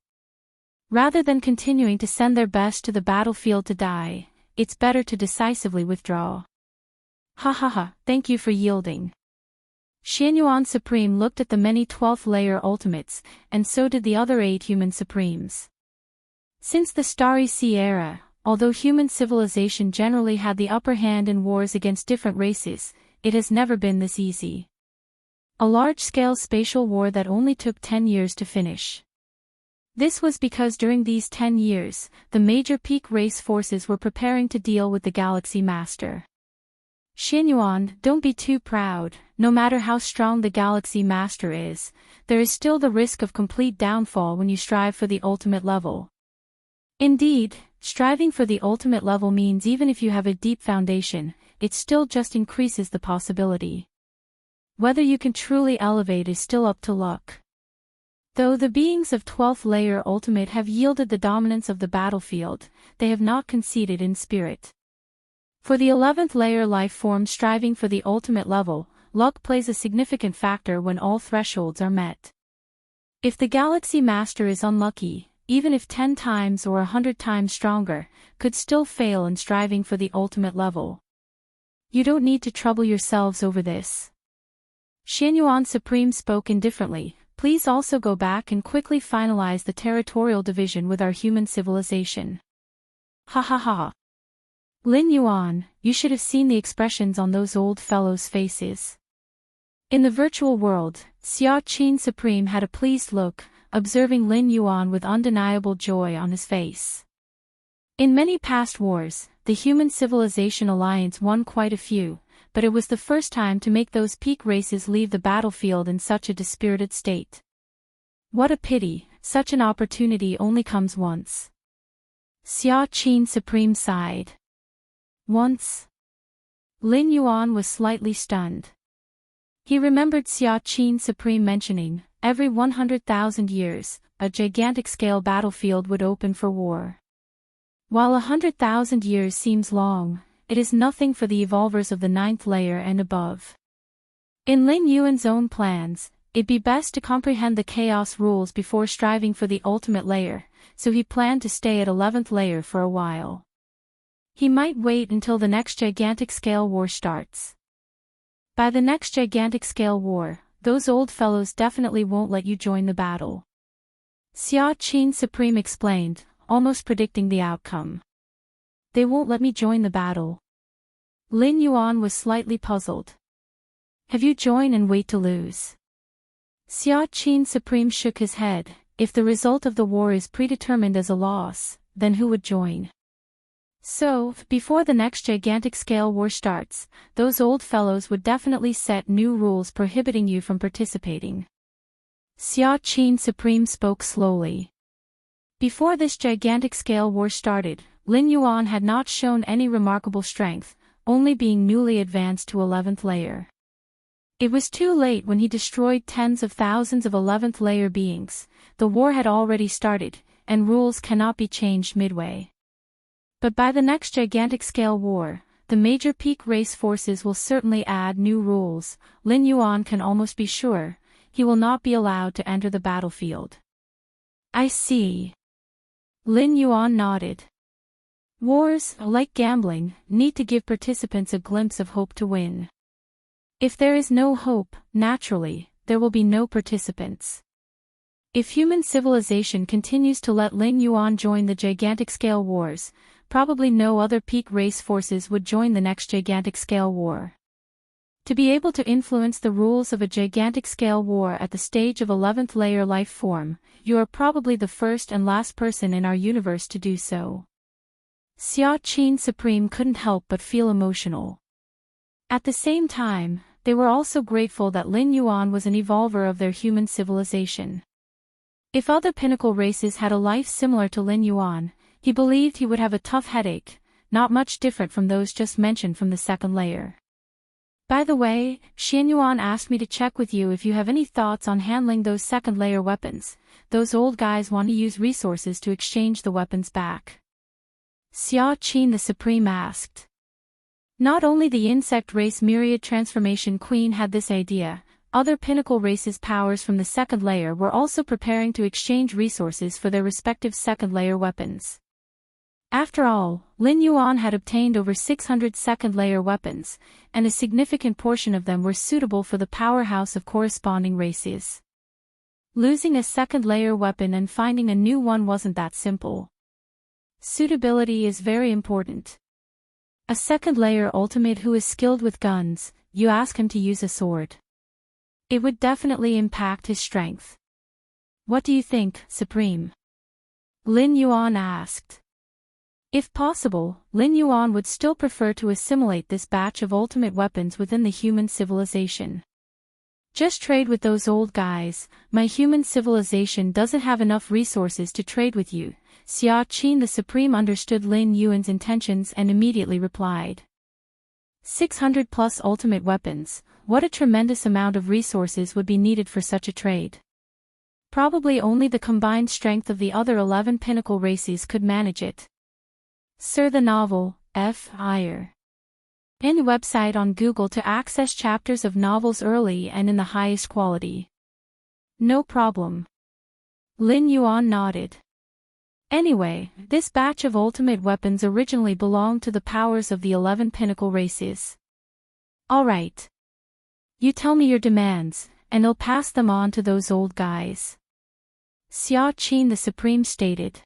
Rather than continuing to send their best to the battlefield to die, it's better to decisively withdraw. Ha ha ha, thank you for yielding. Xianyuan Supreme looked at the many 12th layer ultimates, and so did the other 8 human supremes. Since the Starry Sea era, although human civilization generally had the upper hand in wars against different races, it has never been this easy. A large-scale spatial war that only took 10 years to finish. This was because during these 10 years, the major peak race forces were preparing to deal with the Galaxy Master. Xianyuan, don't be too proud. No matter how strong the Galaxy Master is, there is still the risk of complete downfall when you strive for the ultimate level. Indeed, striving for the ultimate level means even if you have a deep foundation, it still just increases the possibility. Whether you can truly elevate is still up to luck. Though the beings of 12th layer ultimate have yielded the dominance of the battlefield, they have not conceded in spirit. For the 11th layer life form striving for the ultimate level, luck plays a significant factor when all thresholds are met. If the Galaxy Master is unlucky, even if 10 times or 100 times stronger, could still fail in striving for the ultimate level. You don't need to trouble yourselves over this. Xianyuan Supreme spoke indifferently. Please also go back and quickly finalize the territorial division with our human civilization. Ha ha ha. Lin Yuan, you should have seen the expressions on those old fellows' faces. In the virtual world, Xia Qin Supreme had a pleased look, observing Lin Yuan with undeniable joy on his face. In many past wars, the human civilization alliance won quite a few, but it was the first time to make those peak races leave the battlefield in such a dispirited state. What a pity, such an opportunity only comes once. Xia Qin Supreme sighed. Once? Lin Yuan was slightly stunned. He remembered Xia Qin Supreme mentioning, every 100,000 years, a gigantic-scale battlefield would open for war. While 100,000 years seems long, it is nothing for the evolvers of the 9th layer and above. In Lin Yuan's own plans, it'd be best to comprehend the chaos rules before striving for the ultimate layer, so he planned to stay at 11th layer for a while. He might wait until the next gigantic scale war starts. By the next gigantic scale war, those old fellows definitely won't let you join the battle. Xia Qin Supreme explained, almost predicting the outcome. They won't let me join the battle. Lin Yuan was slightly puzzled. Have you join and wait to lose? Xia Qin Supreme shook his head. If the result of the war is predetermined as a loss, then who would join? So, before the next gigantic scale war starts, those old fellows would definitely set new rules prohibiting you from participating. Xia Qin Supreme spoke slowly. Before this gigantic scale war started, Lin Yuan had not shown any remarkable strength, only being newly advanced to 11th layer. It was too late when he destroyed tens of thousands of 11th layer beings. The war had already started, and rules cannot be changed midway. But by the next gigantic scale war, the major peak race forces will certainly add new rules. Lin Yuan can almost be sure, he will not be allowed to enter the battlefield. I see. Lin Yuan nodded. Wars, like gambling, need to give participants a glimpse of hope to win. If there is no hope, naturally, there will be no participants. If human civilization continues to let Lin Yuan join the gigantic scale wars, probably no other peak race forces would join the next gigantic scale war. To be able to influence the rules of a gigantic scale war at the stage of 11th layer life form, you are probably the first and last person in our universe to do so. Xia Qin Supreme couldn't help but feel emotional. At the same time, they were also grateful that Lin Yuan was an evolver of their human civilization. If other pinnacle races had a life similar to Lin Yuan, he believed he would have a tough headache, not much different from those just mentioned from the 2nd layer. By the way, Xianyuan asked me to check with you if you have any thoughts on handling those second-layer weapons. Those old guys want to use resources to exchange the weapons back. Xia Qin the Supreme asked. Not only the insect race Myriad Transformation Queen had this idea, other pinnacle races' powers from the second layer were also preparing to exchange resources for their respective second-layer weapons. After all, Lin Yuan had obtained over 600 second-layer weapons, and a significant portion of them were suitable for the powerhouse of corresponding races. Losing a second-layer weapon and finding a new one wasn't that simple. Suitability is very important. A second-layer ultimate who is skilled with guns, you ask him to use a sword. It would definitely impact his strength. What do you think, Supreme? Lin Yuan asked. If possible, Lin Yuan would still prefer to assimilate this batch of ultimate weapons within the human civilization. Just trade with those old guys, my human civilization doesn't have enough resources to trade with you. Xia Qin the Supreme understood Lin Yuan's intentions and immediately replied. 600 plus ultimate weapons, what a tremendous amount of resources would be needed for such a trade. Probably only the combined strength of the other 11 pinnacle races could manage it. Sir, the novel, F. Iyer. Any website on Google to access chapters of novels early and in the highest quality. No problem. Lin Yuan nodded. Anyway, this batch of ultimate weapons originally belonged to the powers of the 11 pinnacle races. Alright. You tell me your demands, and I'll pass them on to those old guys. Xia Qin the Supreme stated.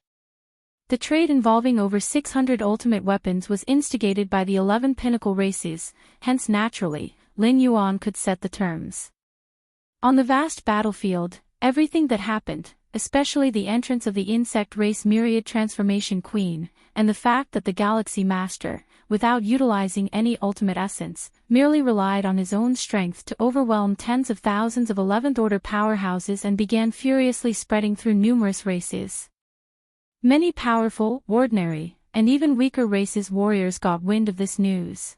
The trade involving over 600 ultimate weapons was instigated by the 11 pinnacle races, hence naturally, Lin Yuan could set the terms. On the vast battlefield, everything that happened, especially the entrance of the insect race Myriad Transformation Queen, and the fact that the Galaxy Master, without utilizing any ultimate essence, merely relied on his own strength to overwhelm tens of thousands of 11th Order powerhouses and began furiously spreading through numerous races. Many powerful, ordinary, and even weaker races' warriors got wind of this news.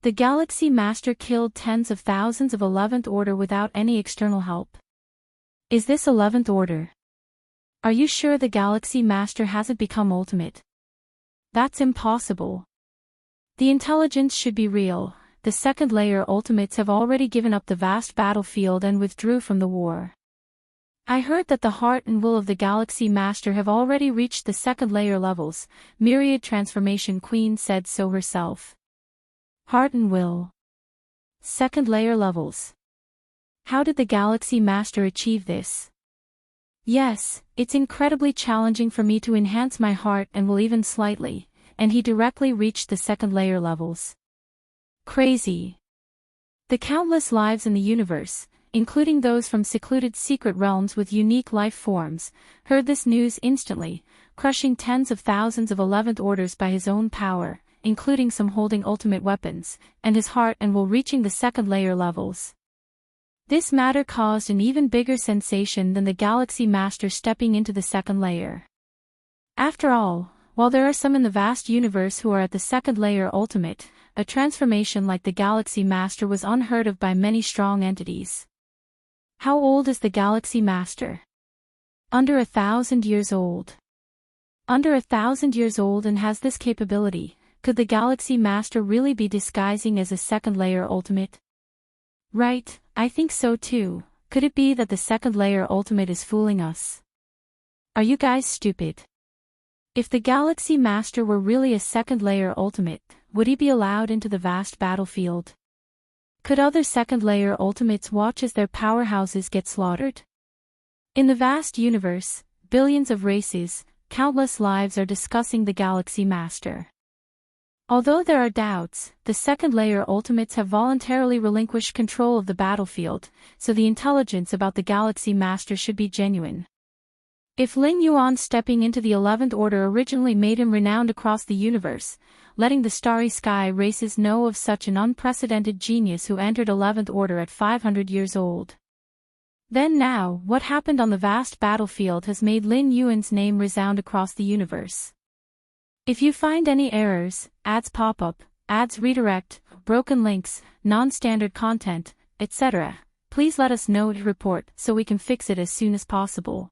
The Galaxy Master killed tens of thousands of 11th Order without any external help. Is this 11th Order? Are you sure the Galaxy Master hasn't become ultimate? That's impossible. The intelligence should be real. The second layer ultimates have already given up the vast battlefield and withdrew from the war. I heard that the heart and will of the Galaxy Master have already reached the second layer levels, Myriad Transformation Queen said so herself. Heart and will. Second layer levels. How did the Galaxy Master achieve this? Yes, it's incredibly challenging for me to enhance my heart and will even slightly, and he directly reached the second layer levels. Crazy. The countless lives in the universe, including those from secluded secret realms with unique life forms, heard this news instantly, crushing tens of thousands of 11th Orders by his own power, including some holding ultimate weapons, and his heart and will reaching the second layer levels. This matter caused an even bigger sensation than the Galaxy Master stepping into the second layer. After all, while there are some in the vast universe who are at the second layer ultimate, a transformation like the Galaxy Master was unheard of by many strong entities. How old is the Galaxy Master? Under 1,000 years old. Under 1,000 years old and has this capability, could the Galaxy Master really be disguising as a second layer ultimate? Right, I think so too. Could it be that the second layer ultimate is fooling us? Are you guys stupid? If the Galaxy Master were really a second layer ultimate, would he be allowed into the vast battlefield? Could other second layer ultimates watch as their powerhouses get slaughtered? In the vast universe, billions of races, countless lives are discussing the Galaxy Master. Although there are doubts, the second layer ultimates have voluntarily relinquished control of the battlefield, so the intelligence about the Galaxy Master should be genuine. If Lin Yuan stepping into the 11th Order originally made him renowned across the universe, letting the Starry Sky races know of such an unprecedented genius who entered 11th Order at 500 years old. Then now, what happened on the vast battlefield has made Lin Yuan's name resound across the universe. If you find any errors, ads pop up, ads redirect, broken links, non-standard content, etc. Please let us know and report so we can fix it as soon as possible.